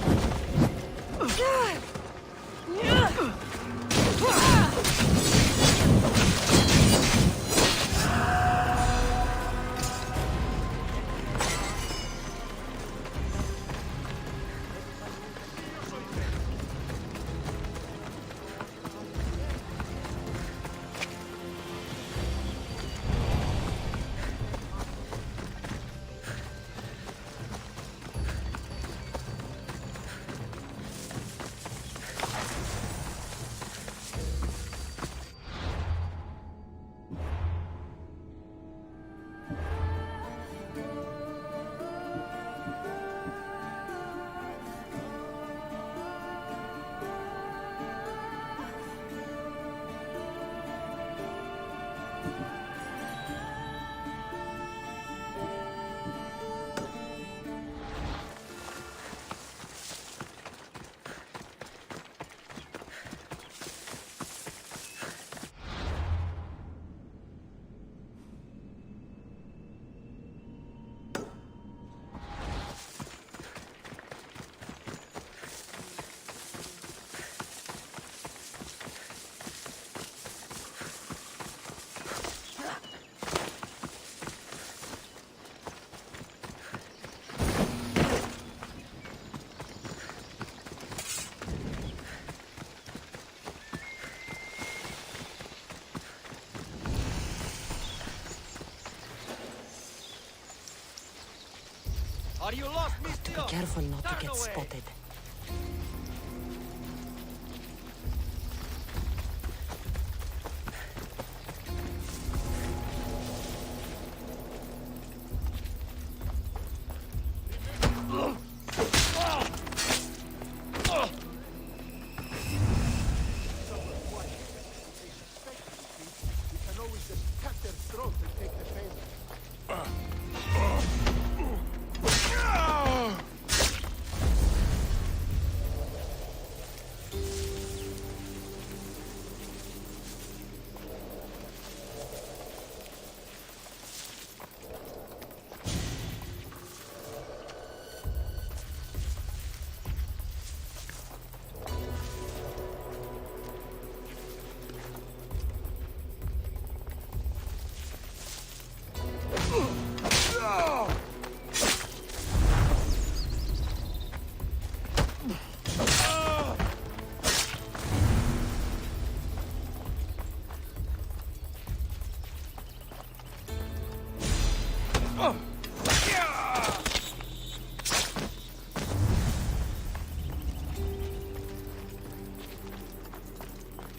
Are you lost, Mister? Be careful not to get spotted.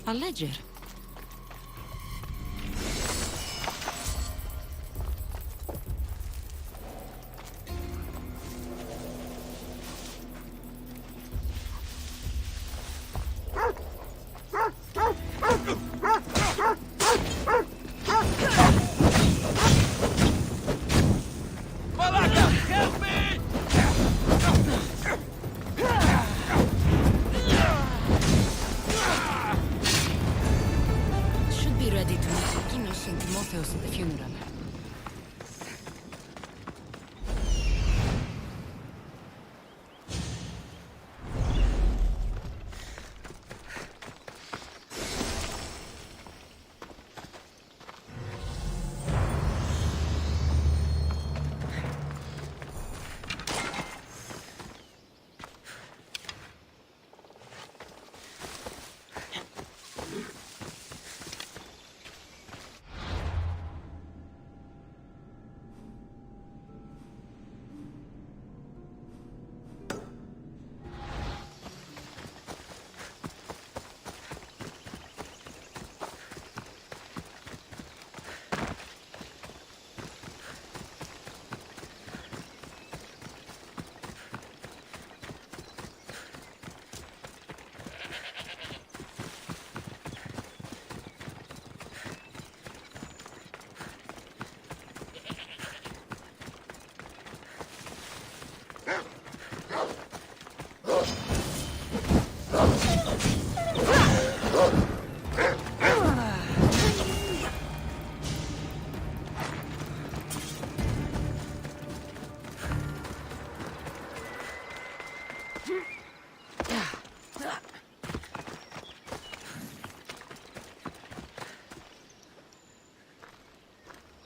A ledger.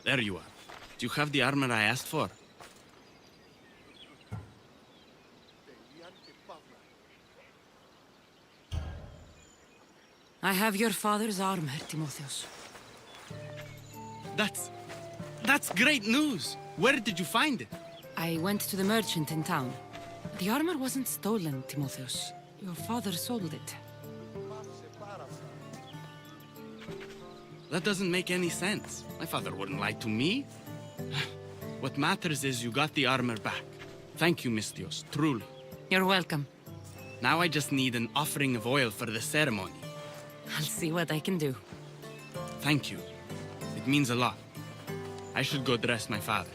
There you are. Do you have the armor I asked for? I have your father's armor, Timotheus. That's great news! Where did you find it? I went to the merchant in town. The armor wasn't stolen, Timotheus. Your father sold it. That doesn't make any sense. My father wouldn't lie to me. What matters is you got the armor back. Thank you, Misthios, truly. You're welcome. Now I just need an offering of oil for the ceremony. I'll see what I can do. Thank you. It means a lot. I should go dress my father.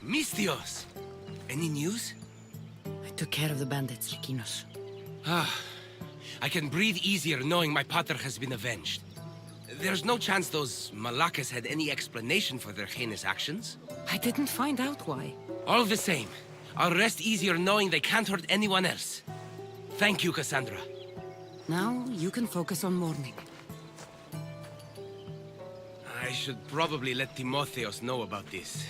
Misthios! Any news? I took care of the bandits, Lykinos. I can breathe easier knowing my pater has been avenged. There's no chance those Malakas had any explanation for their heinous actions? I didn't find out why. All the same, I'll rest easier knowing they can't hurt anyone else. Thank you, Cassandra. Now you can focus on mourning. I should probably let Timotheos know about this.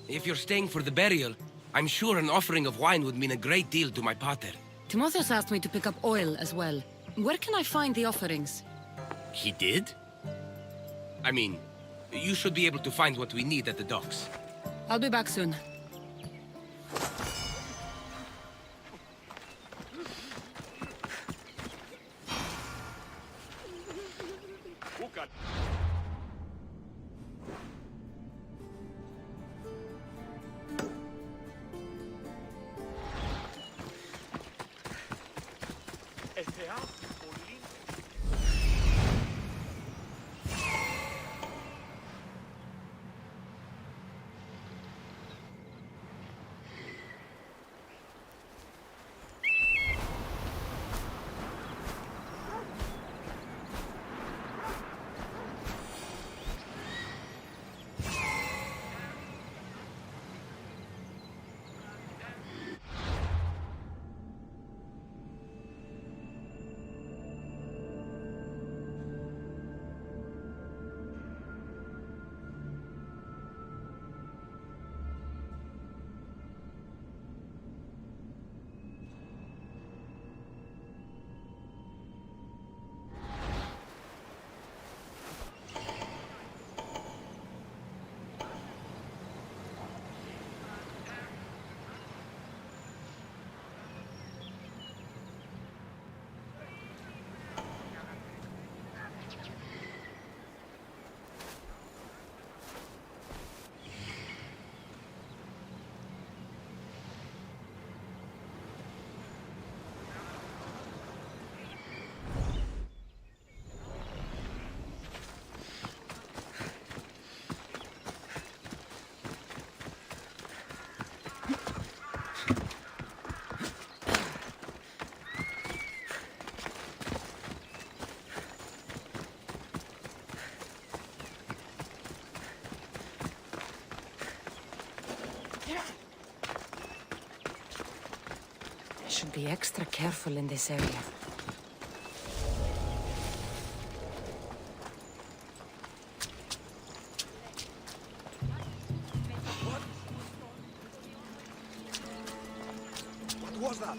If you're staying for the burial, I'm sure an offering of wine would mean a great deal to my pater. Timotheus asked me to pick up oil as well. Where can I find the offerings? He did? I mean, you should be able to find what we need at the docks. I'll be back soon. I should be extra careful in this area. What was that?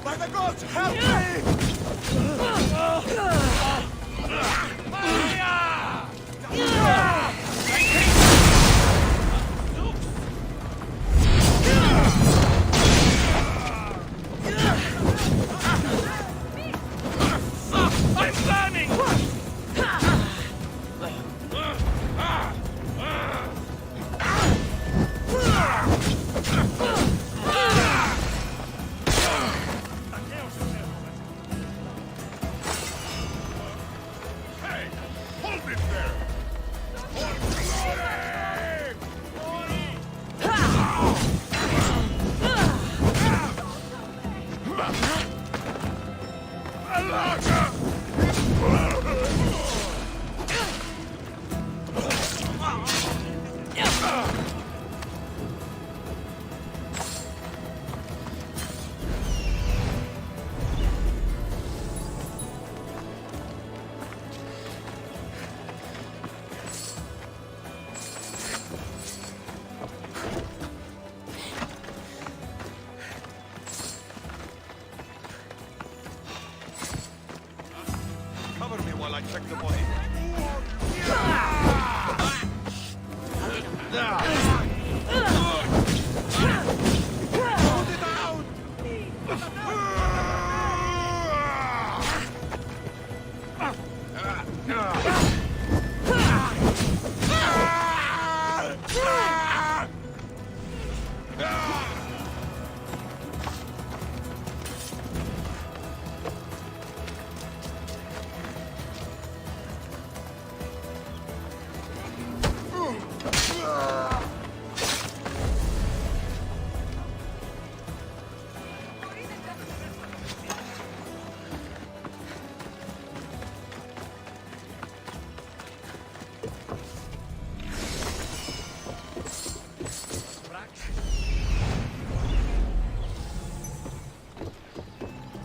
By the gods, help me! I'm burning! Hey! Hold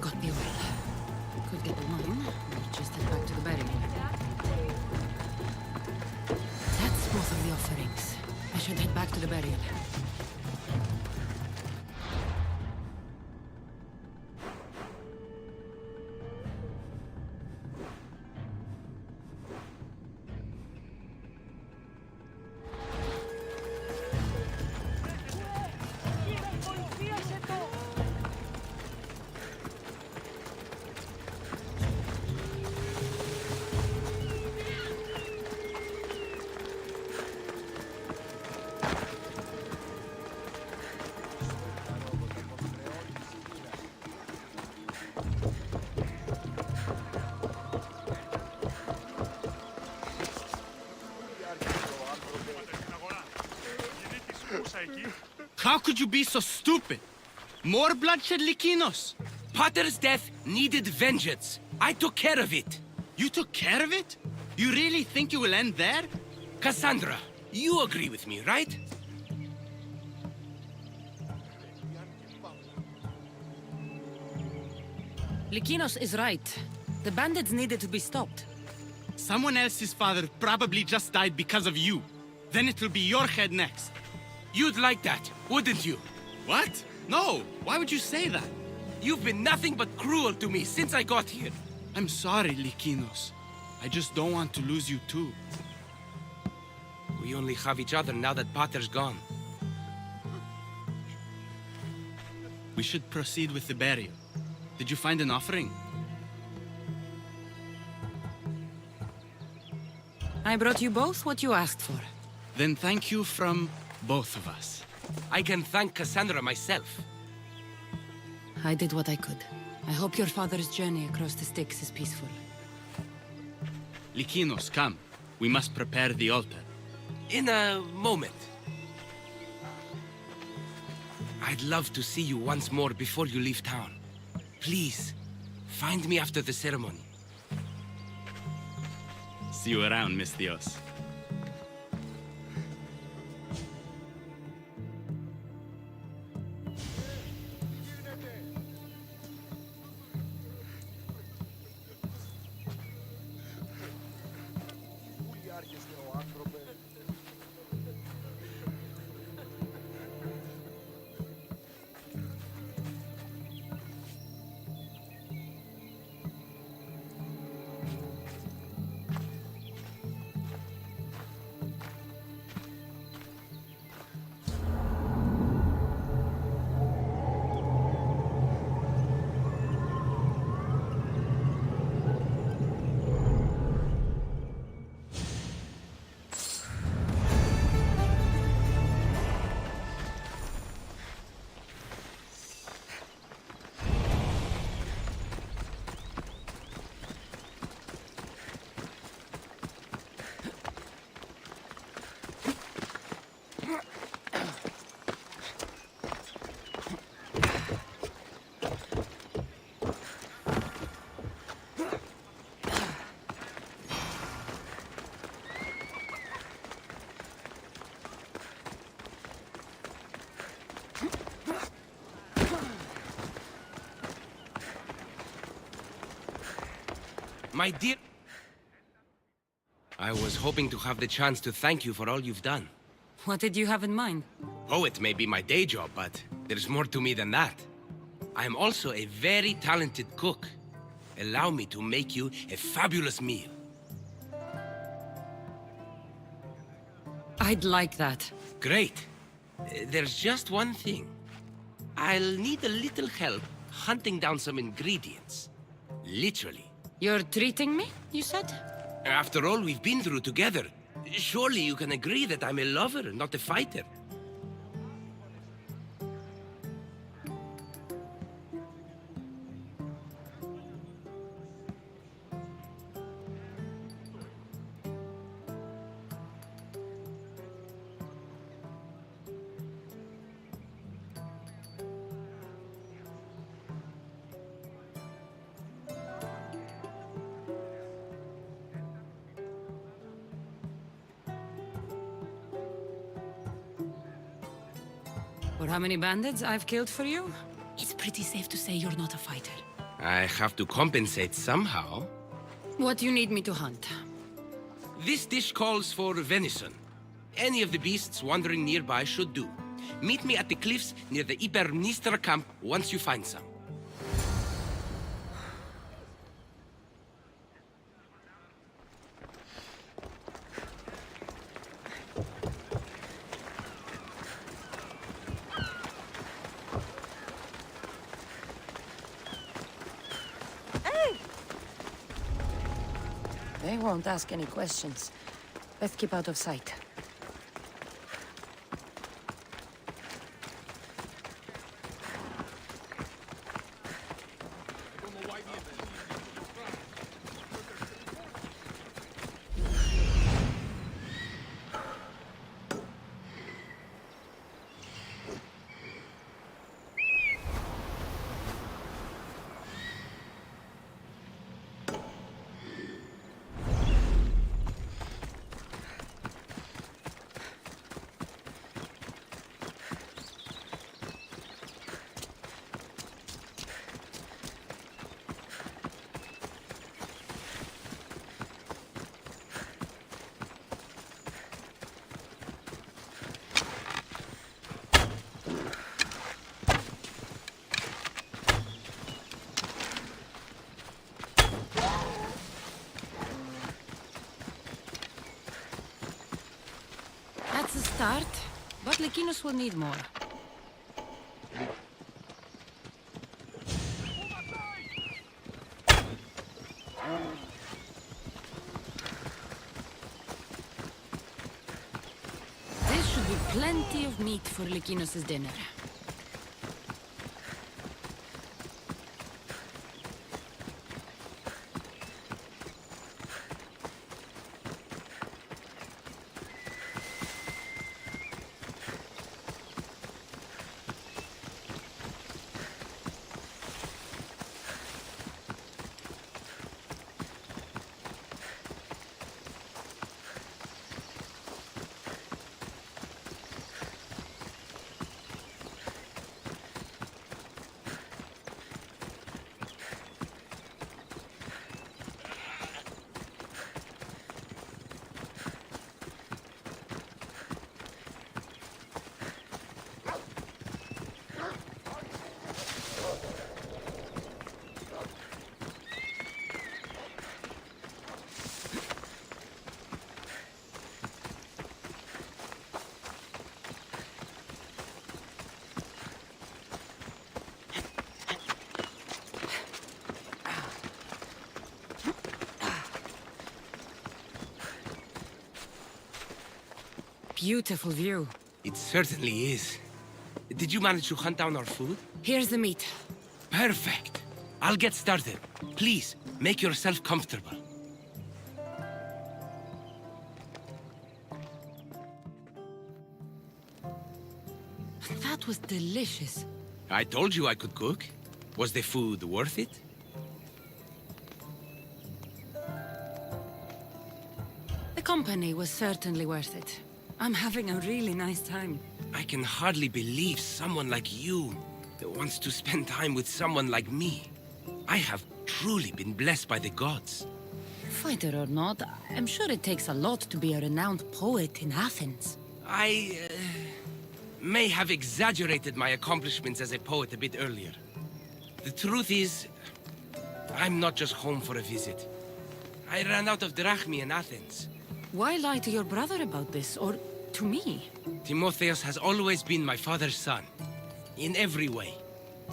Got the oil. Could get the wine. We'll just head back to the barrel. That's both of the offerings. I should head back to the barrel. How could you be so stupid? More bloodshed, Likinos? Potter's death needed vengeance. I took care of it. You took care of it? You really think you will end there? Cassandra, you agree with me, right? Likinos is right. The bandits needed to be stopped. Someone else's father probably just died because of you. Then it will be your head next. You'd like that, wouldn't you? What? No, why would you say that? You've been nothing but cruel to me since I got here. I'm sorry, Likinos. I just don't want to lose you too. We only have each other now that Potter's gone. We should proceed with the burial. Did you find an offering? I brought you both what you asked for. Then thank you from both of us. I can thank Cassandra myself. I did what I could. I hope your father's journey across the Styx is peaceful. Likinos, come. We must prepare the altar. In a moment. I'd love to see you once more before you leave town. Please, find me after the ceremony. See you around, Miss Dios. My dear... I was hoping to have the chance to thank you for all you've done. What did you have in mind? Poet may be my day job, but there's more to me than that. I am also a very talented cook. Allow me to make you a fabulous meal. I'd like that. Great. There's just one thing. I'll need a little help hunting down some ingredients. Literally. You're treating me, you said? After all we've been through together, surely you can agree that I'm a lover, not a fighter. For how many bandits I've killed for you? It's pretty safe to say you're not a fighter. I have to compensate somehow. What do you need me to hunt? This dish calls for venison. Any of the beasts wandering nearby should do. Meet me at the cliffs near the Ibernistra camp once you find some. They won't ask any questions. Let's keep out of sight. That's a start, but Lykinos will need more. There should be plenty of meat for Lykinos' dinner. Beautiful view. It certainly is. Did you manage to hunt down our food? Here's the meat. Perfect. I'll get started. Please, make yourself comfortable. That was delicious. I told you I could cook. Was the food worth it? The company was certainly worth it. I'm having a really nice time. I can hardly believe someone like you wants to spend time with someone like me. I have truly been blessed by the gods. Fighter or not, I'm sure it takes a lot to be a renowned poet in Athens. I may have exaggerated my accomplishments as a poet a bit earlier. The truth is, I'm not just home for a visit. I ran out of drachmi in Athens. Why lie to your brother about this, or to me? Timotheus has always been my father's son. In every way.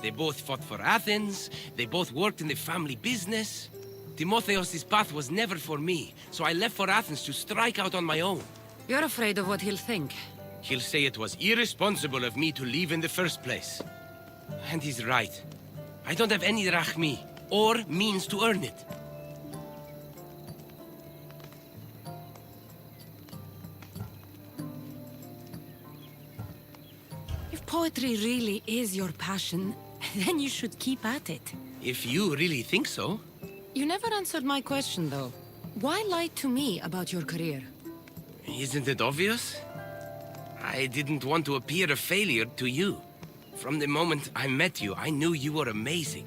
They both fought for Athens, they both worked in the family business. Timotheus' path was never for me, so I left for Athens to strike out on my own. You're afraid of what he'll think. He'll say it was irresponsible of me to leave in the first place. And he's right. I don't have any drachmi, or means to earn it. If poetry really is your passion, then you should keep at it. If you really think so. You never answered my question, though. Why lie to me about your career? Isn't it obvious? I didn't want to appear a failure to you. From the moment I met you, I knew you were amazing.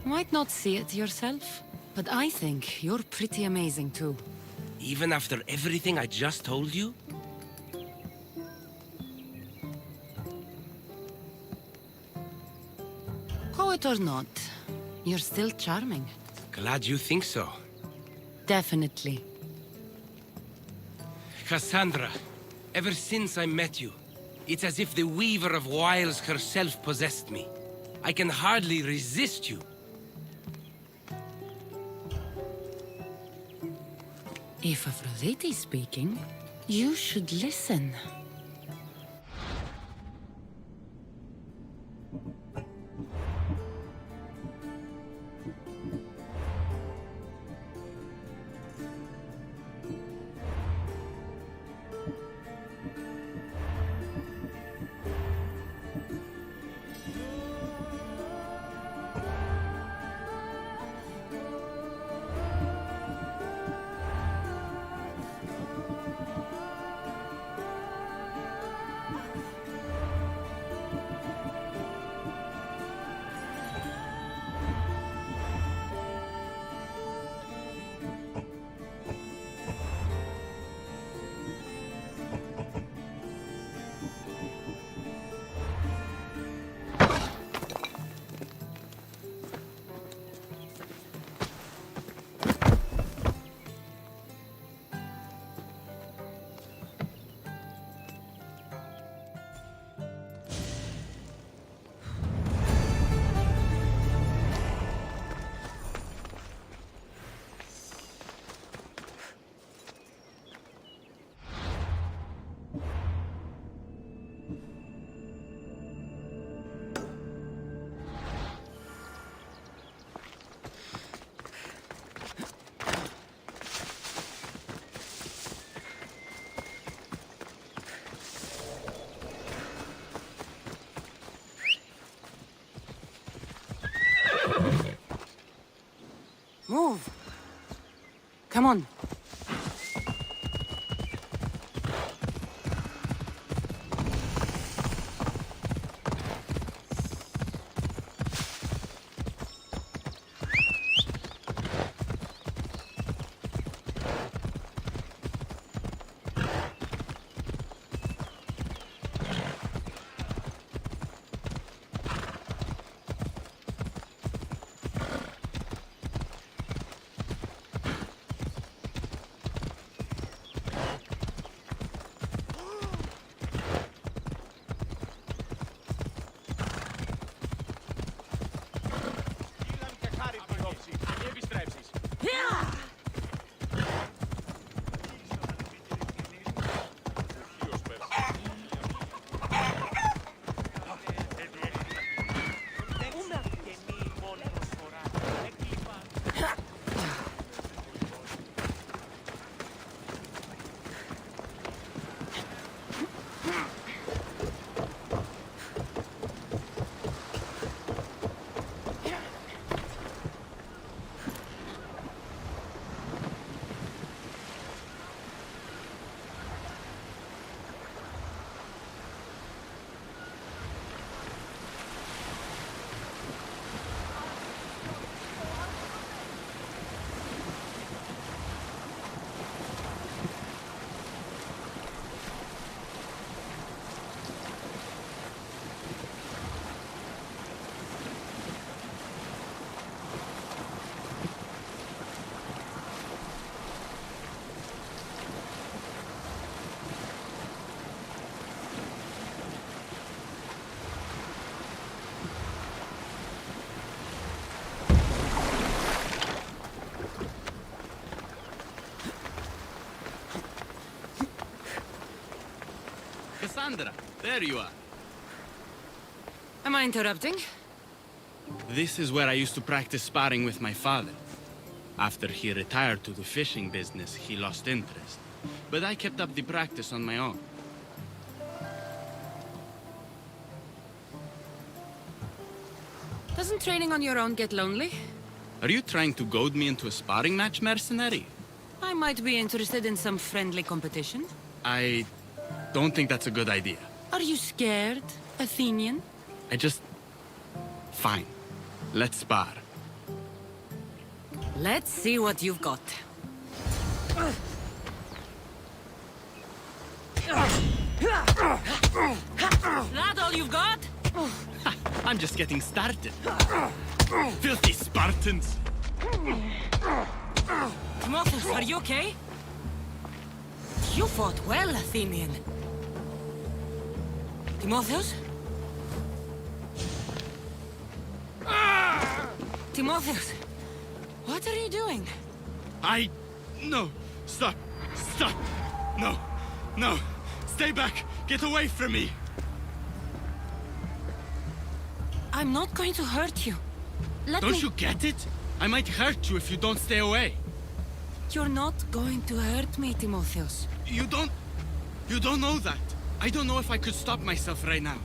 Might not see it yourself, but I think you're pretty amazing, too. Even after everything I just told you? Poet or not, you're still charming. Glad you think so. Definitely. Cassandra, ever since I met you, it's as if the Weaver of Wiles herself possessed me. I can hardly resist you. If Aphrodite's speaking, you should listen. Move. Come on. Cassandra, there you are. Am I interrupting? This is where I used to practice sparring with my father. After he retired to the fishing business, he lost interest. But I kept up the practice on my own. Doesn't training on your own get lonely? Are you trying to goad me into a sparring match, mercenary? I might be interested in some friendly competition. I don't think that's a good idea. Are you scared, Athenian? Fine. Let's spar. Let's see what you've got. That all you've got? I'm just getting started. Filthy Spartans! Timotheus, are you okay? You fought well, Athenian. Timotheus? Timotheus, what are you doing? No! Stop! Stop! No! No! Stay back! Get away from me! I'm not going to hurt you. Don't you get it? I might hurt you if you don't stay away. You're not going to hurt me, Timotheus. You don't know that. I don't know if I could stop myself right now.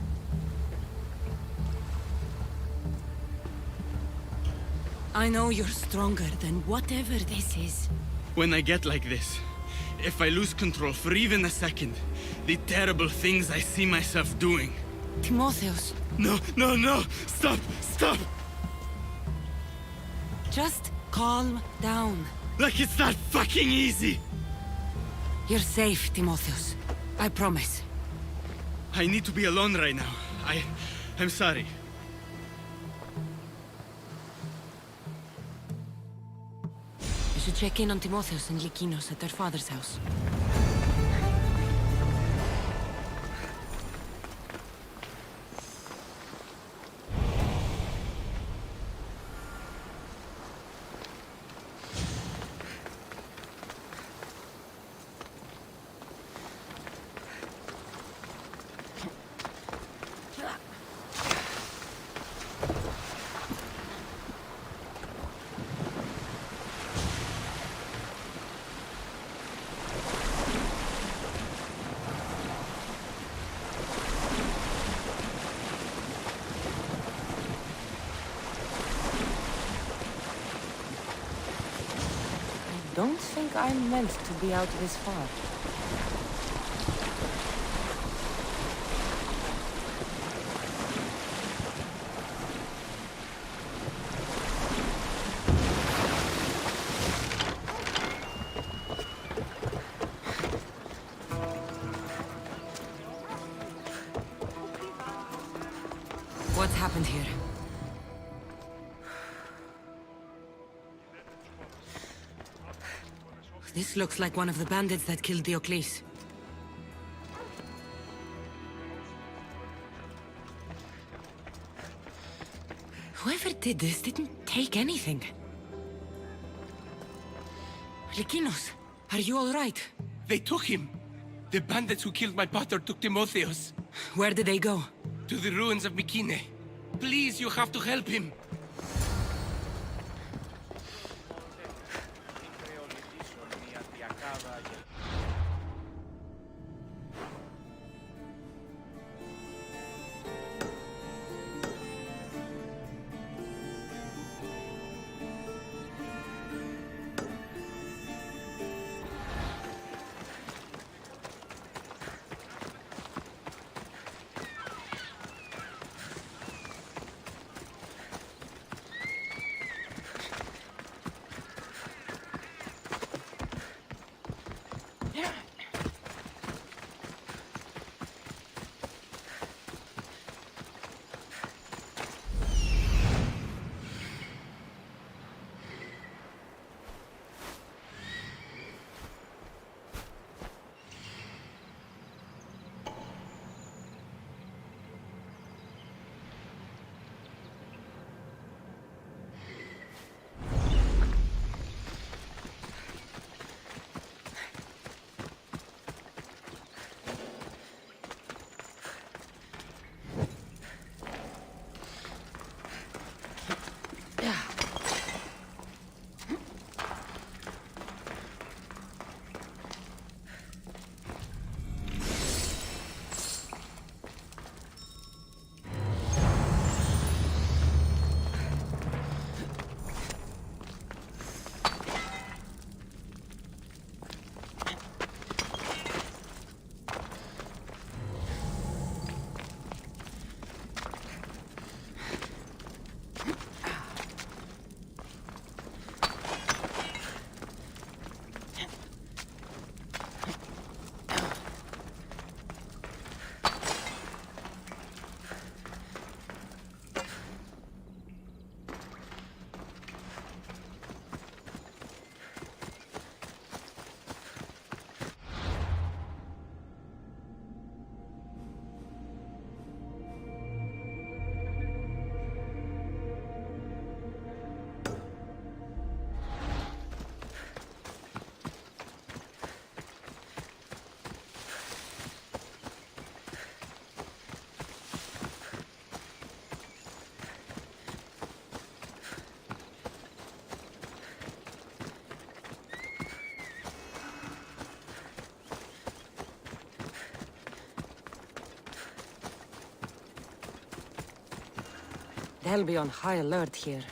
I know you're stronger than whatever this is. When I get like this, if I lose control for even a second, the terrible things I see myself doing. Timotheus. No, no, no! Stop! Stop! Just calm down. Like it's that fucking easy! You're safe, Timotheus. I promise. I need to be alone right now. I'm sorry. You should check in on Timotheus and Lykinos at their father's house. I don't think I'm meant to be out this far. What's happened here? This looks like one of the bandits that killed Diocles. Whoever did this didn't take anything. Lykinos, are you all right? They took him. The bandits who killed my pater took Timotheus. Where did they go? To the ruins of Mykine. Please, you have to help him. They'll be on high alert here.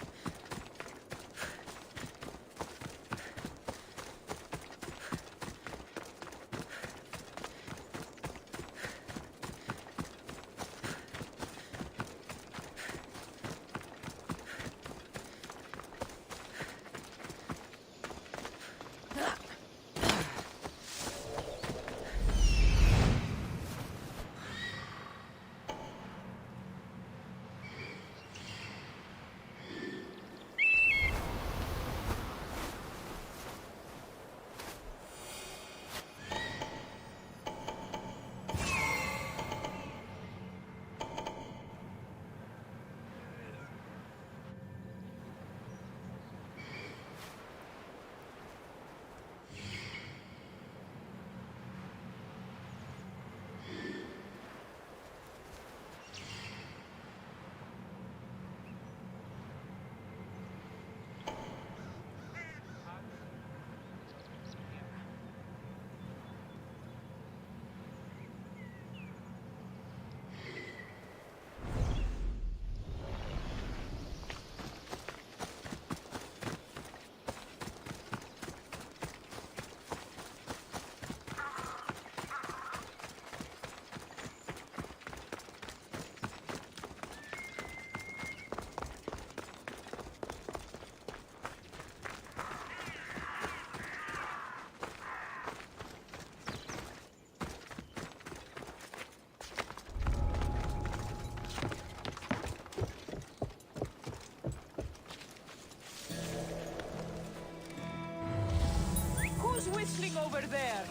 Who's whistling over there?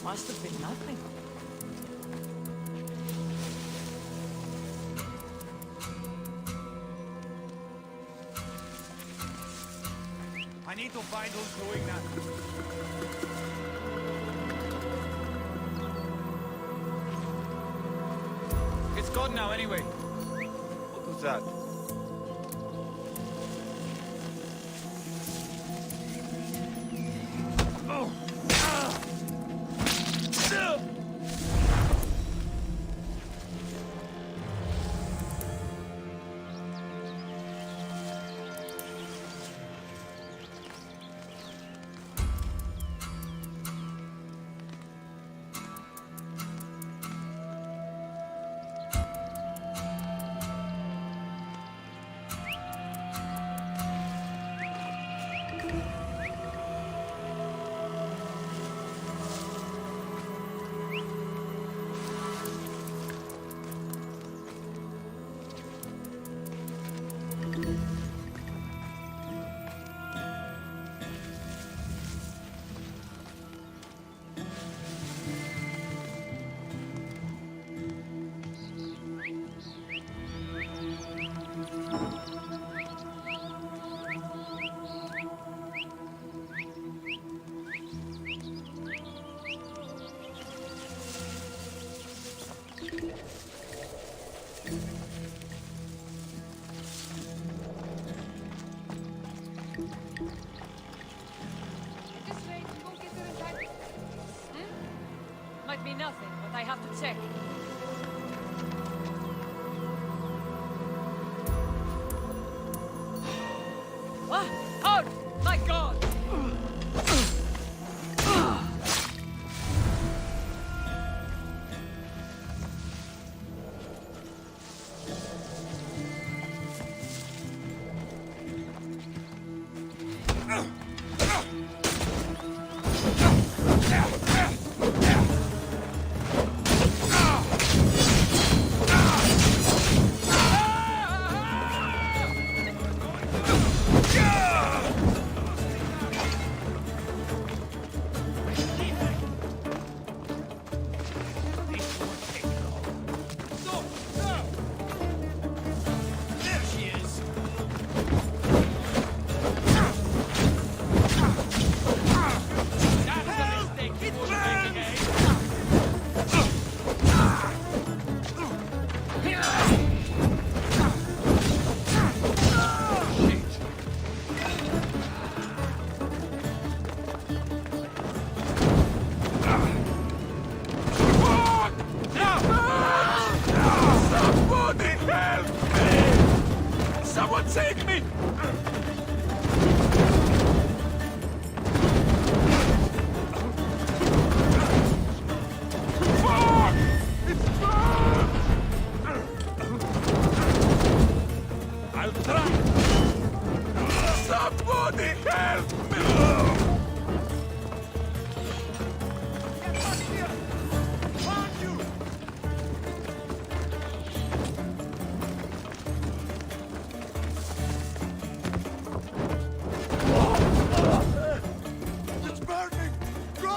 Must have been nothing. I need to find who's doing that. It's gone now, anyway. What was that? Oh! Ah! Might be nothing, but I have to check. Oh, my God! Take me! Fuck! It's burnt! I'll try. Somebody help me! Get back here! Found you! It's burning! Go!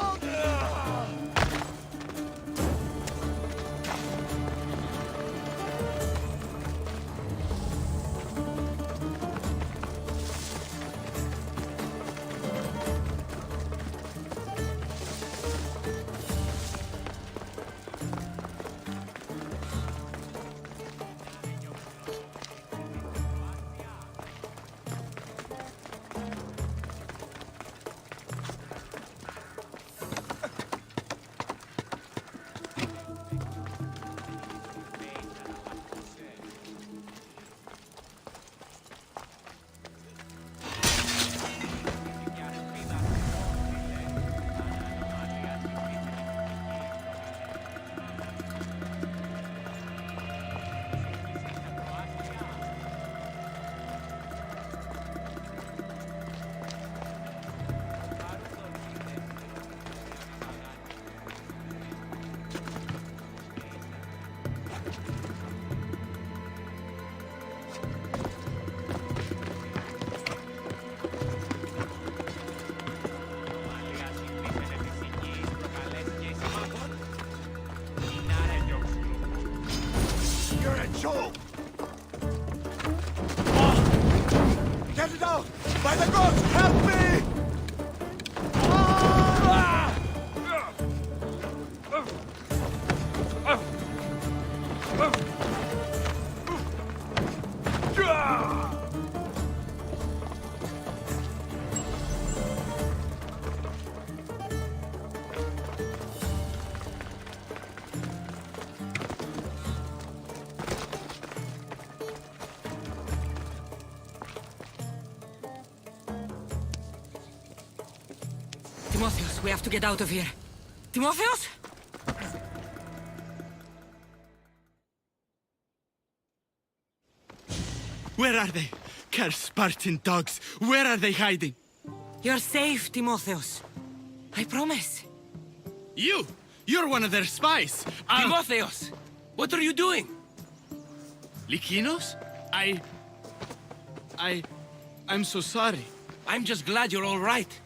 You're a joke! Get it out! By the gods, help me! Timotheus, we have to get out of here. Timotheus? Where are they? Cursed Spartan dogs! Where are they hiding? You're safe, Timotheus. I promise. You're one of their spies! Timotheus! What are you doing? Lykinos? I'm so sorry. I'm just glad you're all right.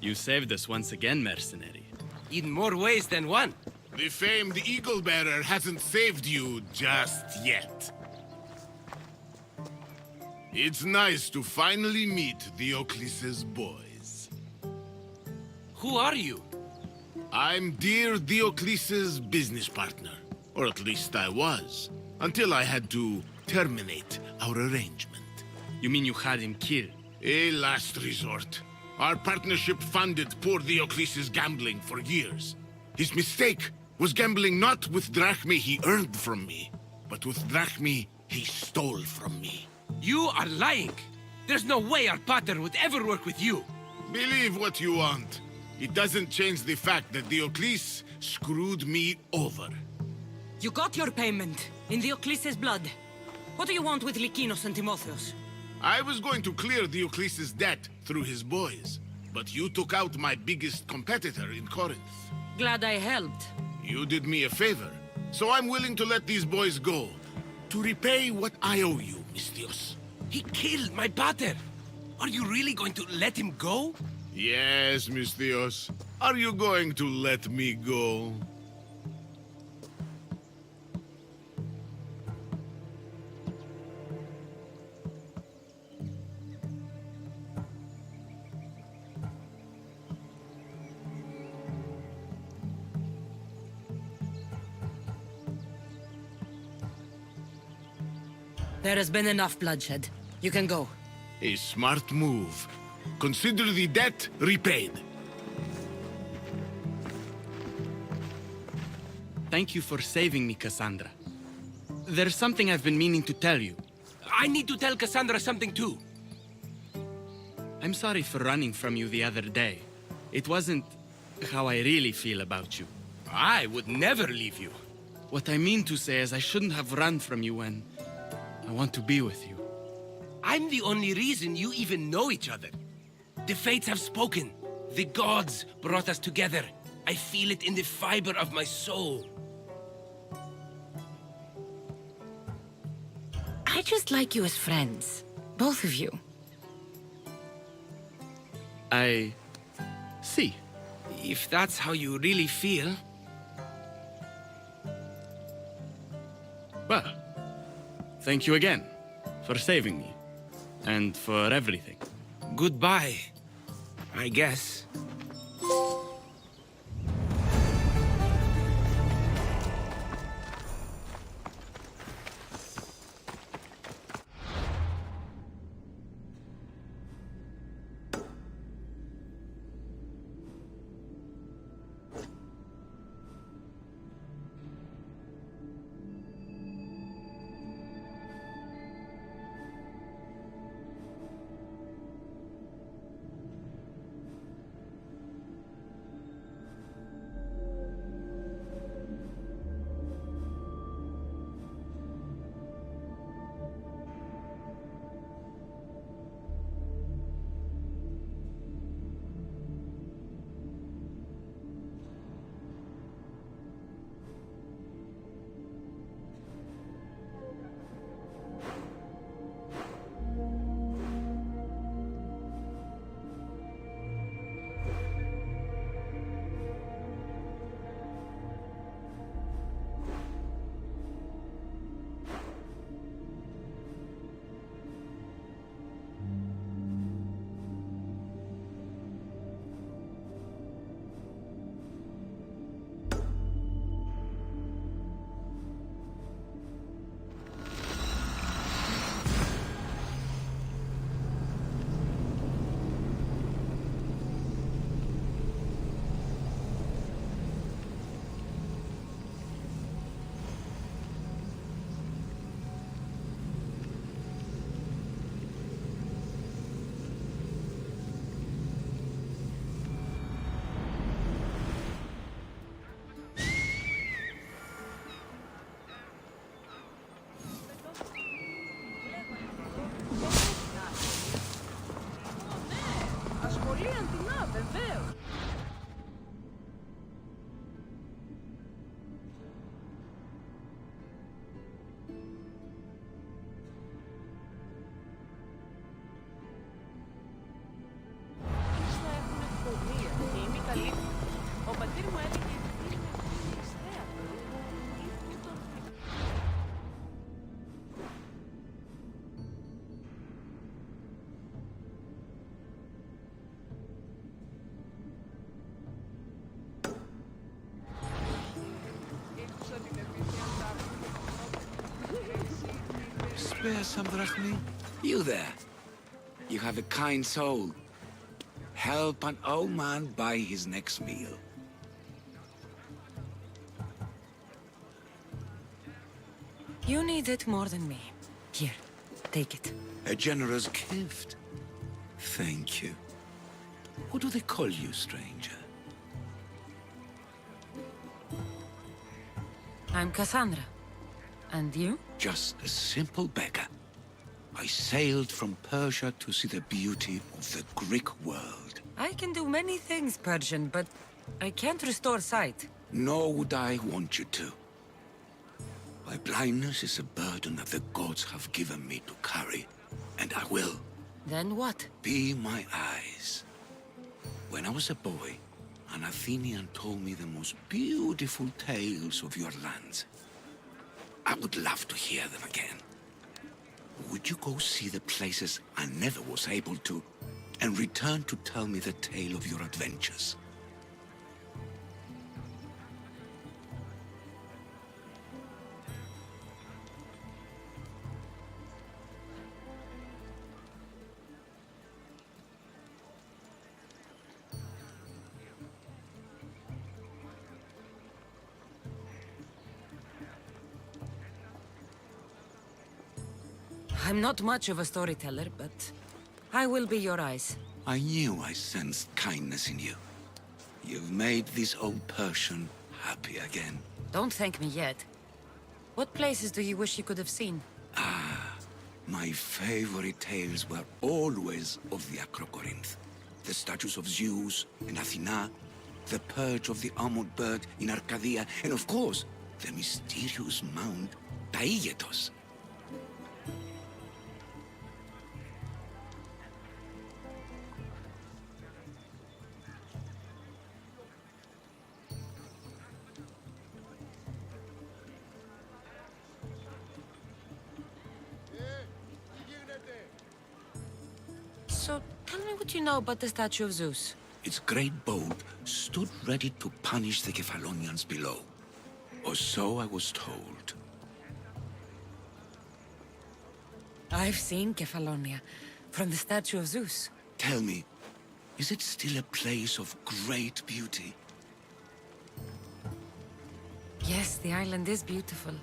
You saved us once again, mercenary. In more ways than one. The famed Eagle Bearer hasn't saved you just yet. It's nice to finally meet Diocles' boys. Who are you? I'm dear Diocles' business partner. Or at least I was. Until I had to terminate our arrangement. You mean you had him killed? A last resort. Our partnership funded poor Diocles' gambling for years. His mistake was gambling not with drachmae he earned from me, but with drachmae he stole from me. You are lying! There's no way our pater would ever work with you! Believe what you want. It doesn't change the fact that Diocles screwed me over. You got your payment, in Diocles' blood. What do you want with Lykinos and Timotheus? I was going to clear Diocles' debt through his boys, but you took out my biggest competitor in Corinth. Glad I helped. You did me a favor, so I'm willing to let these boys go, to repay what I owe you, Misthios. He killed my pater! Are you really going to let him go? Yes, Misthios. Are you going to let me go? There has been enough bloodshed. You can go. A smart move. Consider the debt repaid. Thank you for saving me, Cassandra. There's something I've been meaning to tell you. I need to tell Cassandra something too. I'm sorry for running from you the other day. It wasn't how I really feel about you. I would never leave you. What I mean to say is I shouldn't have run from you when I want to be with you. I'm the only reason you even know each other. The fates have spoken. The gods brought us together. I feel it in the fiber of my soul. I just like you as friends. Both of you. I see. If that's how you really feel. Well, thank you again for saving me. And for everything. Goodbye, I guess. Spare some drachmi? You there. You have a kind soul. Help an old man buy his next meal. You need it more than me. Here, take it. A generous gift. Thank you. What do they call you, stranger? I'm Cassandra. And you? Just a simple beggar. I sailed from Persia to see the beauty of the Greek world. I can do many things, Persian, but I can't restore sight. Nor would I want you to. My blindness is a burden that the gods have given me to carry, and I will. Then what? Be my eyes. When I was a boy, an Athenian told me the most beautiful tales of your lands. I would love to hear them again. Would you go see the places I never was able to, and return to tell me the tale of your adventures? I'm not much of a storyteller, but I will be your eyes. I knew I sensed kindness in you. You've made this old Persian happy again. Don't thank me yet. What places do you wish you could have seen? My favorite tales were always of the Acrocorinth. The statues of Zeus and Athena, the perch of the armored bird in Arcadia, and of course, the mysterious mound Taigetos. So, tell me what you know about the statue of Zeus. Its great boat stood ready to punish the Kephalonians below. Or so I was told. I've seen Kefalonia, from the statue of Zeus. Tell me, is it still a place of great beauty? Yes, the island is beautiful.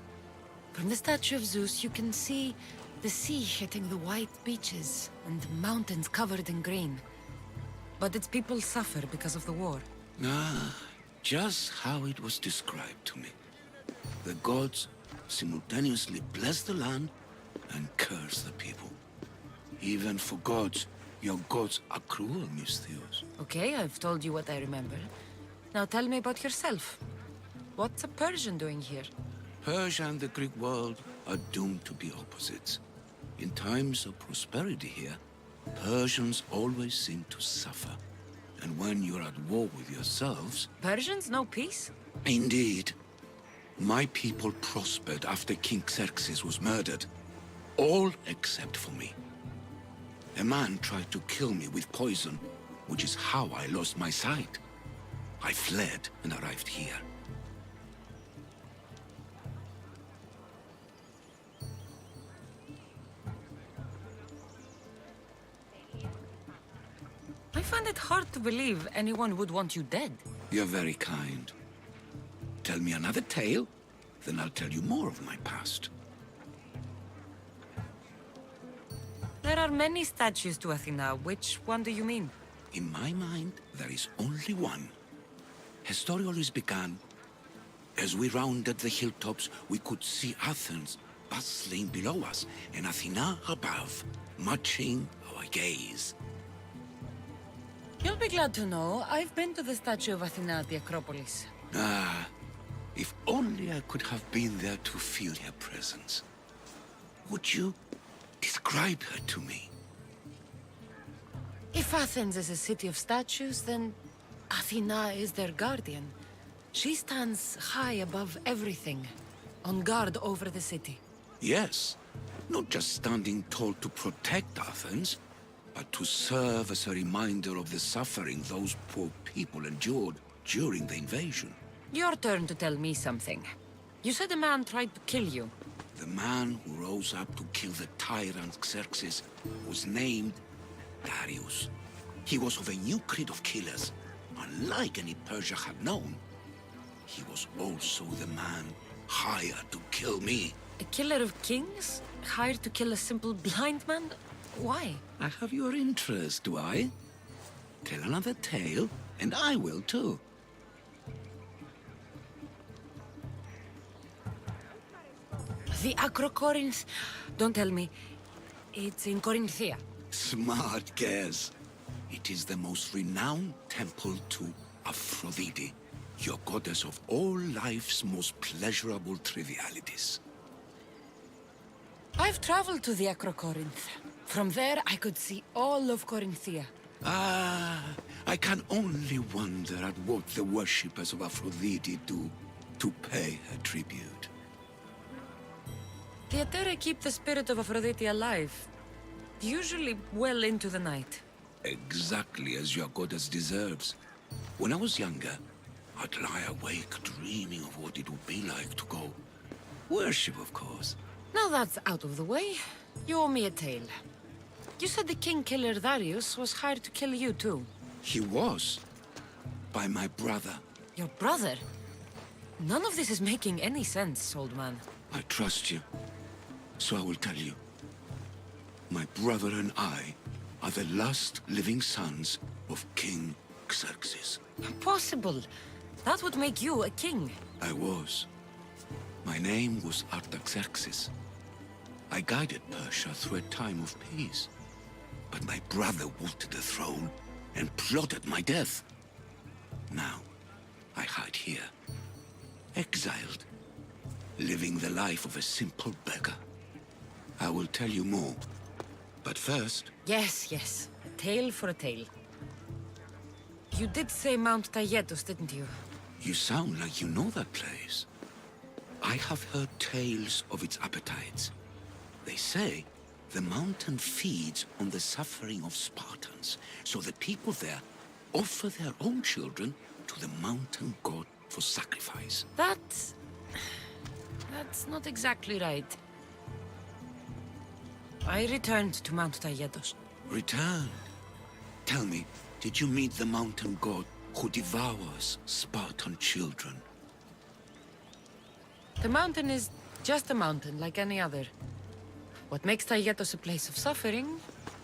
From the statue of Zeus, you can see the sea hitting the white beaches and the mountains covered in green. But its people suffer because of the war. Just how it was described to me. The gods simultaneously bless the land and curse the people. Even for gods, your gods are cruel, Misthios. Okay, I've told you what I remember. Now tell me about yourself. What's a Persian doing here? Persia and the Greek world are doomed to be opposites. In times of prosperity here, Persians always seem to suffer. And when you're at war with yourselves... Persians know peace? Indeed. My people prospered after King Xerxes was murdered. All except for me. A man tried to kill me with poison, which is how I lost my sight. I fled and arrived here. I find it hard to believe anyone would want you dead. You're very kind. Tell me another tale, then I'll tell you more of my past. There are many statues to Athena. Which one do you mean? In my mind, there is only one. Her story always began. As we rounded the hilltops, we could see Athens bustling below us, and Athena above, matching our gaze. You'll be glad to know I've been to the statue of Athena at the Acropolis. If only I could have been there to feel her presence. Would you describe her to me? If Athens is a city of statues, then Athena is their guardian. She stands high above everything, on guard over the city. Yes, not just standing tall to protect Athens, but to serve as a reminder of the suffering those poor people endured during the invasion. Your turn to tell me something. You said a man tried to kill you. The man who rose up to kill the tyrant Xerxes was named Darius. He was of a new creed of killers, unlike any Persia had known. He was also the man hired to kill me. A killer of kings? Hired to kill a simple blind man? Why? I have your interest, do I? Tell another tale, and I will too. The Acrocorinth? Don't tell me. It's in Corinthia. Smart guess. It is the most renowned temple to Aphrodite, your goddess of all life's most pleasurable trivialities. I've traveled to the Acrocorinth. From there, I could see all of Corinthia. I can only wonder at what the worshippers of Aphrodite do to pay her tribute. The Aeteri keep the spirit of Aphrodite alive, usually well into the night. Exactly as your goddess deserves. When I was younger, I'd lie awake dreaming of what it would be like to go. Worship, of course. Now that's out of the way, you owe me a tale. You said the king killer Darius was hired to kill you too. He was. By my brother. Your brother? None of this is making any sense, old man. I trust you. So I will tell you. My brother and I are the last living sons of King Xerxes. Impossible. That would make you a king. I was. My name was Artaxerxes. I guided Persia through a time of peace. But my brother wanted the throne and plotted my death. Now, I hide here, exiled, living the life of a simple beggar. I will tell you more, but first... Yes, yes. A tale for a tale. You did say Mount Taygetus, didn't you? You sound like you know that place. I have heard tales of its appetites. They say the mountain feeds on the suffering of Spartans, so the people there offer their own children to the mountain god for sacrifice. That's not exactly right. I returned to Mount Taygetus. Return. Tell me, did you meet the mountain god who devours Spartan children? The mountain is just a mountain like any other. What makes Taygetus a place of suffering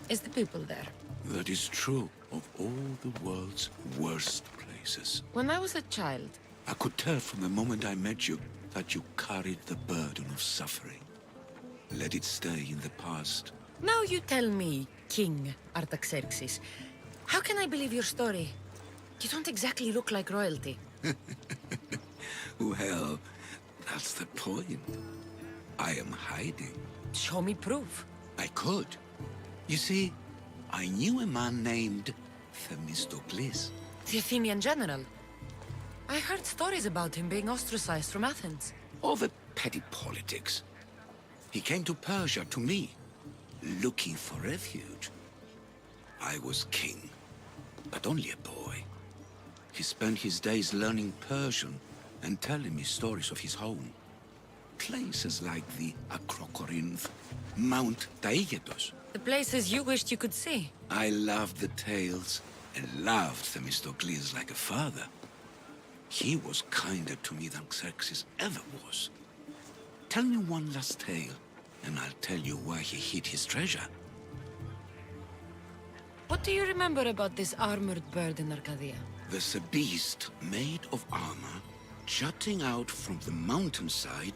is the people there. That is true of all the world's worst places. When I was a child... I could tell from the moment I met you that you carried the burden of suffering. Let it stay in the past. Now you tell me, King Artaxerxes, how can I believe your story? You don't exactly look like royalty. Well, that's the point. I am hiding. Show me proof. I could. You see, I knew a man named Themistocles. The Athenian general. I heard stories about him being ostracized from Athens. Over petty politics. He came to Persia to me, looking for refuge. I was king, but only a boy. He spent his days learning Persian and telling me stories of his home. Places like the Acrocorinth, Mount Taygetus. The places you wished you could see. I loved the tales and loved Themistocles like a father. He was kinder to me than Xerxes ever was. Tell me one last tale, and I'll tell you where he hid his treasure. What do you remember about this armored bird in Arcadia? There's a beast made of armor, jutting out from the mountainside,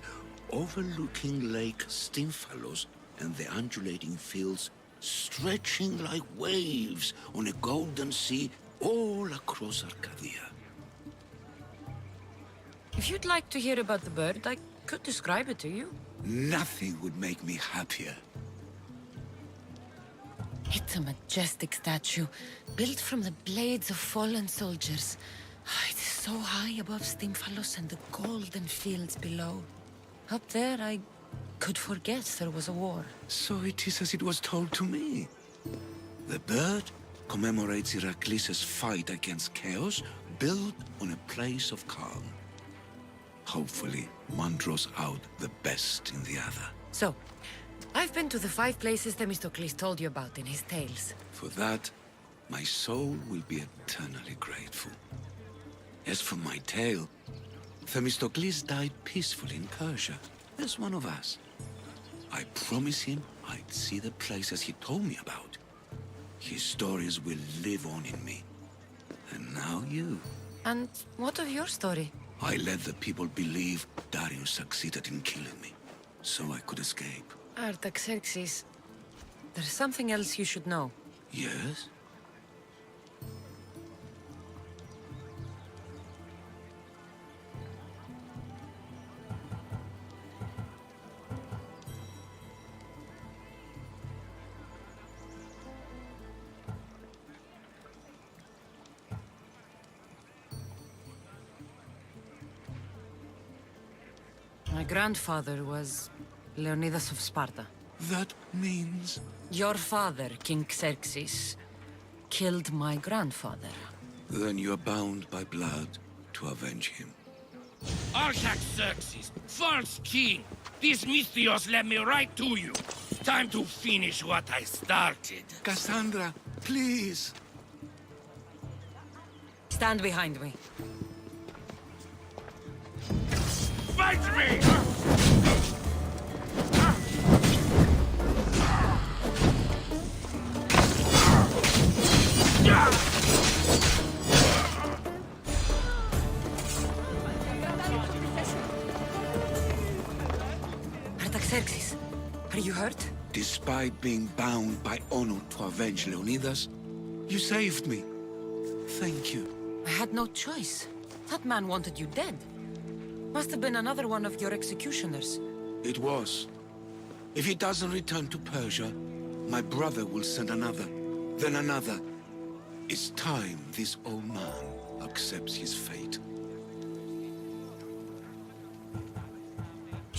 overlooking Lake Stymphalos and the undulating fields, stretching like waves on a golden sea all across Arcadia. If you'd like to hear about the bird, I could describe it to you. Nothing would make me happier. It's a majestic statue, built from the blades of fallen soldiers. It is so high above Stymphalos and the golden fields below. Up there, I could forget there was a war. So it is as it was told to me. The bird commemorates Heracles' fight against chaos, built on a place of calm. Hopefully, one draws out the best in the other. So, I've been to the 5 places Themistocles told you about in his tales. For that, my soul will be eternally grateful. As for my tale, Themistocles died peacefully in Persia, as one of us. I promised him I'd see the places he told me about. His stories will live on in me. And now you. And what of your story? I let the people believe Darius succeeded in killing me, so I could escape. Artaxerxes, there's something else you should know. Yes? My grandfather was Leonidas of Sparta. That means... Your father, King Xerxes, killed my grandfather. Then you're bound by blood to avenge him. Artaxerxes, false king! These Mythios led me right to you. Time to finish what I started. Cassandra, please! Stand behind me. Fight me! Artaxerxes, are you hurt? Despite being bound by honor to avenge Leonidas, you saved me. Thank you. I had no choice. That man wanted you dead. Must have been another one of your executioners. It was. If he doesn't return to Persia, my brother will send another, then another. It's time this old man accepts his fate.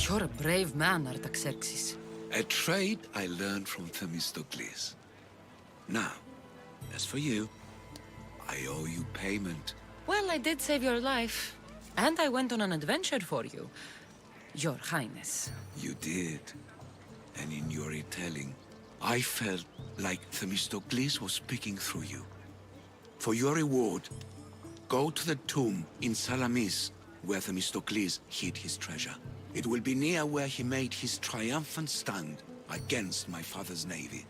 You're a brave man, Artaxerxes. A trait I learned from Themistocles. Now, as for you, I owe you payment. Well, I did save your life. And I went on an adventure for you, Your Highness. You did. And in your retelling, I felt like Themistocles was speaking through you. For your reward, go to the tomb in Salamis, where Themistocles hid his treasure. It will be near where he made his triumphant stand against my father's navy.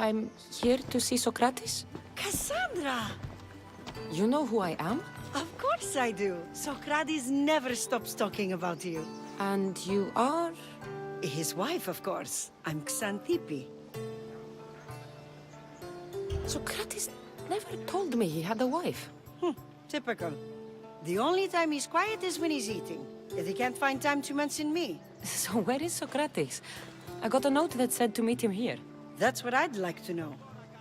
I'm here to see Socrates. Cassandra! You know who I am? Of course I do. Socrates never stops talking about you. And you are? His wife, of course. I'm Xanthippe. Socrates never told me he had a wife. Typical. The only time he's quiet is when he's eating. Yet he can't find time to mention me. So where is Socrates? I got a note that said to meet him here. That's what I'd like to know.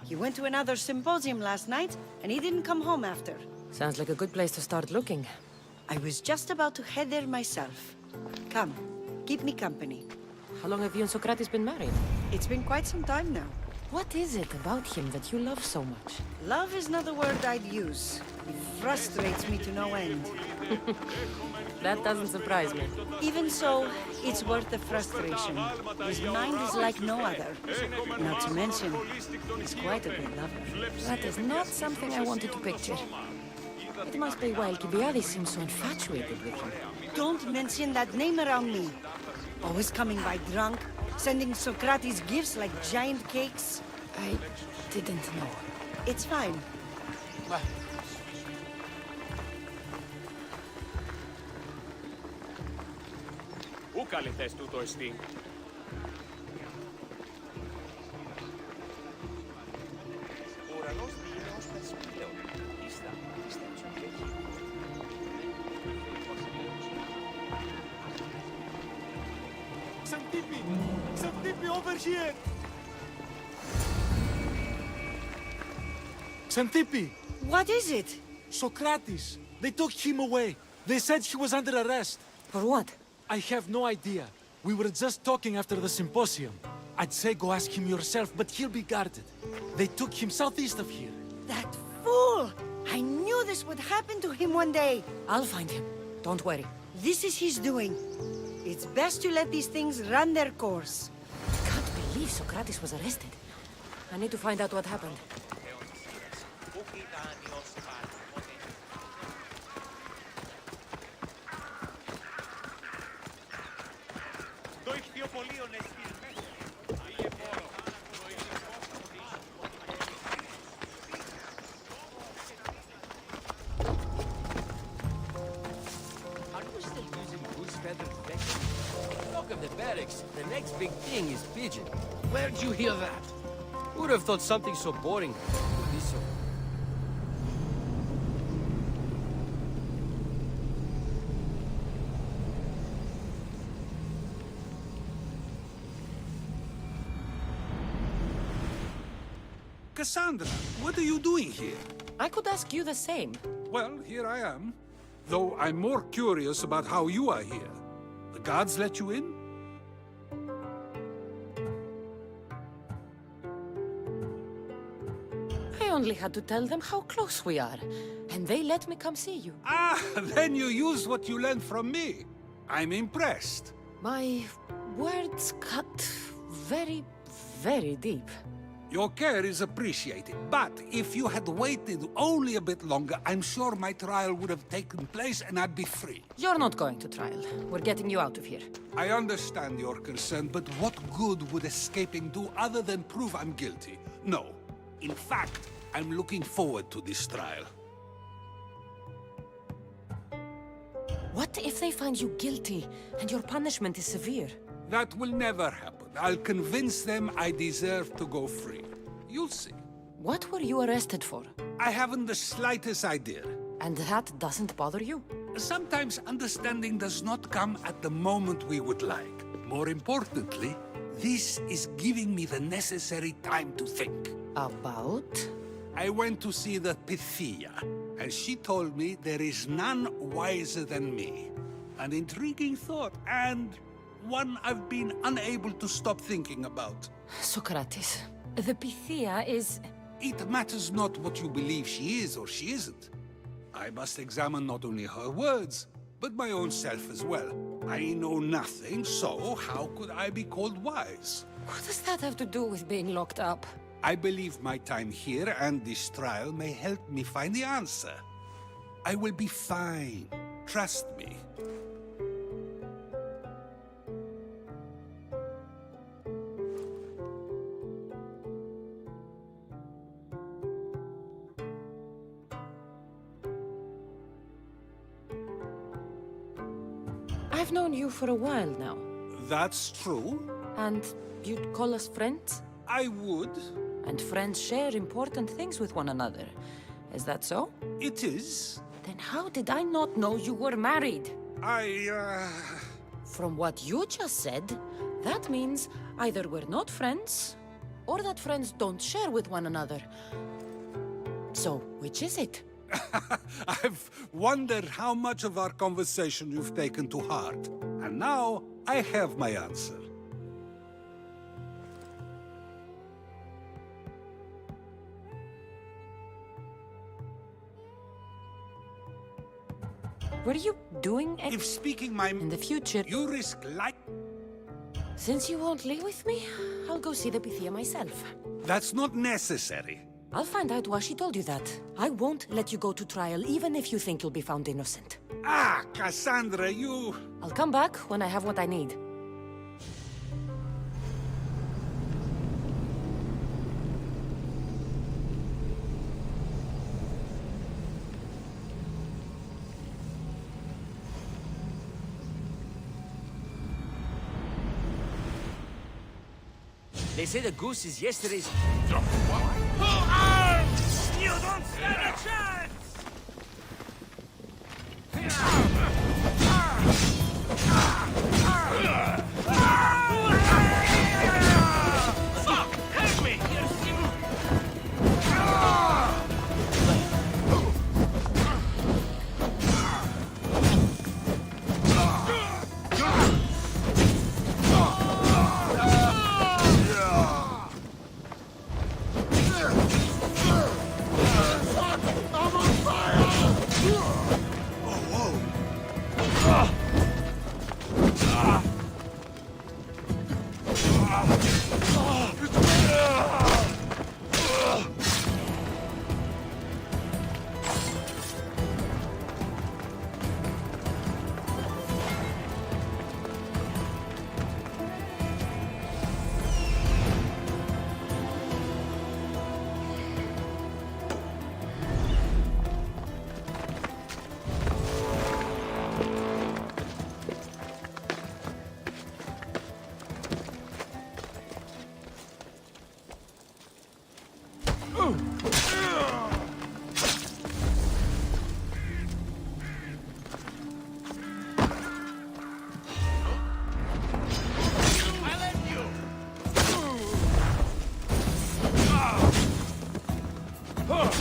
He went to another symposium last night, and he didn't come home after. Sounds like a good place to start looking. I was just about to head there myself. Come, keep me company. How long have you and Socrates been married? It's been quite some time now. What is it about him that you love so much? Love is not a word I'd use. He frustrates me to no end. That doesn't surprise me. Even so, it's worth the frustration. His mind is like no other. Not to mention, he's quite a good lover. That is not something I wanted to picture. It must be why Alcibiades seems so infatuated with him. Don't mention that name around me. Always coming by drunk, sending Socrates gifts like giant cakes. I didn't know. It's fine. Πού καλυτές τούτο εστί? Xantippe over here! Xantippe! What is it? Socrates! They took him away. They said he was under arrest. For what? I have no idea. We were just talking after the symposium. I'd say go ask him yourself, but he'll be guarded. They took him southeast of here. That fool! I knew this would happen to him one day. I'll find him. Don't worry. This is his doing. It's best to let these things run their course. I can't believe Socrates was arrested. I need to find out what happened. Talk of the barracks, the next big thing is pigeon. Where'd you hear that? Who'd have thought something so boring would be so... Cassandra, what are you doing here? I could ask you the same. Well, here I am. Though I'm more curious about how you are here. The guards let you in? I only had to tell them how close we are, and they let me come see you. Ah, then you used what you learned from me. I'm impressed. My words cut very, very deep. Your care is appreciated, but if you had waited only a bit longer, I'm sure my trial would have taken place and I'd be free. You're not going to trial. We're getting you out of here. I understand your concern, but what good would escaping do other than prove I'm guilty? No. In fact, I'm looking forward to this trial. What if they find you guilty and your punishment is severe? That will never happen. I'll convince them I deserve to go free. You'll see. What were you arrested for? I haven't the slightest idea. And that doesn't bother you? Sometimes understanding does not come at the moment we would like. More importantly, this is giving me the necessary time to think. About? I went to see the Pythia, and she told me there is none wiser than me. An intriguing thought, and one I've been unable to stop thinking about. Socrates, the Pythia is... It matters not what you believe she is or she isn't. I must examine not only her words, but my own self as well. I know nothing, so how could I be called wise? What does that have to do with being locked up? I believe my time here and this trial may help me find the answer. I will be fine. Trust me. I've known you for a while now. That's true. And you'd call us friends? I would, And friends share important things with one another. Is that so? It is. Then how did I not know you were married? From what you just said, that means either we're not friends, or that friends don't share with one another. So, which is it? I've wondered how much of our conversation you've taken to heart. And now, I have my answer. What are you doing? If speaking my... In the future... You risk life... Since you won't leave with me, I'll go see the Pythia myself. That's not necessary. I'll find out why she told you that. I won't let you go to trial, even if you think you'll be found innocent. Ah, Cassandra, you... I'll come back when I have what I need. They say the goose is yesterday's... To arms! You don't stand a chance! Fuck! Help me!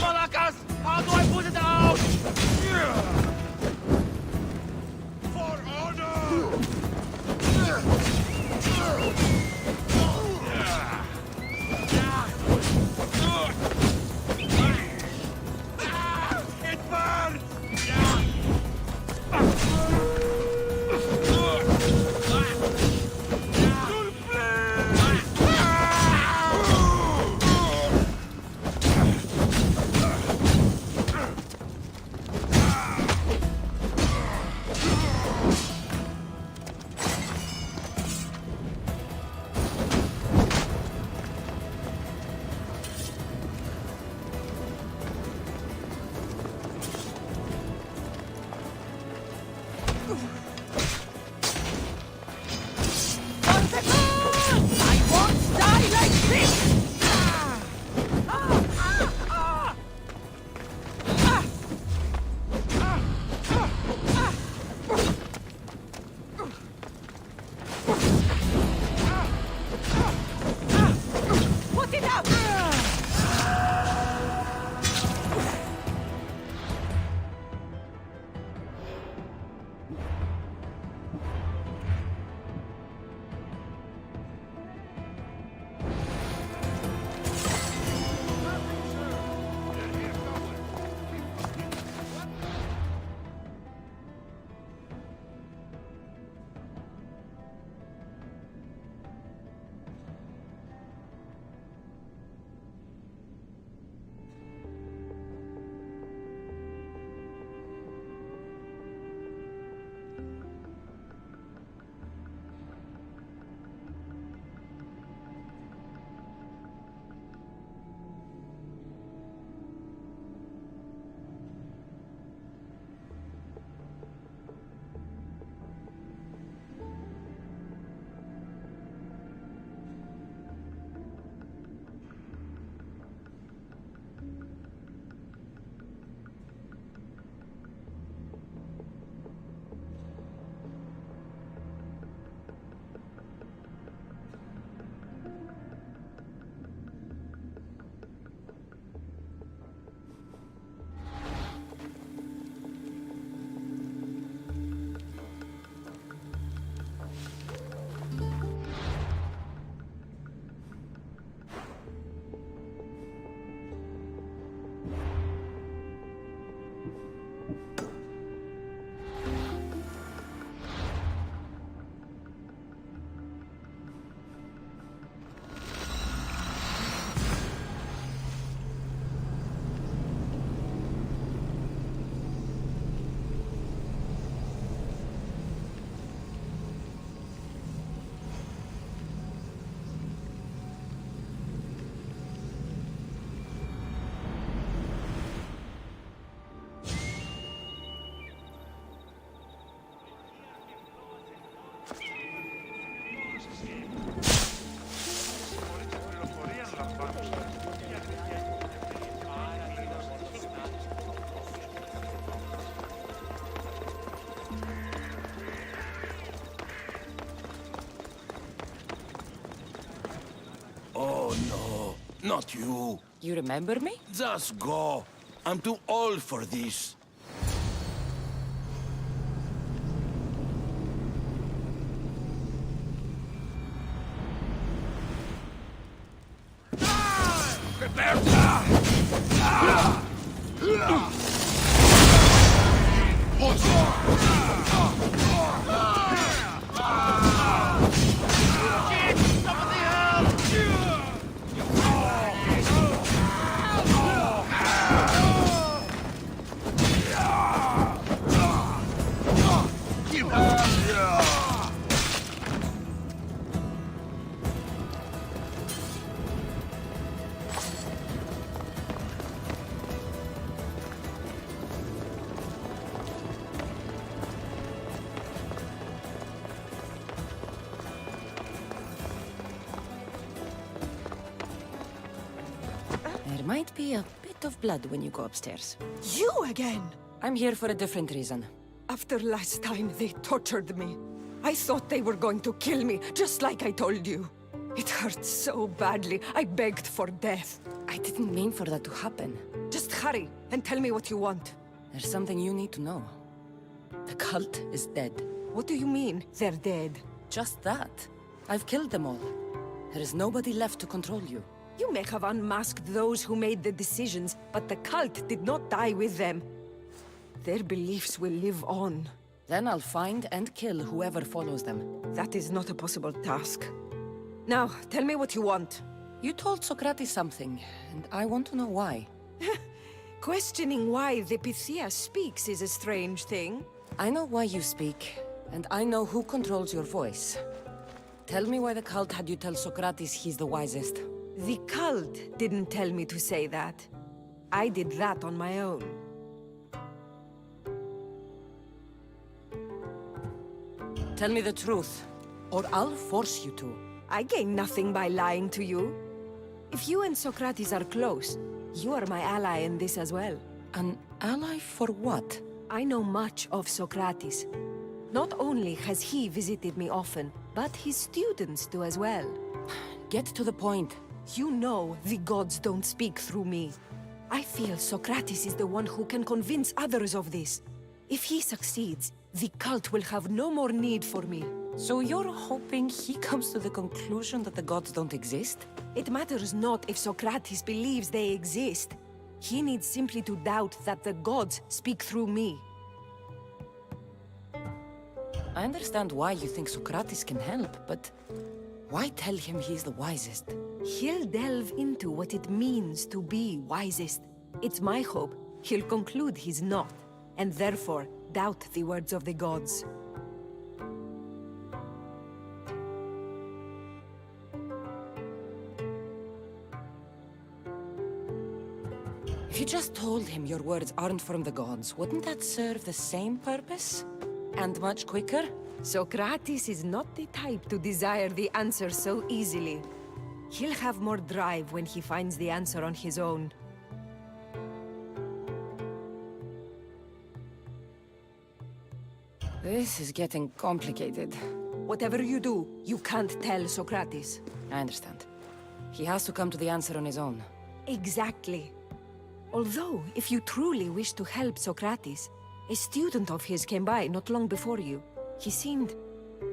Malakas! How do I put it out? For honor! It burns! Oh no, not you. You remember me? Just go. I'm too old for this. There might be a bit of blood when you go upstairs. You again? I'm here for a different reason. After last time, they tortured me. I thought they were going to kill me, just like I told you. It hurt so badly, I begged for death. I didn't mean for that to happen. Just hurry, and tell me what you want. There's something you need to know. The cult is dead. What do you mean, they're dead? Just that. I've killed them all. There is nobody left to control you. You may have unmasked those who made the decisions, but the cult did not die with them. Their beliefs will live on. Then I'll find and kill whoever follows them. That is not a possible task. Now, tell me what you want. You told Socrates something, and I want to know why. Questioning why the Pythia speaks is a strange thing. I know why you speak, and I know who controls your voice. Tell me why the cult had you tell Socrates he's the wisest. The cult didn't tell me to say that. I did that on my own. Tell me the truth, or I'll force you to. I gain nothing by lying to you. If you and Socrates are close, you are my ally in this as well. An ally for what? I know much of Socrates. Not only has he visited me often, but his students do as well. Get to the point. You know the gods don't speak through me. I feel Socrates is the one who can convince others of this. If he succeeds, the cult will have no more need for me. So you're hoping he comes to the conclusion that the gods don't exist? It matters not if Socrates believes they exist. He needs simply to doubt that the gods speak through me. I understand why you think Socrates can help, but why tell him he's the wisest? He'll delve into what it means to be wisest. It's my hope he'll conclude he's not, and therefore doubt the words of the gods. If you just told him your words aren't from the gods, wouldn't that serve the same purpose? And much quicker? Socrates is not the type to desire the answer so easily. He'll have more drive when he finds the answer on his own. This is getting complicated. Whatever you do, you can't tell Socrates. I understand. He has to come to the answer on his own. Exactly. Although, if you truly wish to help Socrates, a student of his came by not long before you. He seemed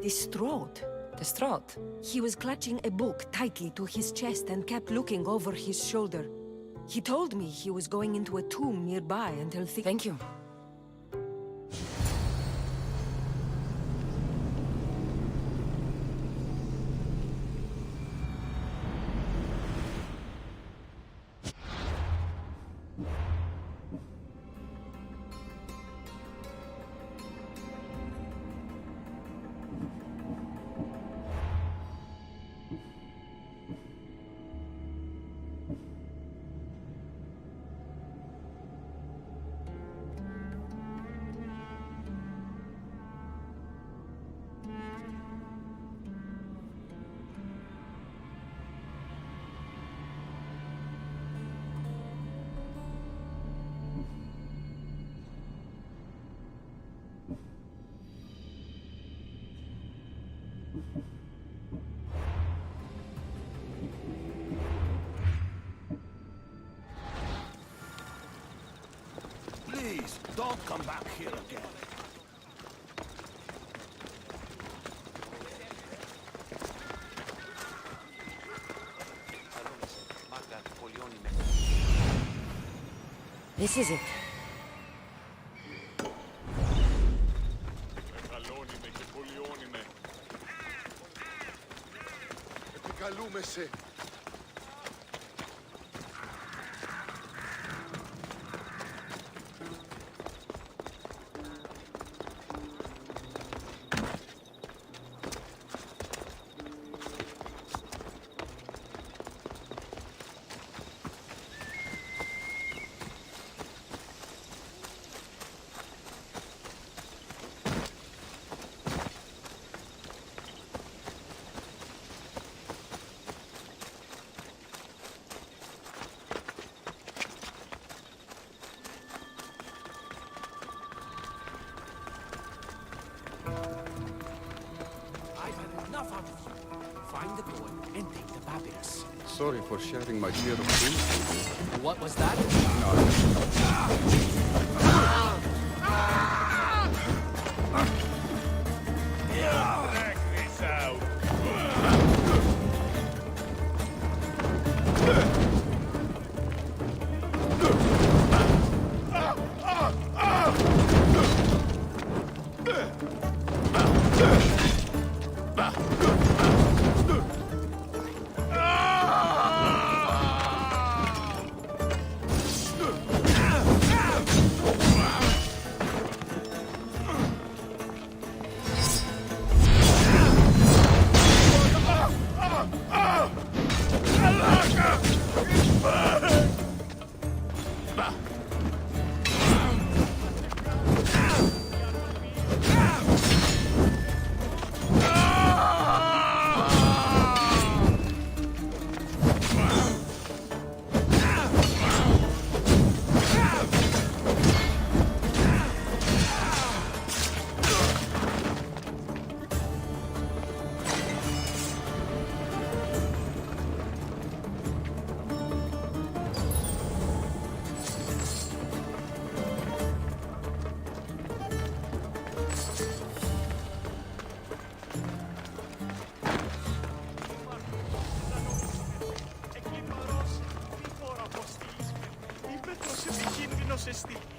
distraught. Distraught? He was clutching a book tightly to his chest and kept looking over his shoulder. He told me he was going into a tomb nearby until Thank you. Don't come back here again. This is it. Επικαλούμεσαι. Find the boy and take the papyrus. Sorry for sharing my beer of food. What was that? Check this out.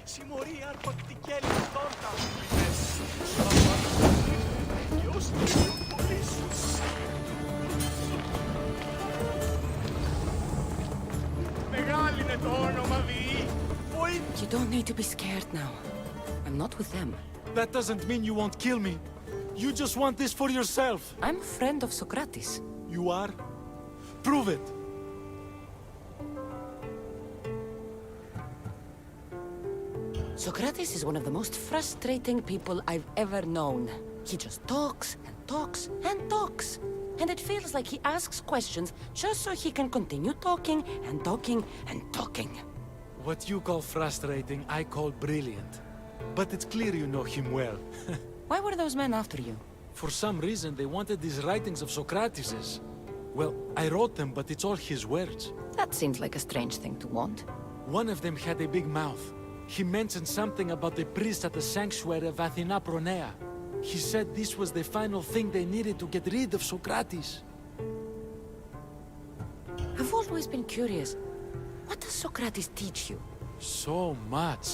Συμμορία αρπακτική ελευθόρτα. Μεγάλη είναι το όνομα διή. You don't need to be scared now. I'm not with them. That doesn't mean you won't kill me. You just want this for yourself. I'm a friend of Socrates. You are? Prove it. Socrates is one of the most frustrating people I've ever known. He just talks and talks and talks. And it feels like he asks questions just so he can continue talking and talking and talking. What you call frustrating, I call brilliant. But it's clear you know him well. Why were those men after you? For some reason, they wanted these writings of Socrates's. Well, I wrote them, but it's all his words. That seems like a strange thing to want. One of them had a big mouth. He mentioned something about the priest at the sanctuary of Athena Pronea. He said this was the final thing they needed to get rid of Socrates. I've always been curious. What does Socrates teach you? So much.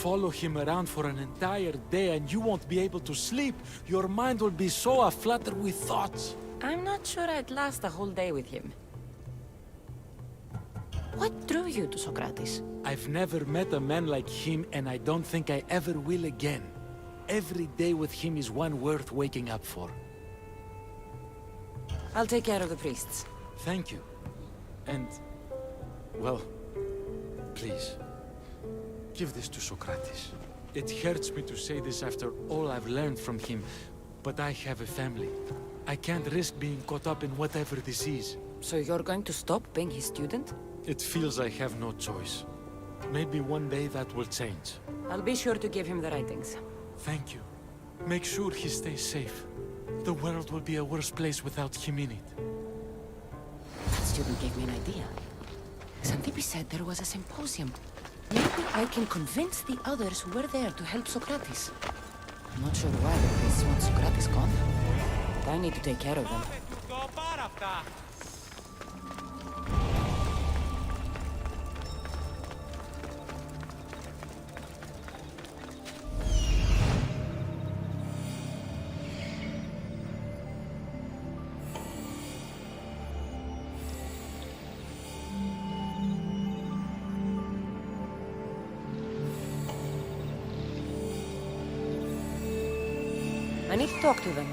Follow him around for an entire day and you won't be able to sleep. Your mind will be so aflutter with thoughts. I'm not sure I'd last a whole day with him. What drew you to Socrates? I've never met a man like him and I don't think I ever will again. Every day with him is one worth waking up for. I'll take care of the priests. Thank you. And, well, please, give this to Socrates. It hurts me to say this after all I've learned from him, but I have a family. I can't risk being caught up in whatever this is. So you're going to stop being his student? It feels I have no choice. Maybe one day that will change. I'll be sure to give him the writings. Thank you. Make sure he stays safe. The world will be a worse place without him in it. That student gave me an idea. Xantippe said there was a symposium. Maybe I can convince the others who were there to help Socrates. I'm not sure why the priests want Socrates gone, but I need to take care of them. I need to talk to them.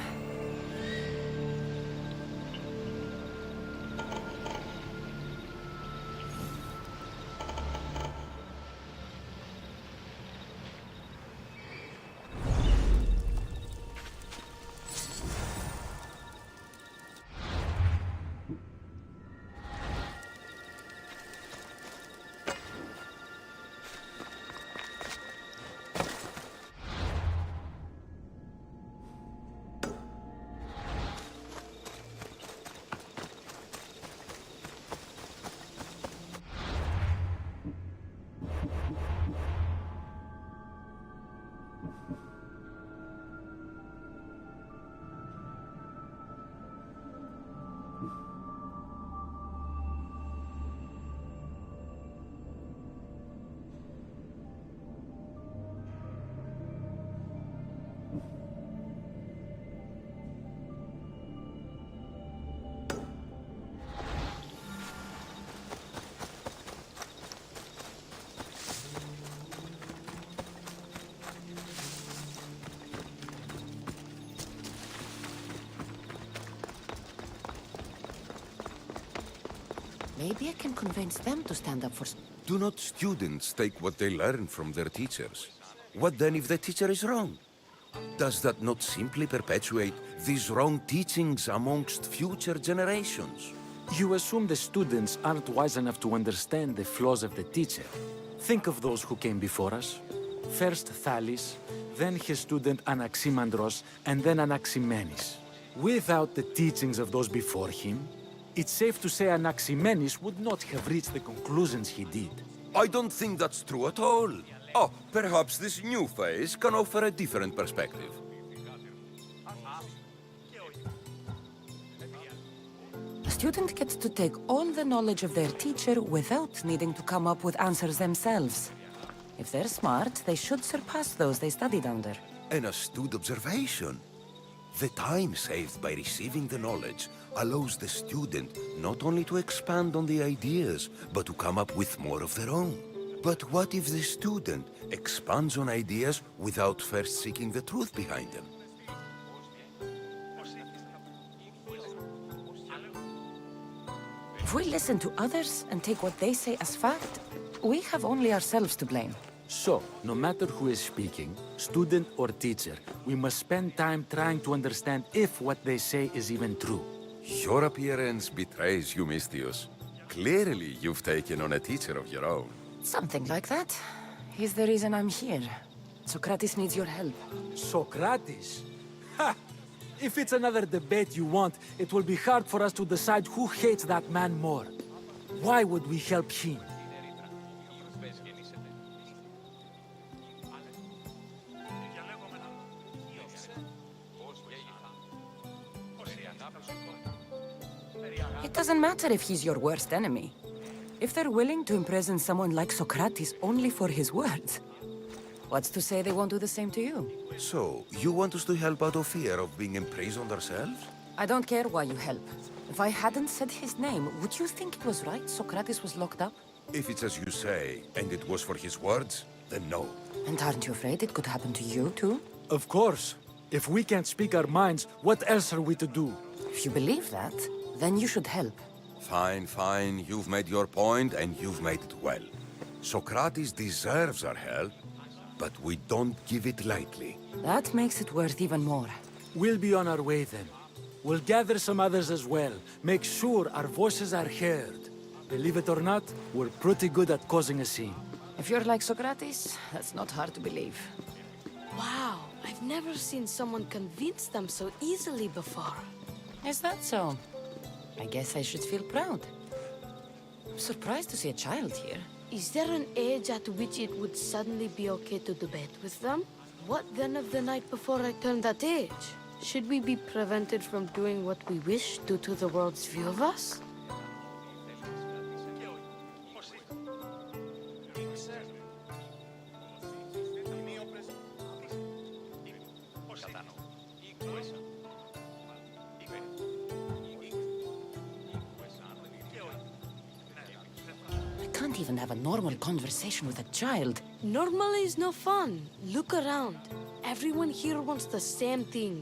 Maybe I can convince them to stand up for... Do not students take what they learn from their teachers? What then if the teacher is wrong? Does that not simply perpetuate these wrong teachings amongst future generations? You assume the students aren't wise enough to understand the flaws of the teacher. Think of those who came before us. First Thales, then his student Anaximandros, and then Anaximenes. Without the teachings of those before him, it's safe to say Anaximenes would not have reached the conclusions he did. I don't think that's true at all. Oh, perhaps this new phase can offer a different perspective. A student gets to take all the knowledge of their teacher without needing to come up with answers themselves. If they're smart, they should surpass those they studied under. An astute observation. The time saved by receiving the knowledge allows the student not only to expand on the ideas, but to come up with more of their own. But what if the student expands on ideas without first seeking the truth behind them? If we listen to others and take what they say as fact, we have only ourselves to blame. So, no matter who is speaking, student or teacher, we must spend time trying to understand if what they say is even true. Your appearance betrays you, Mystios. Clearly, you've taken on a teacher of your own. Something like that. He's the reason I'm here. Socrates needs your help. Socrates? Ha! If it's another debate you want, it will be hard for us to decide who hates that man more. Why would we help him? It doesn't matter if he's your worst enemy. If they're willing to imprison someone like Socrates only for his words, what's to say they won't do the same to you? So, you want us to help out of fear of being imprisoned ourselves? I don't care why you help. If I hadn't said his name, would you think it was right Socrates was locked up? If it's as you say, and it was for his words, then no. And aren't you afraid it could happen to you, too? Of course. If we can't speak our minds, what else are we to do? If you believe that, then you should help. Fine, fine. You've made your point, and you've made it well. Socrates deserves our help, but we don't give it lightly. That makes it worth even more. We'll be on our way then. We'll gather some others as well. Make sure our voices are heard. Believe it or not, we're pretty good at causing a scene. If you're like Socrates, that's not hard to believe. Wow, I've never seen someone convince them so easily before. Is that so? I guess I should feel proud. I'm surprised to see a child here. Is there an age at which it would suddenly be okay to debate with them? What then of the night before I turned that age? Should we be prevented from doing what we wish due to the world's view of us? I can't even have a normal conversation with a child. Normal is no fun. Look around. Everyone here wants the same thing.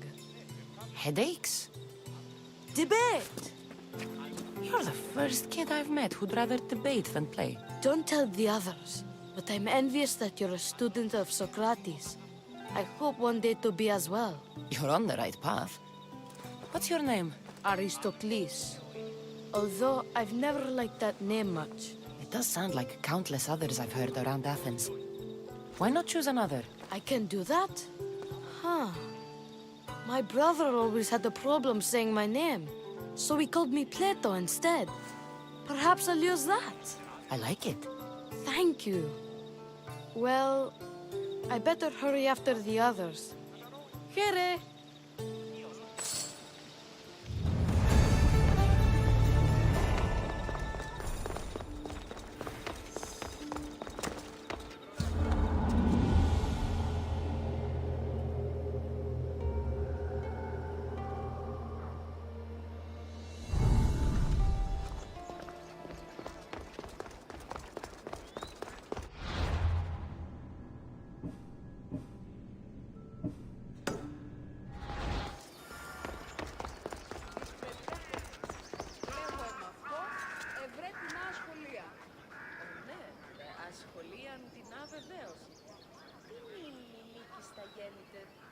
Headaches? Debate! You're the first kid I've met who'd rather debate than play. Don't tell the others, but I'm envious that you're a student of Socrates. I hope one day to be as well. You're on the right path. What's your name? Aristocles. Although I've never liked that name much. It does sound like countless others I've heard around Athens. Why not choose another? I can do that? Huh. My brother always had a problem saying my name, so he called me Plato instead. Perhaps I'll use that. I like it. Thank you. Well, I better hurry after the others. Here.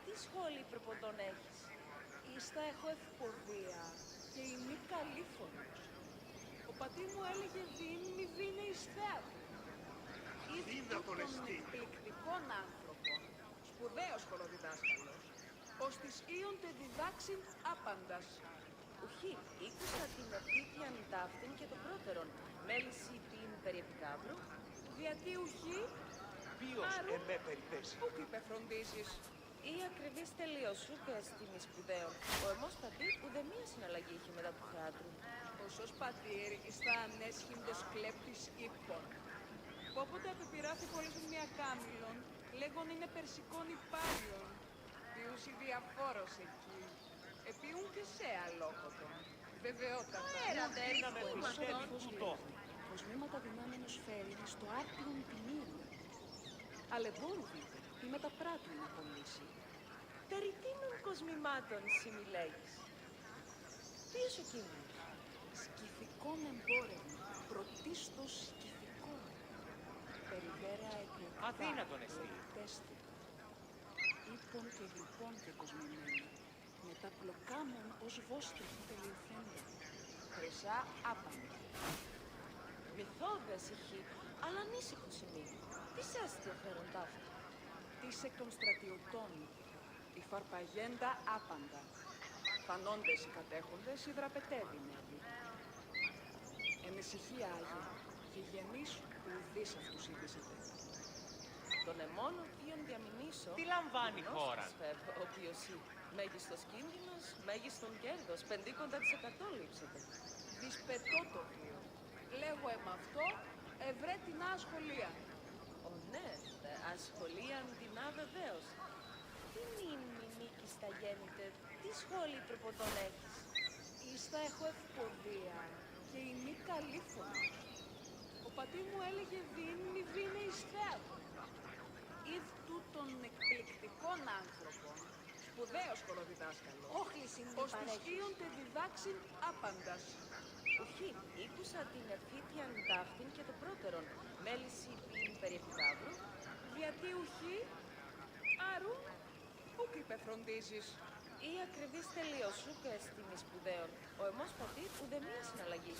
Τι σχόλη προποντών έχεις? Ίστα έχω ευποδία και είμαι καλήφωνος. Ο πατήρ μου έλεγε δίν μη δίνε εις θέατρο. Είδε τον εκπληκτικών άνθρωπων, σπουδαίος χωροδιδάσκαλος, ως της ίοντε διδάξιν άπαντας. Ουχή, ήκουσα την επίτιαν ταύτην και το πρώτερον, μέληση την περιεπικάβρου, διατί ουχή, ποιος εμέ περιπέσει. Πού υπεφροντίζεις. Η ακριβής τελείως σου και αισθήμη σπουδαίων. Ο εμός πατήρ ουδεμία συναλλαγή είχε μετά του θεάτρου. Οσός πατήρ εις τα ανέσχυντος κλέπτης ύπων. Πόποτε απεπειράθη πολλής μια κάμιλον, λέγον είναι περσικών υπάλληλων. Ποιούς η διαφόρος εκεί. Επίουν και σε αλόκοτον. Βεβαιότατα. Έρατε, να με πιστεύει. Κοσμήματα δυνάμενος φέρει στο άρτιον τιμίου. Αλεμπόρου δείτε, τι μεταπράττουν να πωλήσει. Περί τίνων κοσμημάτων συμιλέγεις. Τι είσαι ο κείμενος. Σκυθικών εμπόρευμα, πρωτίστως σκυθικών. Περιβέρα εκλεπτά. Αθήνα τον εσύ. Τέστη. Ήπων και γλυπών και κοσμημένοι. Με τα πλοκάμων ως βόστροφη τελειωθέντα. Χρυσά άπαντα. Μυθώδες ηχεί, αλλά ανήσυχο σημείο. Τι άστιο φέρον ταύτα. Τις εκ των στρατιωτών. Η φαρπαγέντα άπαντα. Φανώντες οι κατέχοντες οι δραπετεύεινοι. Εν ησυχία Άγια, γηγενείς ουδείς αυτούς είδησετε. Τον εμόν οτίον διαμηνήσω... Τι λαμβάνει η χώρα. Ο οποίος μέγιστος κίνδυνος, μέγιστον κέρδος, 50% λείψετε. Δυσπετώ το βίο. Λέγω αυτό, ευρέ την ασχολία. Ναι, ασχολίαν την αβεβαίως. Τι μήνυ νίκης τα γέννητε, τι σχόλη προποντών έχεις. Ίστα έχω ευποδία και ημί καλήφωνος. Ο πατήρ μου έλεγε δίν μη δίνε εις θέατρο. Είδ τούτων εκπληκτικών άνθρωπων, σπουδαίος χωροδιδάσκαλος, ως της ίοντε διδάξιν άπαντας. Ουχή, ήκουσα την εφήτιαν ταύτην και το πρώτερον, μέληση την περιεπιτάβρου, διατί ουχή, άρου, ούκ υπεφροντίζεις. Η ακριβής τελείως σου και αισθήμη σπουδαίων, ο εμός πατήρ ουδεμία συναλλαγή.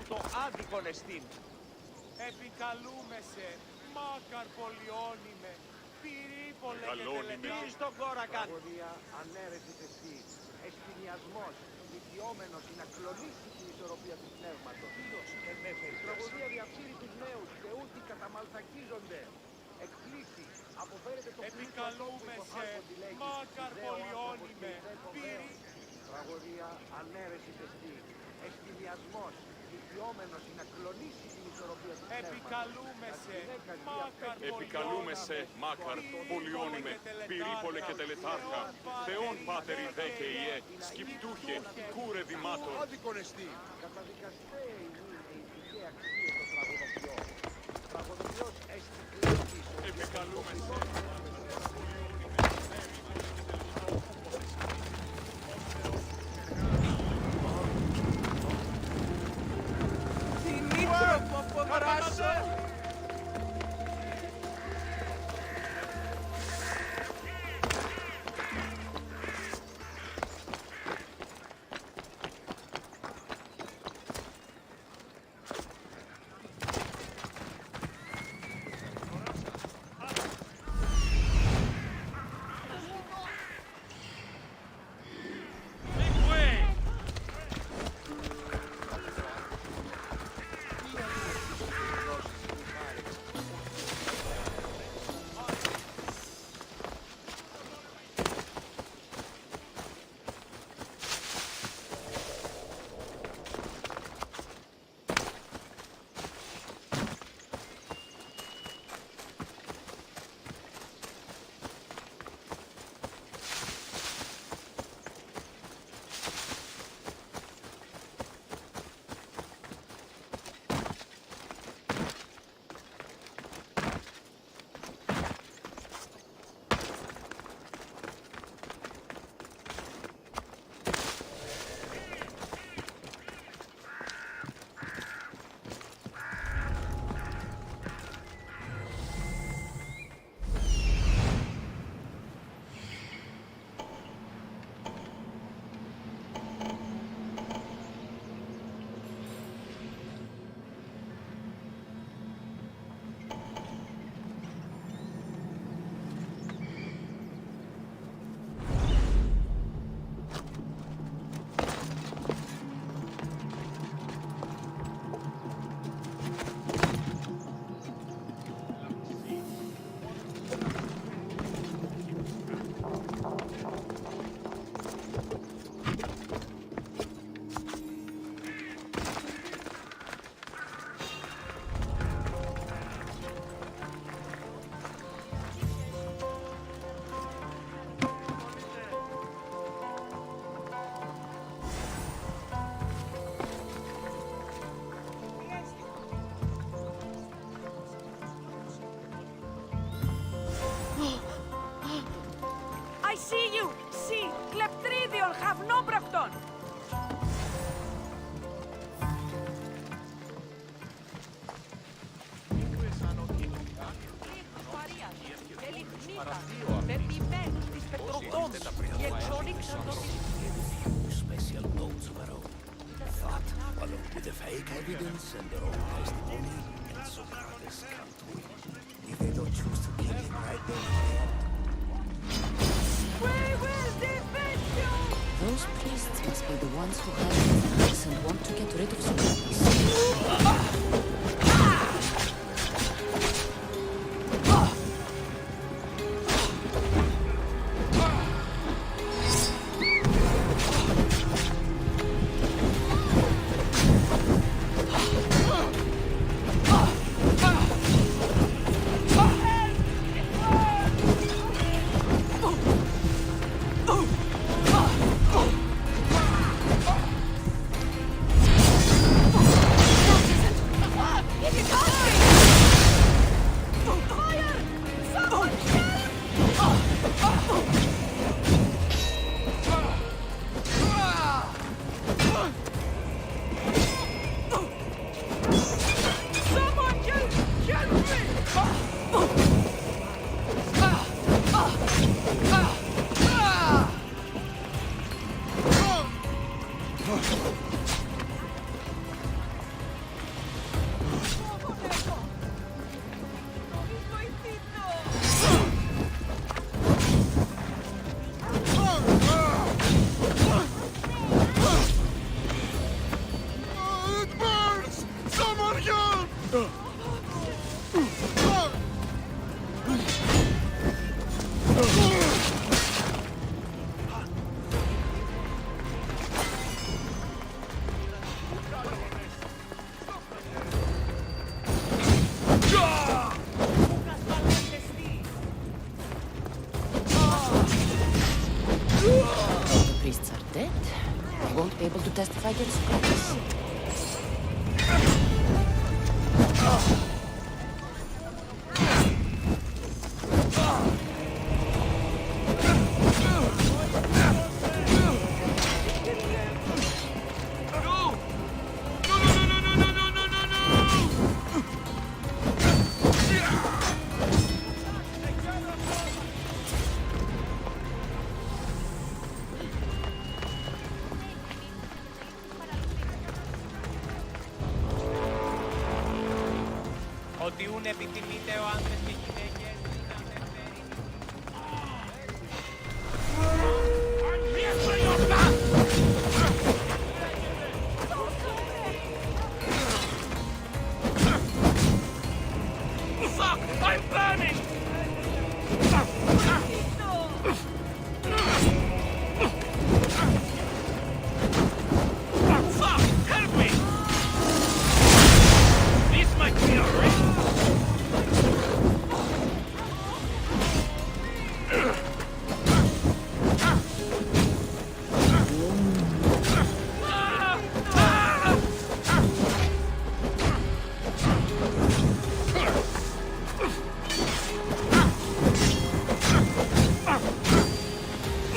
Το άδει Άδικον εστίν. Επικαλούμεσαι, μάκαρ πολιώνυμε, πυρήπολε και τελετή στον κόρακαν. Τραγωδία ανέρεσης εσύ, εστινιασμός, δικαιόμενος να κλονίσει την ισορροπία του πνεύματος. Η τραγωδία διαφύρει τους νέους και ούτοι καταμαλθακίζονται. Εκπλήσει, αποφέρεται το επικαλούμεσαι, μάκαρ πολιώνυμε, Τραγωδία ανέρεσης εσύ, εστινιασμός, δικαιόμενος να κλονίσει την ισορροπία του πνεύματος. Επικαλούμεσαι, μάκαρ πολιώνυμε, πυρήπολε και τελετάρχα, Θεόν πάτερ ιδέ και ιέ, σκυπτούχε, κούρε δημάτων. Άδικον εστί. Καταδικαστέ είναι η ηθική αξία των τραγωδοποιών. Τραγωδοποιός έστι κλέφτης. Επικαλούμεσαι. I see you! See! Κλεπτρίδιον, χαυνόμπρακτον! Πεπιμένους της πετροδόμης, η εξόριξαν το Special notes of our own. Thought, along with the fake evidence and their own testimony, and Socrates come to win. If they don't choose to kill him right then and there, We will defend you! Those priests must be the ones who have the house and want to get rid of Socrates. won't be able to testify against Socrates. Ότι ούν επιθυμείτε ο άντρες και γυναίκες να Fuck! I'm burning! Fuck! Help me! This might be a risk.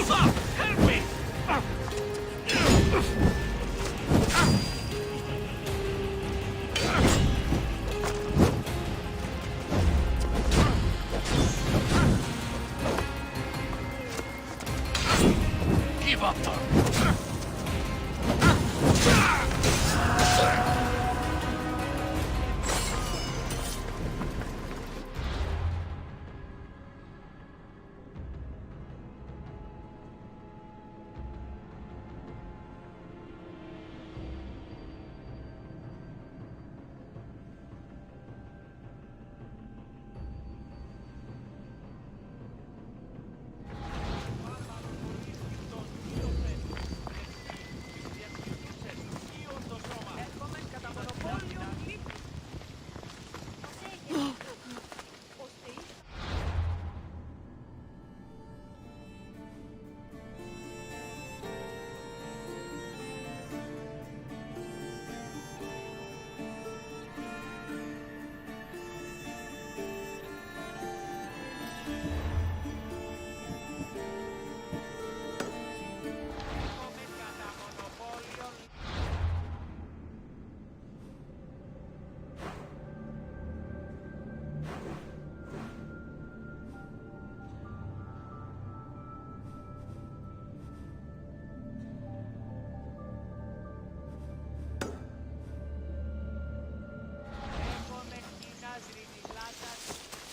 Fuck! Help me! Give up!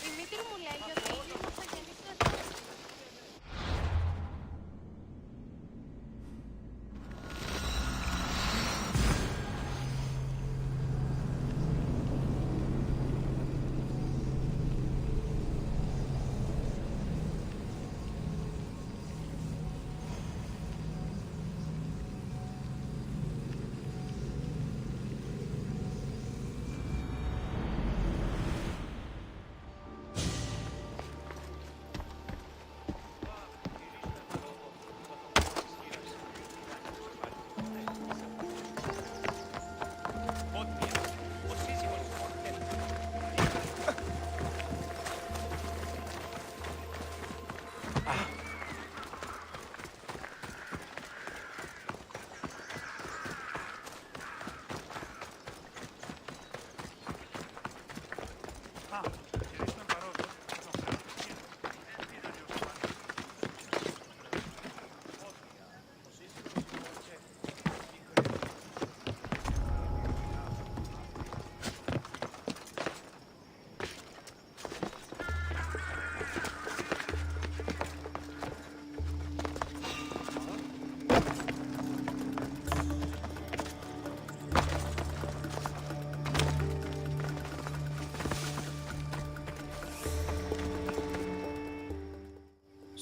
Δημήτρη μου λέει ότι είναι θα γεννήσει.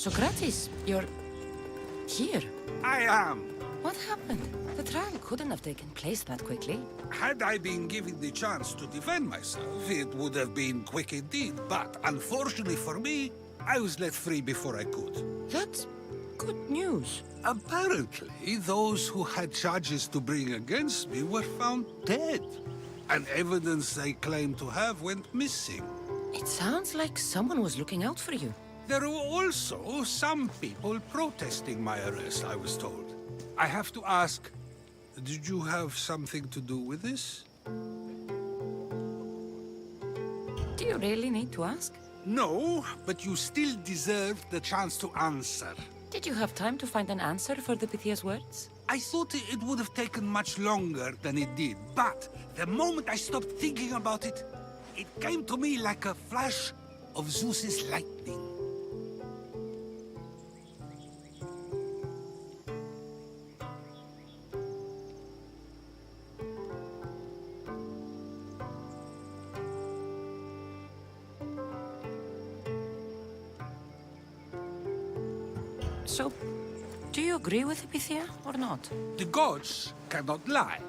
Socrates, you're here. I am. What happened? The trial couldn't have taken place that quickly. Had I been given the chance to defend myself, it would have been quick indeed. But unfortunately for me, I was let free before I could. That's Good news. Apparently, those who had charges to bring against me were found dead. And evidence they claimed to have went missing. It sounds like someone was looking out for you. There were also some people protesting my arrest, I was told. I have to ask, did you have something to do with this? Do you really need to ask? No, but you still deserve the chance to answer. Did you have time to find an answer for the Pythia's words? I thought it would have taken much longer than it did, but the moment I stopped thinking about it, it came to me like a flash of Zeus's lightning. So, do you agree with Pythia or not? The gods cannot lie.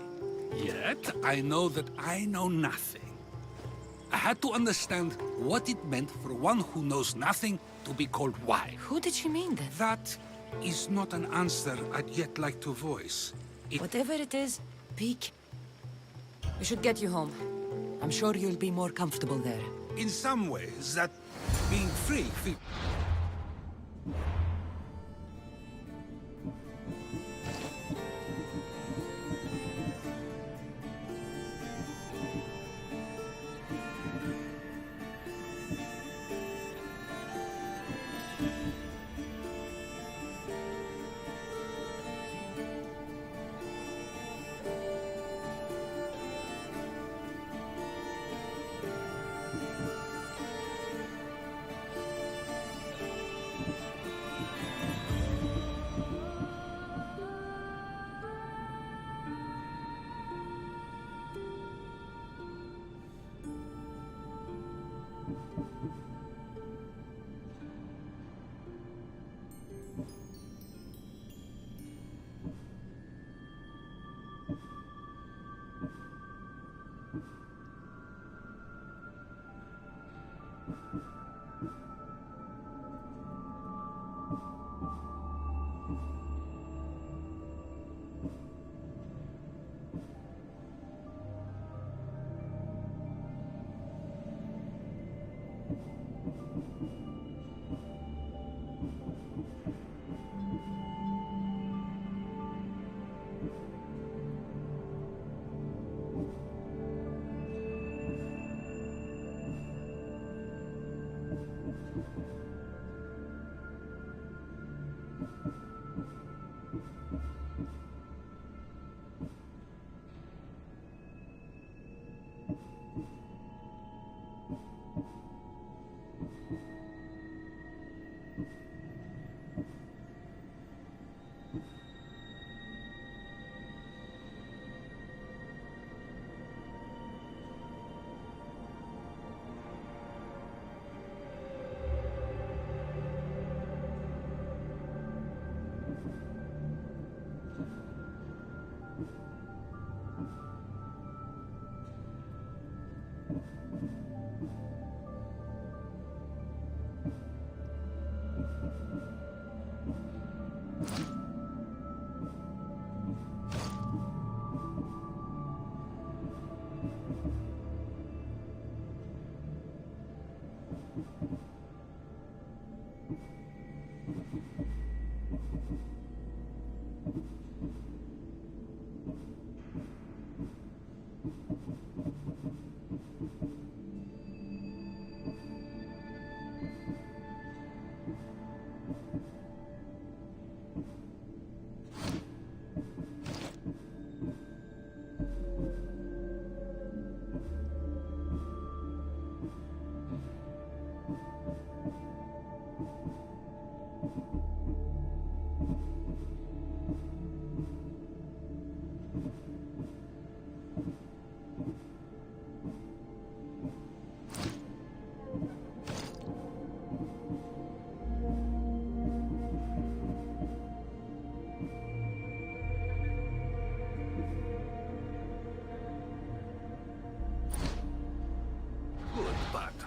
Yet, I know that I know nothing. I had to understand what it meant for one who knows nothing to be called wise. Who did she mean then? That is not an answer I'd yet like to voice. Whatever it is, peek. We should get you home. I'm sure you'll be more comfortable there. In some ways, that being free feels...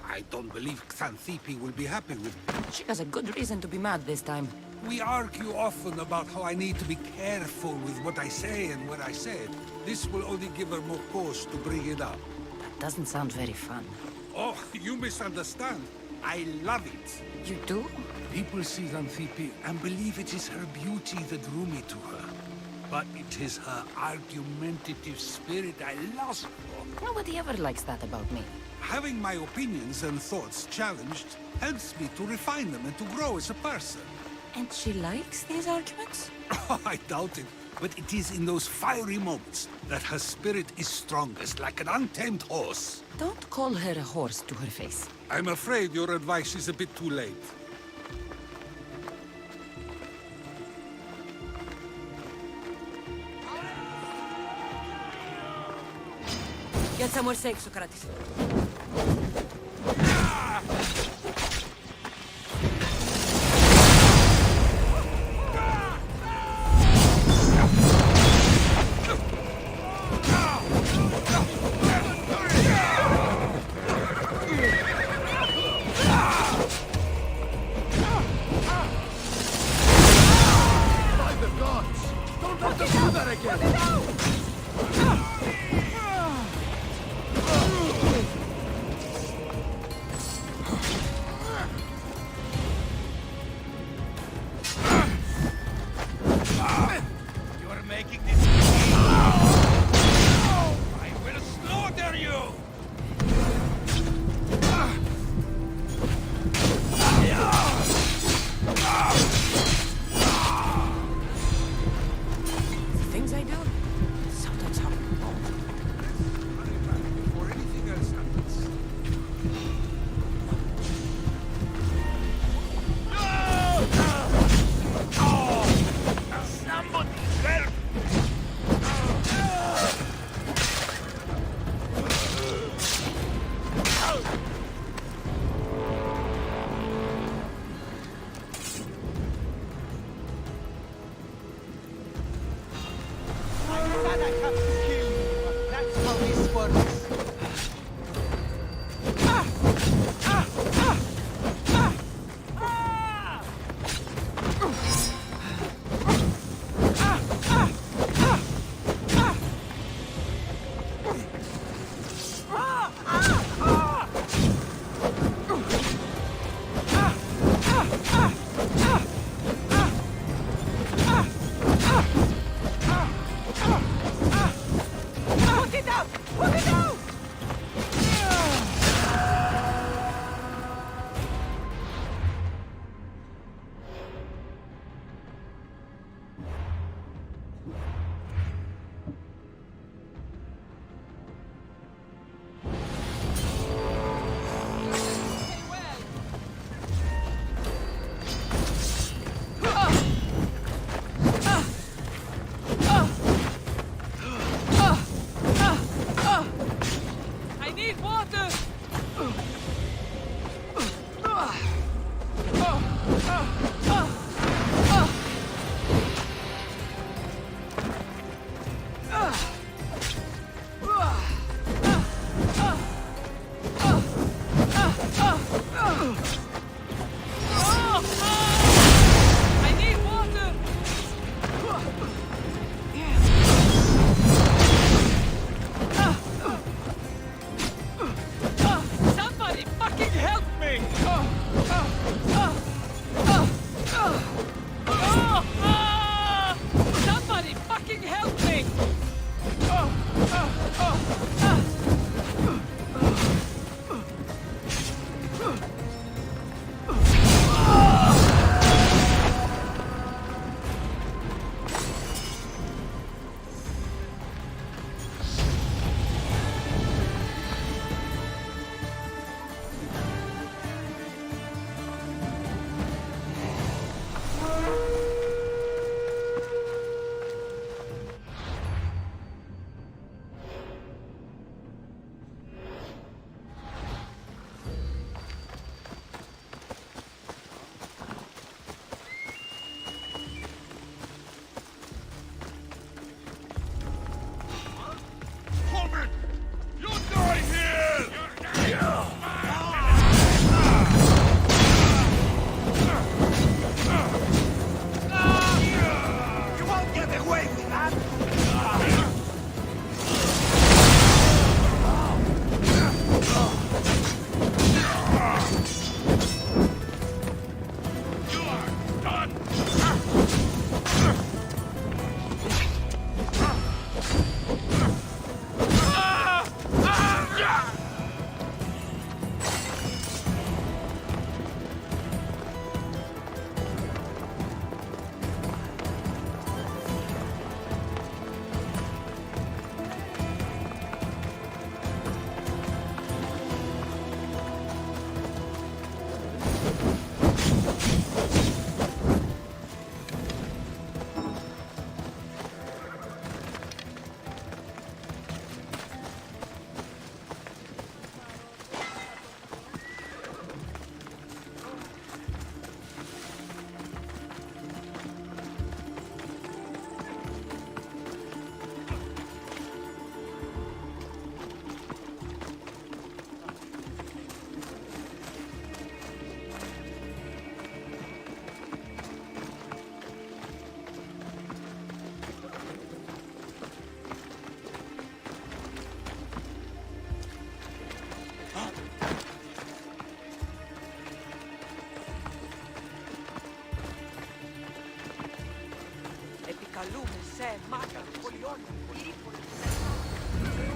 I don't believe Xanthippe will be happy with me. She has a good reason to be mad this time. We argue often about how I need to be careful with what I say and what I said. This will only give her more cause to bring it up. That doesn't sound very fun. Oh, you misunderstand. I love it. You do? People see Xanthippe and believe it is her beauty that drew me to her. But it is her argumentative spirit I lust for. Nobody ever likes that about me. Having my opinions and thoughts challenged helps me to refine them and to grow as a person. And she likes these arguments? I doubt it, but it is in those fiery moments that her spirit is strongest, like an untamed horse. Don't call her a horse to her face. I'm afraid your advice is a bit too late. Get somewhere safe, Socrates. You're making this. I will slaughter you. The things I do sometimes happen. Before anything else happens. Somebody help! I said I have to kill you, but that's how this works. Put it out! Put it out!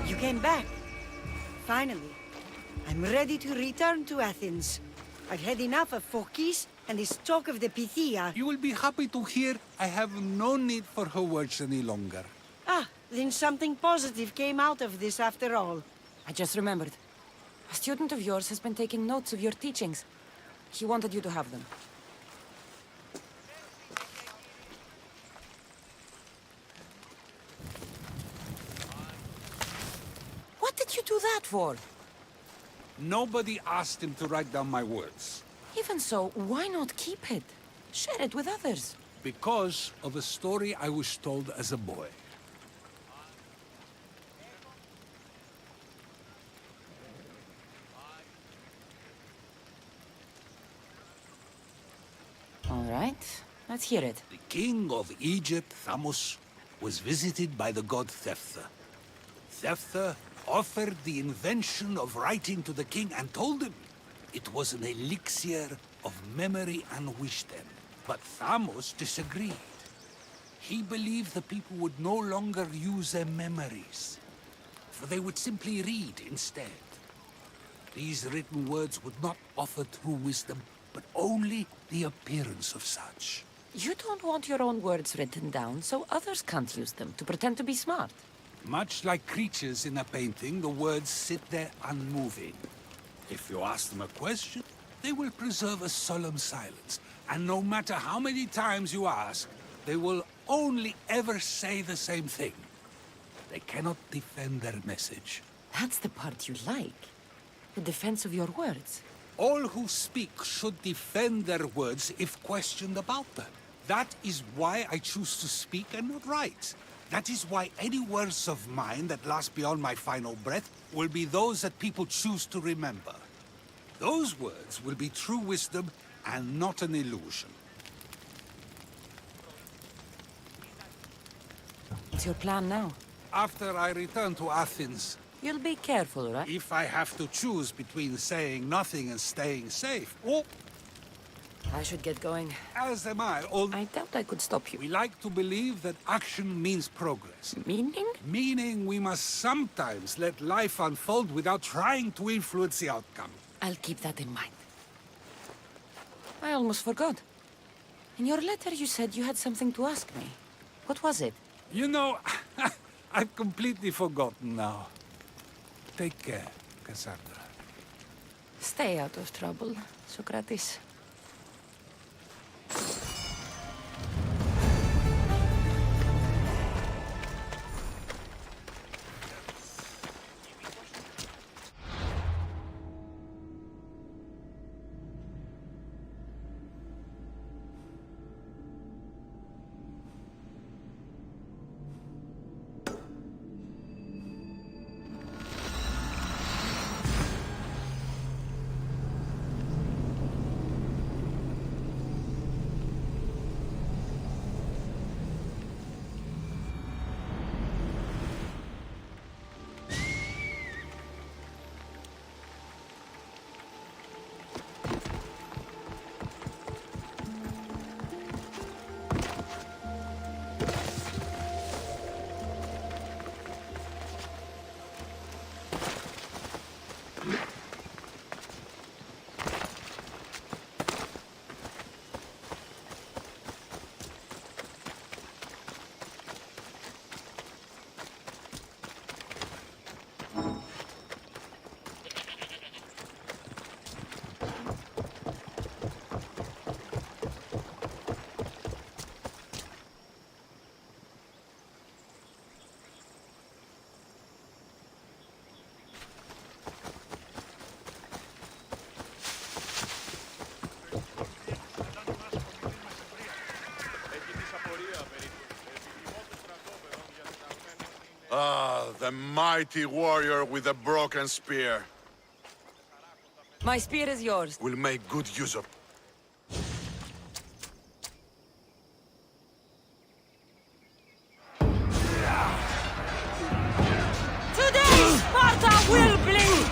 You came back. Finally. I'm ready to return to Athens. I've had enough of Phokis and this talk of the Pythia. You will be happy to hear I have no need for her words any longer. Ah, then something positive came out of this after all. I just remembered. A student of yours has been taking notes of your teachings. He wanted you to have them. What did you do that for? Nobody asked him to write down my words. Even so, why not keep it? Share it with others. Because of a story I was told as a boy. All right, let's hear it. The king of Egypt, Thamos, was visited by the god Thephtha. Thephtha offered the invention of writing to the king and told him it was an elixir of memory and wisdom. But Thamos disagreed. He believed the people would no longer use their memories, for they would simply read instead. These written words would not offer true wisdom, but only the appearance of such. You don't want your own words written down, so others can't use them to pretend to be smart. Much like creatures in a painting, the words sit there unmoving. If you ask them a question, they will preserve a solemn silence. And no matter how many times you ask, they will only ever say the same thing. They cannot defend their message. That's the part you like. The defense of your words. All who speak should defend their words if questioned about them. That is why I choose to speak and not write. That is why any words of mine that last beyond my final breath will be those that people choose to remember. Those words will be true wisdom and not an illusion. What's your plan now? After I return to Athens, You'll be careful, right? if I have to choose between saying nothing and staying safe, or I should get going. as am I, I doubt I could stop you. we like to believe that action means progress. Meaning? Meaning we must sometimes let life unfold without trying to influence the outcome. I'll keep that in mind. I almost forgot. In your letter you said you had something to ask me. What was it? You know, I've completely forgotten now. Take care, Cassandra. Stay out of trouble, Socrates. Ah, the mighty warrior with the broken spear. My spear is yours. We'll make good use of. Today, Sparta will bleed!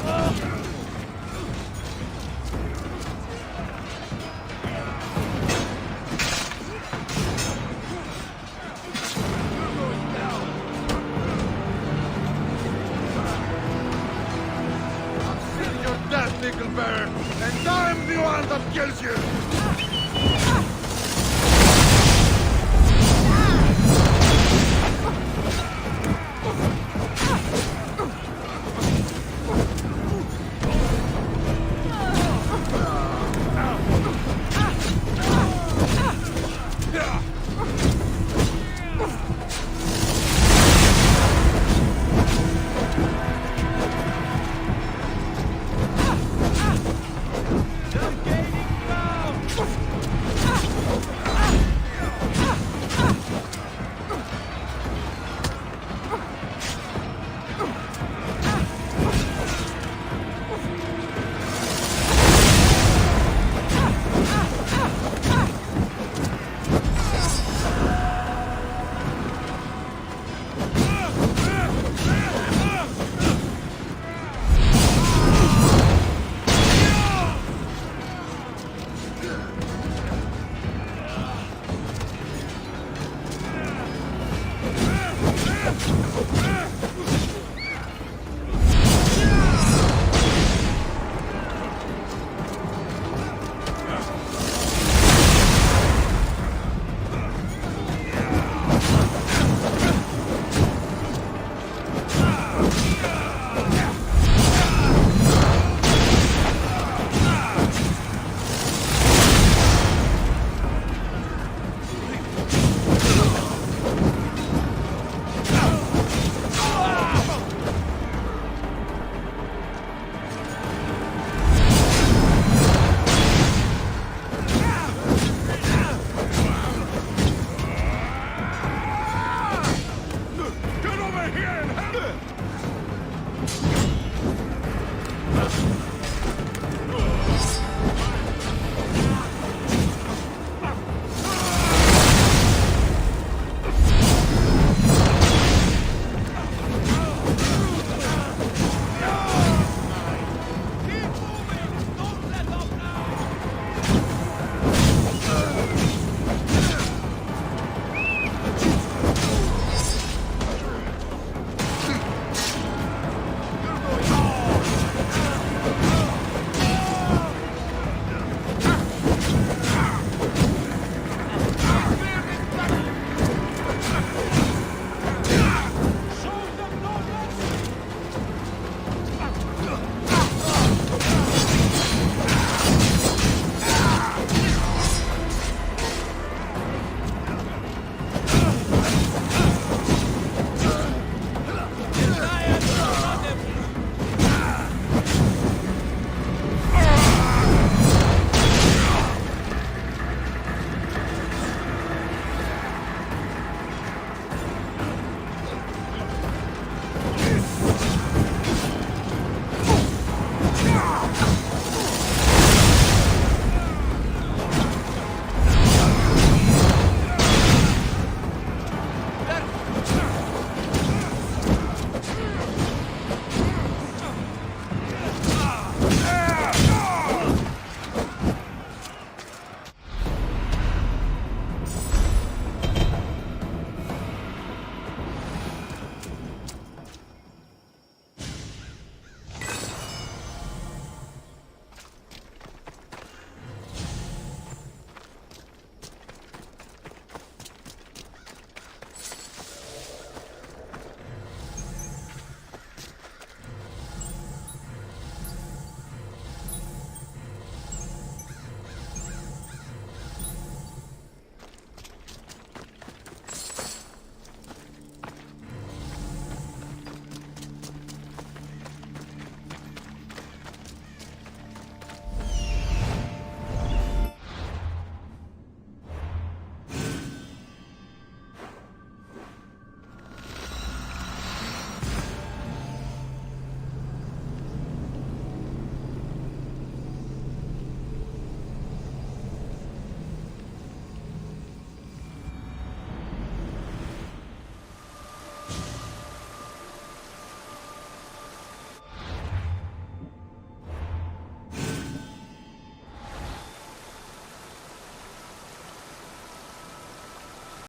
Your death, Nickelbearer, and I'm the one that kills you!